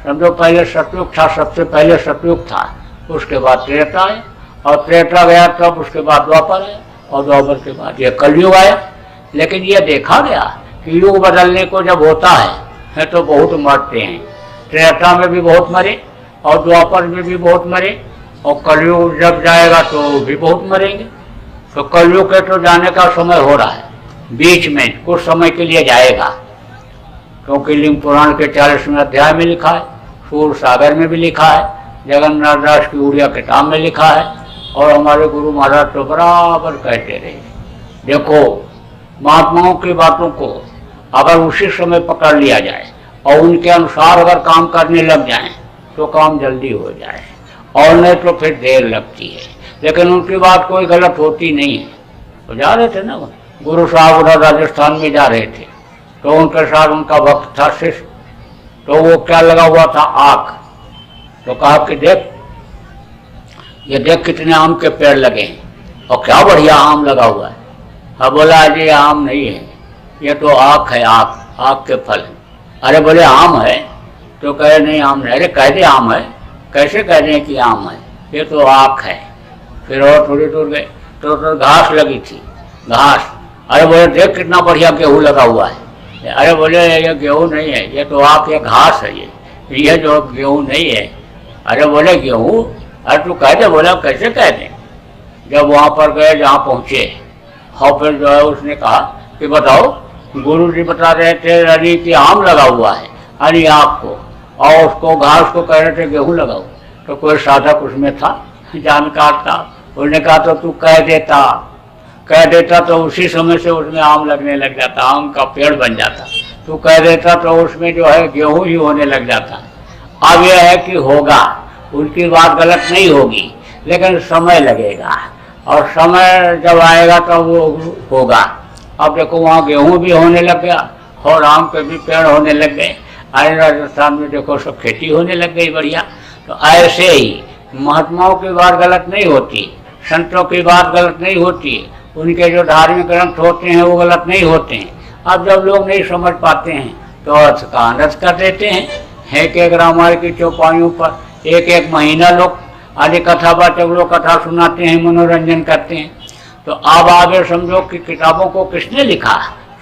समझो पहले सतयुग था, सबसे पहले सतयुग था, उसके बाद त्रेता है और त्रेता गया तब उसके बाद द्वापर है और द्वापर के बाद ये कलयुग आया। लेकिन ये देखा गया कि युग बदलने को जब होता है तो बहुत मरते हैं। त्रेता में भी बहुत मरे और द्वापर में भी बहुत मरे और कलयुग जब जाएगा तो भी बहुत मरेंगे। तो कलयुग के तो जाने का समय हो रहा है, बीच में कुछ समय के लिए जाएगा, क्योंकि लिंग पुराण के 40वें अध्याय में लिखा है, सूर सागर में भी लिखा है, जगन्नाथ दास की उड़िया किताब में लिखा है और हमारे गुरु महाराज तो बराबर कहते रहे। देखो महात्माओं की बातों को अगर उसी समय पकड़ लिया जाए और उनके अनुसार अगर काम करने लग जाए तो काम जल्दी हो जाए, और नहीं तो फिर देर लगती है। लेकिन उनकी बात कोई गलत होती नहीं है। तो जा रहे थे ना गुरु साहब उधर राजस्थान में जा रहे थे, तो उनके साथ उनका भक्त था शिष्य, तो वो क्या लगा हुआ था आग। तो कहा कि देख ये देख कितने आम के पेड़ लगे हैं और क्या बढ़िया आम लगा हुआ है। अब बोला जी आम नहीं है, ये तो आग है, आग आग के फल। अरे बोले आम है, तो कहे नहीं आम नहीं। अरे कह दे आम है, कैसे कह दें कि आम है, ये तो आग है। फिर और थोड़ी दूर गए तो घास लगी थी, घास। अरे बोले देख कितना बढ़िया गेहूँ लगा हुआ है। अरे बोले ये गेहूँ नहीं है, ये तो आग या घास है, ये जो गेहूँ नहीं है। अरे बोले गेहूँ, अरे तू कह दे। बोला कैसे कह दें। जब वहाँ पर गए जहाँ पहुँचे और फिर जो है उसने कहा कि बताओ गुरु जी बता रहे थे अरे कि आम लगा हुआ है, अरे आपको, और उसको घास को कह रहे थे गेहूँ लगाओ। तो कोई साधक उसमें था, जानकार था, उसने कहा तो तू कह देता तो उसी समय से उसमें आम लगने लग जाता, आम का पेड़ बन जाता। तू कह देता तो उसमें जो है गेहूँ ही होने लग जाता। अब यह है कि होगा, उनकी बात गलत नहीं होगी, लेकिन समय लगेगा और समय जब आएगा तो वो होगा। अब देखो वहाँ गेहूँ भी होने लग गया और आम के भी पेड़ होने लग गए। अरे राजस्थान में देखो सब खेती होने लग गई बढ़िया। तो ऐसे ही महात्माओं की बात गलत नहीं होती, संतों की बात गलत नहीं होती, उनके जो धार्मिक ग्रंथ होते हैं वो गलत नहीं होते हैं। अब जब लोग नहीं समझ पाते हैं तो अर्थ का अनर्थ कर देते हैं। एक एक रामायण की चौपाइयों पर एक एक महीना लोग आदि कथावाचक लोग कथा सुनाते हैं, मनोरंजन करते हैं। तो अब आगे समझो कि किताबों को किसने लिखा,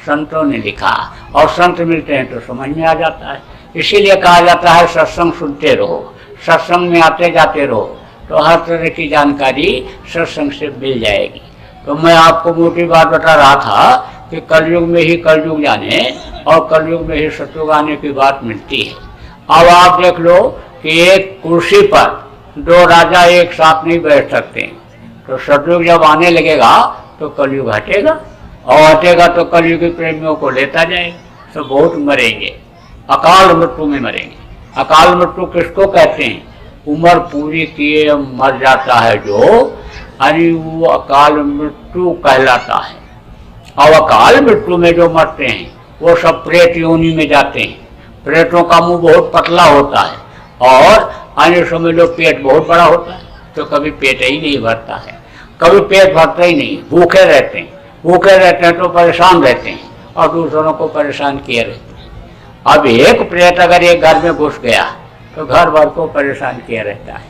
संतों ने लिखा, और संत मिलते हैं तो समझ में आ जाता है। इसीलिए कहा जाता है सत्संग सुनते रहो, सत्संग में आते जाते रहो, तो हर तरह की जानकारी सत्संग से मिल जाएगी। तो मैं आपको मोटी बात बता रहा था कि कलयुग में ही कलयुग जाने और कलयुग में ही सतयुग आने की बात मिलती है। अब आप देख लो कि एक कुर्सी पर दो राजा एक साथ नहीं बैठ सकते, तो सतयुग जब आने लगेगा तो कलयुग हटेगा, और हटेगा तो कलयुगी प्रेमियों को लेता जाएगा, तो बहुत मरेंगे, अकाल मृत्यु में मरेंगे। अकाल मृत्यु किसको कहते हैं, उम्र पूरी किए मर जाता है जो, अरे वो अकाल मृत्यु कहलाता है। और अकाल मृत्यु में जो मरते हैं वो सब प्रेत योनि में जाते हैं, प्रेतों का मुंह बहुत पतला होता है और अन्य समय लोग पेट बहुत बड़ा होता है, तो कभी पेट ही नहीं भरता है, कभी पेट भरता ही नहीं, भूखे रहते हैं, भूखे रहते हैं तो परेशान रहते हैं और दूसरों को परेशान किए रहते हैं। अब एक प्रेत अगर एक घर में घुस गया तो घर भर को परेशान किया रहता है,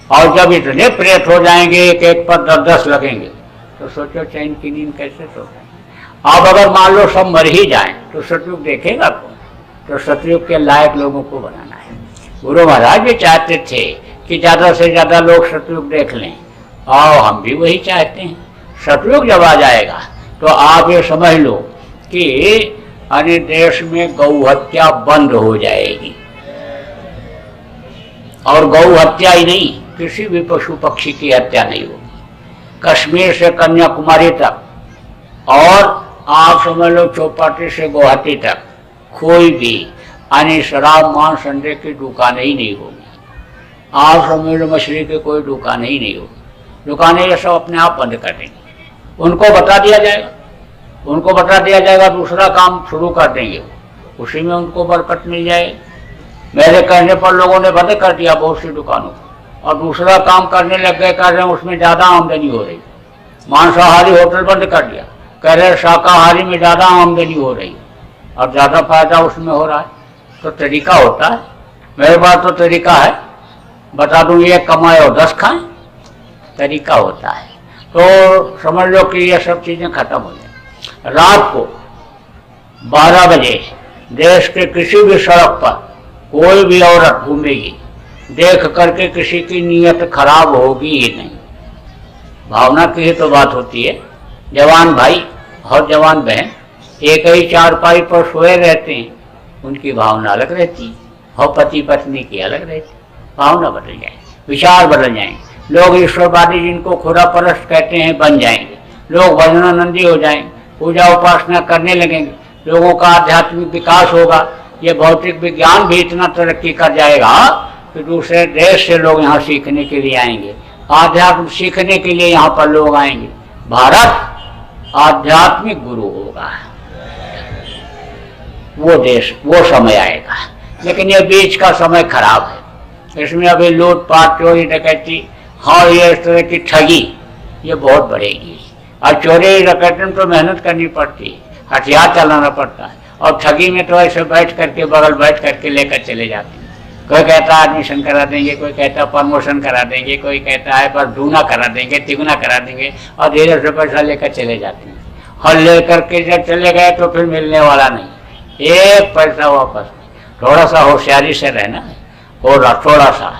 और जब इतने प्रेत हो जाएंगे एक एक पर 10-10 लगेंगे तो सोचो चैन की नींद कैसे सोते। अब अगर मान लो सब मर ही जाए तो सतयुग देखेगा कौन? तो सतयुग के लायक लोगों को बनाना है। गुरु महाराज भी चाहते थे कि ज़्यादा से ज़्यादा लोग सतयुग देख लें, और हम भी वही चाहते हैं। सतयुग जब आ जाएगा तो आप ये समझ लो कि अन्य देश में गौ हत्या बंद हो जाएगी, और गौ हत्या ही नहीं, किसी भी पशु पक्षी की हत्या नहीं होगी। कश्मीर से कन्याकुमारी तक, और आप समझ लो चौपाटी से गुवाहाटी तक, कोई भी अन्य शराब मांस अंडे की दुकानें ही नहीं होगी। आप समझ लो मछली की कोई दुकानें ही नहीं होगी। दुकानें ये सब अपने आप बंद कर देंगे, उनको बता दिया जाएगा, उनको बता दिया जाएगा, दूसरा काम शुरू कर देंगे, उसी में उनको बरकत मिल जाएगी। मेरे कहने पर लोगों ने बंद कर दिया बहुत सी दुकानों को, और दूसरा काम करने लग गए, कर रहे हैं उसमें ज़्यादा आमदनी हो रही। मांसाहारी होटल बंद कर दिया, कह रहे शाकाहारी में ज़्यादा आमदनी हो रही और ज़्यादा फायदा उसमें हो रहा है। तो तरीका होता है, मेरे पास तो तरीका है, बता दूँ, ये कमाए और 10 खाएं, तरीका होता है। तो समझ लो कि ये सब चीज़ें खत्म हो जाए। रात को 12 बजे देश के किसी भी सड़क पर कोई भी औरत घूमेगी, देख करके किसी की नीयत खराब होगी ही नहीं। भावना की ही तो बात होती है। जवान भाई और जवान बहन एक ही चारपाई पर सोए रहते हैं, उनकी भावना अलग रहती है, और पति पत्नी की अलग रहती है। भावना बदल जाए, विचार बदल जाएंगे। लोग ईश्वरवादी जिनको खुदा परस्त कहते हैं बन जाएंगे, लोग भजनानंदी हो जाएंगे, पूजा उपासना करने लगेंगे, लोगों का आध्यात्मिक विकास होगा। ये भौतिक विज्ञान भी इतना तरक्की कर जाएगा कि दूसरे देश से लोग यहाँ सीखने के लिए आएंगे, आध्यात्म सीखने के लिए यहाँ पर लोग आएंगे। भारत आध्यात्मिक गुरु होगा, वो देश, वो समय आएगा। लेकिन ये बीच का समय खराब है, इसमें अभी लूटपाट, चोरी डकैती, हाँ ये इस तरह की ठगी ये बहुत बढ़ेगी। और चोरी डकैती में तो मेहनत करनी पड़ती है, हथियार चलाना पड़ता है, और ठगी में तो ऐसे बैठ करके बगल बैठ करके लेकर चले जाते हैं। कोई कहता है एडमिशन करा देंगे, कोई कहता है प्रमोशन करा देंगे, कोई कहता है बस दूना करा देंगे, तिगुना करा देंगे, और धीरे से पैसा लेकर चले जाते हैं। और लेकर के जब चले गए तो फिर मिलने वाला नहीं, एक पैसा वापस नहीं। थोड़ा सा होशियारी से रहना है, और थोड़ा सा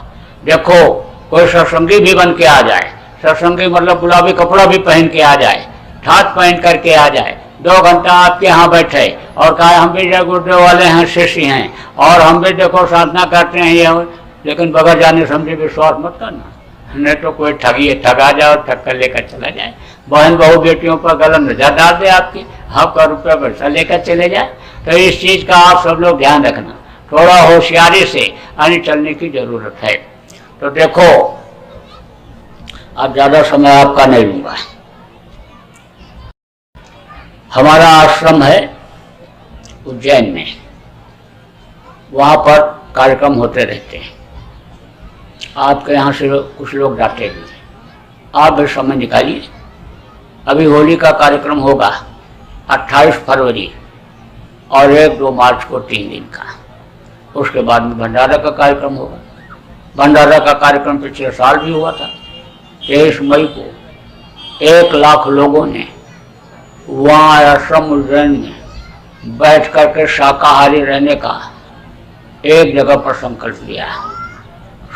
देखो, कोई सत्संगी भी बन के आ जाए, सत्संगी मतलब गुलाबी कपड़ा भी पहन के आ जाए, ठाट पहन करके आ जाए, 2 घंटा आपके यहाँ बैठे और कहा हम भी जय गुरुदेव वाले हैं, शिष्य हैं, और हम भी देखो साधना करते हैं ये, लेकिन बगैर जाने समझे विश्वास मत करना, नहीं तो कोई ठगी ठगा जाए और ठग कर लेकर चला जाए। बहन बहू बेटियों पर गलत नजर डाल दे, आपकी हक और रुपया पैसा लेकर चले जाए। तो इस चीज़ का आप सब लोग ध्यान रखना, थोड़ा होशियारी से आने चलने की जरूरत है। तो देखो, अब ज़्यादा समय आपका नहीं लूँगा। हमारा आश्रम है उज्जैन में, वहाँ पर कार्यक्रम होते रहते हैं। आपके यहाँ से कुछ लोग जाते भी हैं, आप भी समय निकालिए। अभी होली का कार्यक्रम होगा 28 फरवरी और 1-2 मार्च को 3 दिन का। उसके बाद में भंडारा का कार्यक्रम होगा। भंडारा का कार्यक्रम पिछले साल भी हुआ था। 23 मई को 1 लाख लोगों ने वहाँ आश्रम उज्जैन में बैठ करके शाकाहारी रहने का एक जगह पर संकल्प लिया,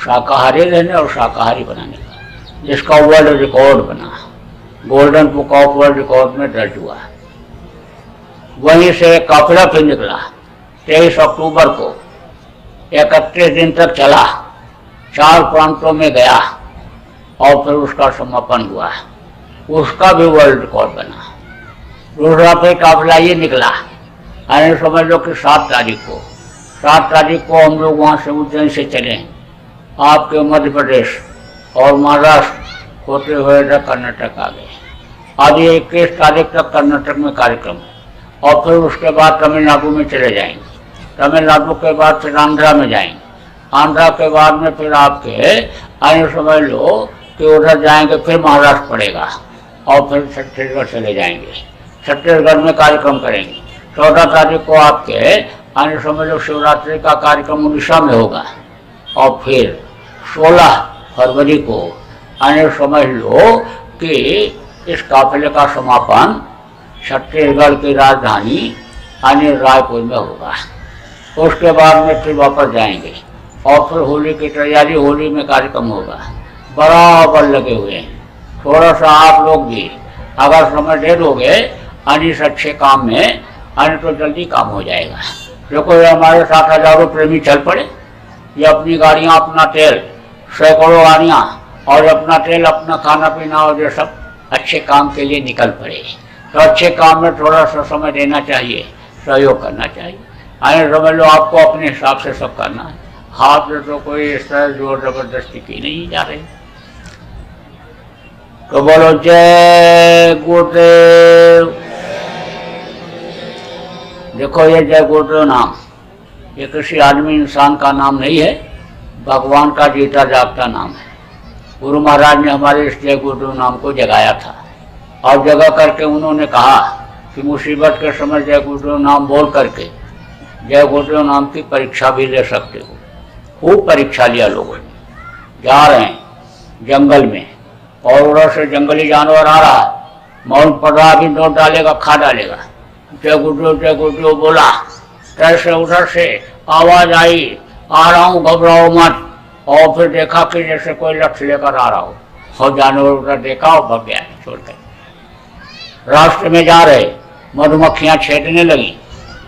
शाकाहारी रहने और शाकाहारी बनाने का, जिसका वर्ल्ड रिकॉर्ड बना, golden book of world record में दर्ज हुआ। वहीं से काफिला फिर निकला 23 अक्टूबर को, 31 दिन तक चला, 4 प्रांतों में गया और फिर उसका समापन हुआ, उसका भी वर्ल्ड रिकॉर्ड बना। दूसरा फिर काफिला ये निकला, यानी समझ लो कि 7 तारीख को हम लोग वहाँ से उज्जैन से चले, आपके मध्य प्रदेश और महाराष्ट्र होते हुए कर्नाटक आ गए। आज 21 तारीख तक कर्नाटक में कार्यक्रम है, और फिर उसके बाद तमिलनाडु में चले जाएंगे। तमिलनाडु के बाद फिर आंध्रा में जाएंगे, आंध्रा के बाद में फिर आपके आने समझ लो कि उधर जाएंगे, फिर महाराष्ट्र पड़ेगा और फिर छत्तीसगढ़ चले जाएंगे, छत्तीसगढ़ में कार्यक्रम करेंगे। 14 तारीख को आपके आने समझ लो शिवरात्रि का कार्यक्रम उड़ीसा में होगा और फिर 16 फरवरी को आने समझ लो कि इस काफिले का समापन छत्तीसगढ़ की राजधानी आने रायपुर में होगा। उसके बाद में फिर वापस जाएंगे और फिर होली की तैयारी, होली में कार्यक्रम होगा। बराबर लगे हुए हैं। थोड़ा सा आप लोग भी अगर समय दे दोगे आने से अच्छे काम में आने तो जल्दी काम हो जाएगा। देखो ये हमारे साथ हजारों प्रेमी चल पड़े, ये अपनी गाड़ियाँ, अपना तेल, सैकड़ों गाड़ियाँ और अपना तेल, अपना खाना पीना और ये सब अच्छे काम के लिए निकल पड़े। तो अच्छे काम में थोड़ा सा समय देना चाहिए, सहयोग करना चाहिए। आने समझ लो आपको अपने हिसाब से सब करना है, हाथ में तो कोई इस तरह जोर जबरदस्ती की नहीं जा रही। तो बोलो जय गुरुदेव। देखो ये जय गुरुदेव नाम ये किसी आदमी इंसान का नाम नहीं है, भगवान का जीता जागता नाम है। गुरु महाराज ने हमारे इस जय गुरुदेव नाम को जगाया था और जगा करके उन्होंने कहा कि मुसीबत के समय जय गुरुदेव नाम बोल करके जय गुरुदेव नाम की परीक्षा भी ले सकते हो। खूब परीक्षा लिया लोगों ने। जा रहे हैं जंगल में और उधर से जंगली जानवर आ रहा, मौन पड़ रहा, भी नोट डालेगा, खा डालेगा। जय गुरुदेव बोला, तैसे उधर से आवाज आई, आ रहा हूँ, घबराओ मत। और फिर देखा कि जैसे कोई लक्ष्य लेकर आ रहा हो, और जानवर उधर देखा और भग गया छोड़कर। रास्ते में जा रहे मधुमक्खियाँ छेदने लगी।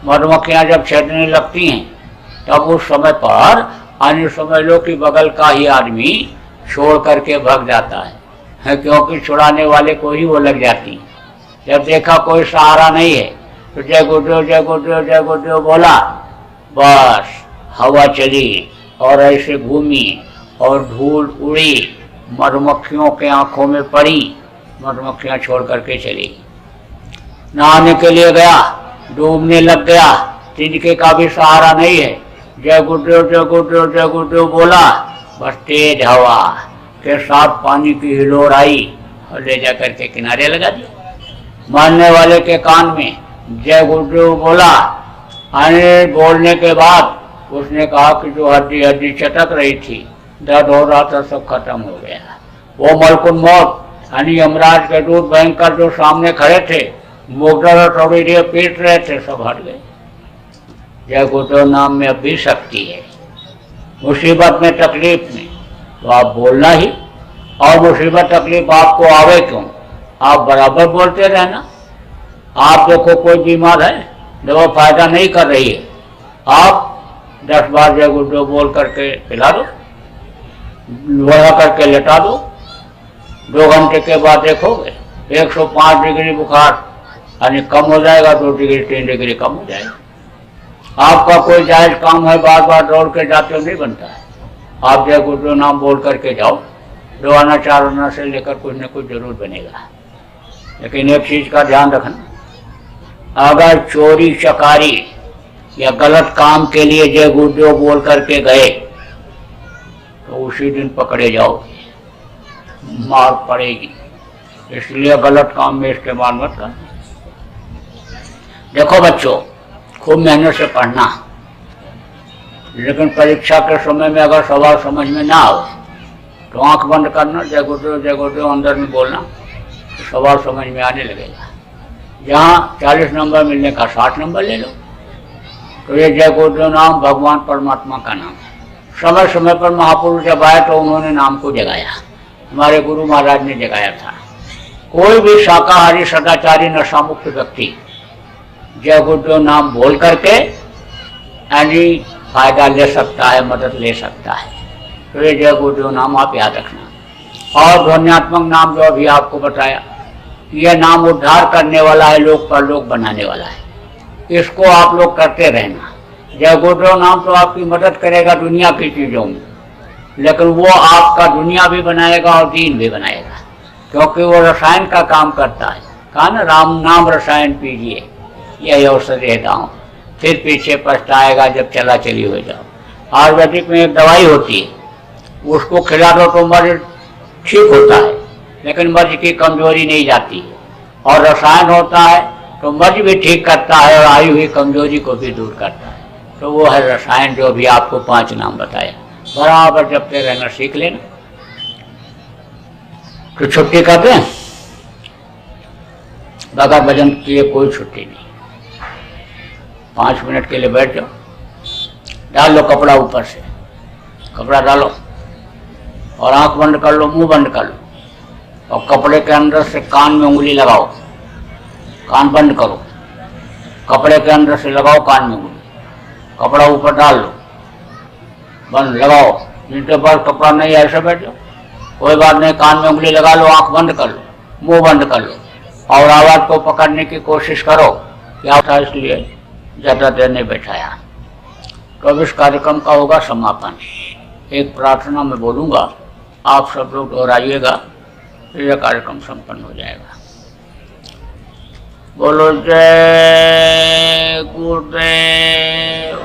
मधुमक्खियाँ जब छेदने लगती हैं तब उस समय पर अन्य समझ लो कि बगल का ही आदमी छोड़ करके भाग जाता है, क्योंकि छुड़ाने वाले को ही वो लग जाती है। जब देखा कोई सहारा नहीं है तो जय गुरुदेव जय गुरुदेव जय गुरुदेव बोला, बस हवा चली और ऐसे घूमी और धूल उड़ी, मधुमक्खियों के आंखों में पड़ी, मधुमक्खियाँ छोड़ करके चली। नहाने के लिए गया, डूबने लग गया, तिनके का भी सहारा नहीं है। जय गुरुदेव जय गुरुदेव जय गुरुदेव बोला, बस तेज हवा के साथ पानी की हिलोर आई और ले जा करके किनारे लगा दिया। मारने वाले के कान में जय गुरुदेव बोला, आने बोलने के बाद उसने कहा कि जो हड्डी हड्डी चटक रही थी, दर्द हो रहा था, सब खत्म हो गया। वो मलकुल मौत यानी यमराज के दूत भयंकर जो सामने खड़े थे, मुगदर थोड़ी देर पीट रहे थे, सब हट गए। जय गुरुदेव नाम में अब भी शक्ति है। मुसीबत में तकलीफ में तो आप बोलना ही, और मुसीबत तकलीफ आपको आवे क्यों, आप बराबर बोलते रहना। आप देखो कोई बीमार है, दवा फायदा नहीं कर रही है, आप 10 बार जय गुरुदेव बोल करके पिला दो, लोहा करके लेटा दो। 2 घंटे के बाद देखोगे 105 डिग्री बुखार यानी कम हो जाएगा, 2 डिग्री 3 डिग्री कम हो जाएगा। आपका कोई जायज काम है, बार बार दौड़ के जाते हो नहीं बनता है। आप जय गुरुदेव नाम बोल करके जाओ, 2 आना 4 आना से लेकर कुछ न कुछ जरूर बनेगा। लेकिन एक चीज का ध्यान रखना, अगर चोरी चकारी या गलत काम के लिए जय गुरुदेव बोल करके गए तो उसी दिन पकड़े जाओगे, मार पड़ेगी। इसलिए गलत काम में इस्तेमाल मत करना। देखो बच्चों, खूब मेहनत से पढ़ना, लेकिन परीक्षा के समय में अगर सवाल समझ में ना हो तो आंख बंद करना, जय गुरुदेव अंदर में बोलना, तो सवाल समझ में आने लगेगा। जहाँ 40 नंबर मिलने का 60 नंबर ले लो। तो ये जय गुरुदेव नाम भगवान परमात्मा का नाम है। समय समय पर महापुरुष जब आए तो उन्होंने नाम को जगाया, हमारे गुरु महाराज ने जगाया था। कोई भी शाकाहारी सदाचारी नशा मुक्त व्यक्ति जय गुरुदेव नाम बोल करके यानी फायदा ले सकता है, मदद ले सकता है। तो ये जय गुरुदेव नाम आप याद रखना। और ध्वन्यात्मक नाम जो अभी आपको बताया, यह नाम उद्धार करने वाला है, लोक परलोक बनाने वाला है। इसको आप लोग करते रहना। जय गुरुदेव नाम तो आपकी मदद करेगा दुनिया की चीज़ों में, लेकिन वो आपका दुनिया भी बनाएगा और दीन भी बनाएगा, क्योंकि वो रसायन का काम करता है। कहा ना, राम नाम रसायन पीजिए, यही औषधि देता हूँ। फिर पीछे पछताएगा जब चला चली हो जाओ। आयुर्वेदिक में एक दवाई होती है, उसको खिला दो तो मर्ज ठीक होता है, लेकिन मर्ज की कमजोरी नहीं जाती है। और रसायन होता है तो मर्ज भी ठीक करता है और आई हुई कमजोरी को भी दूर करता है। तो वो है रसायन, जो भी आपको 5 नाम बताया। बराबर जपते रहना सीख लेना। तो छुट्टी करते हैं, बगैर भजन किए कोई छुट्टी नहीं। 5 मिनट के लिए बैठ जाओ, डाल लो कपड़ा ऊपर से, कपड़ा डालो और आंख बंद कर लो, मुंह बंद कर लो, और कपड़े के अंदर से कान में उंगली लगाओ, कान बंद करो, कपड़े के अंदर से लगाओ कान में उंगली, कपड़ा ऊपर डाल लो, बंद लगाओ। जिनके पास कपड़ा नहीं है ऐसे बैठ जाओ, कोई बात नहीं, कान में उंगली लगा लो, आंख बंद कर लो, मुंह बंद कर लो, और आवाज को पकड़ने की कोशिश करो। क्या था, इसलिए ज्यादा देर नहीं बैठाया। तो अब इस कार्यक्रम का होगा समापन। एक प्रार्थना में बोलूंगा, आप सब लोग दोहराइएगा, यह कार्यक्रम संपन्न हो जाएगा। बोलो जय गुरुदेव।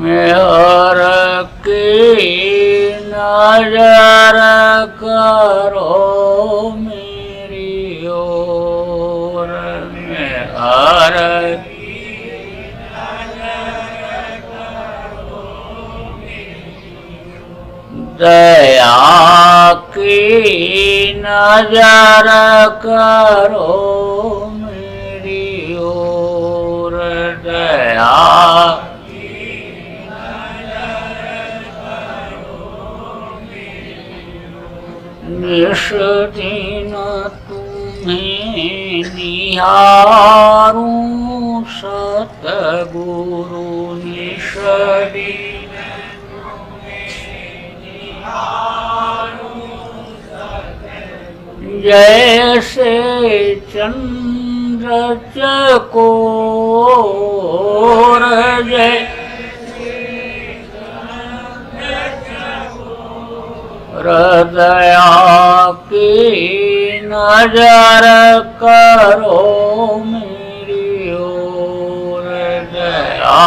मेहर की नजर करो मेरी ओर, मेहर दया की नजर करो मेरी ओर, दया निश दिन तुम्हें निहारूं सतगुरु, निश दिन जैसे चंद्र चकोर, हृदय की नजर करो मेरी ओर, दया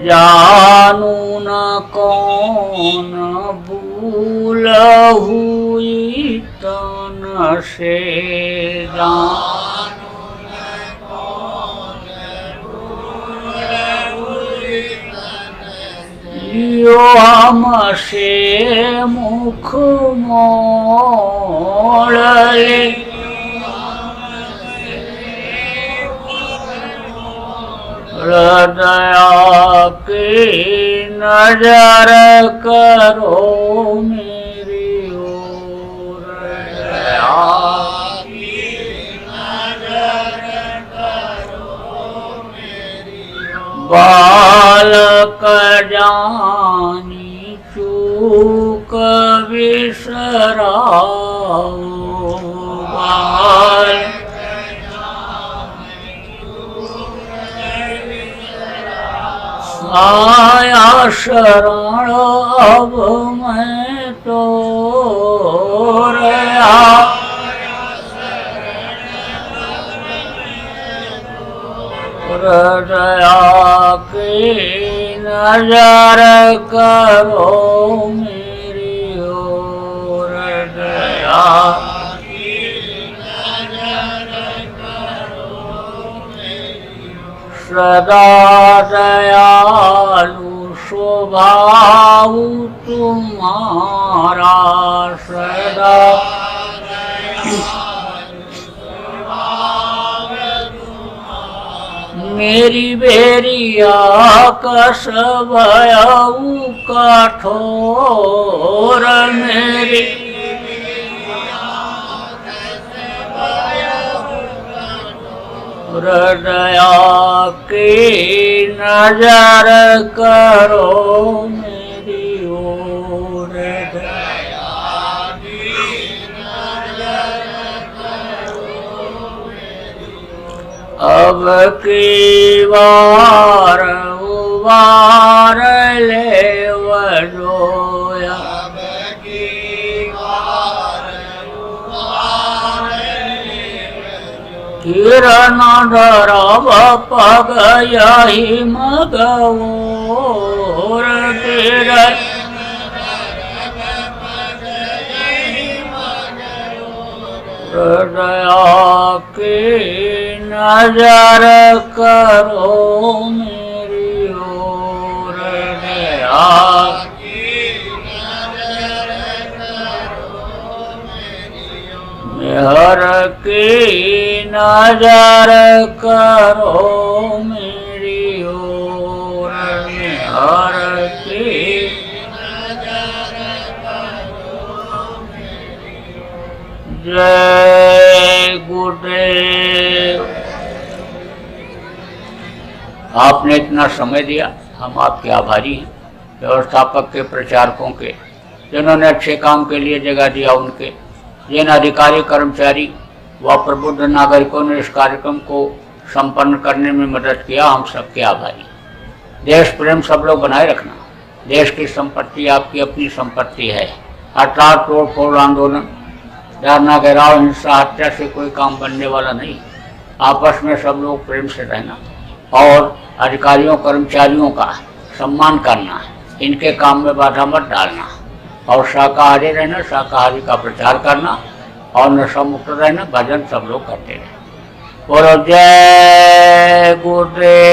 जानू न कौन भूल हुई तन से, जानू न कौन भूल हुई तन से, यो हमसे मुख मोड़ ले, हृदय की नजर करो मेरी ओर, दया की नजर करो मेरी ओर। बालक जानी चूक बिसराओ, बालक आया शरण अब मैं तो रहा, हृदय की नजर करो मेरी ओर, दया सदा दयालु स्वभाव तुम्हारा, सदा मेरी बेरिया कस भयऊ कठोर, मेरी हृदय की नजर करो मेरी ओर, दया की नजर करो मेरी ओर। अब की बार उबार ले वजोया, किरण धरब पग यही मगवोर किरण दया की नजर करो मेरी ओर दया मेहर की नजर करो मेरी ओर मेहर की जय गुरुदेव। आपने इतना समय दिया, हम आपके आभारी हैं। व्यवस्थापक के, प्रचारकों के, जिन्होंने अच्छे काम के लिए जगह दिया, उनके, जिन अधिकारी कर्मचारी व प्रबुद्ध नागरिकों ने इस कार्यक्रम को संपन्न करने में मदद किया, हम सबके आभारी। देश प्रेम सब लोग बनाए रखना। देश की संपत्ति आपकी अपनी संपत्ति है। हटात तोड़ फोड़ आंदोलन, डरना घेराव, हिंसा, हत्या से कोई काम बनने वाला नहीं। आपस में सब लोग प्रेम से रहना और अधिकारियों कर्मचारियों का सम्मान करना, इनके काम में बाधा मत डालना और शाकाहारी रहना, शाकाहारी का प्रचार करना और नशा मुक्त रहना। भजन सब लोग करते रहे। बोलो जय गुरुदेव।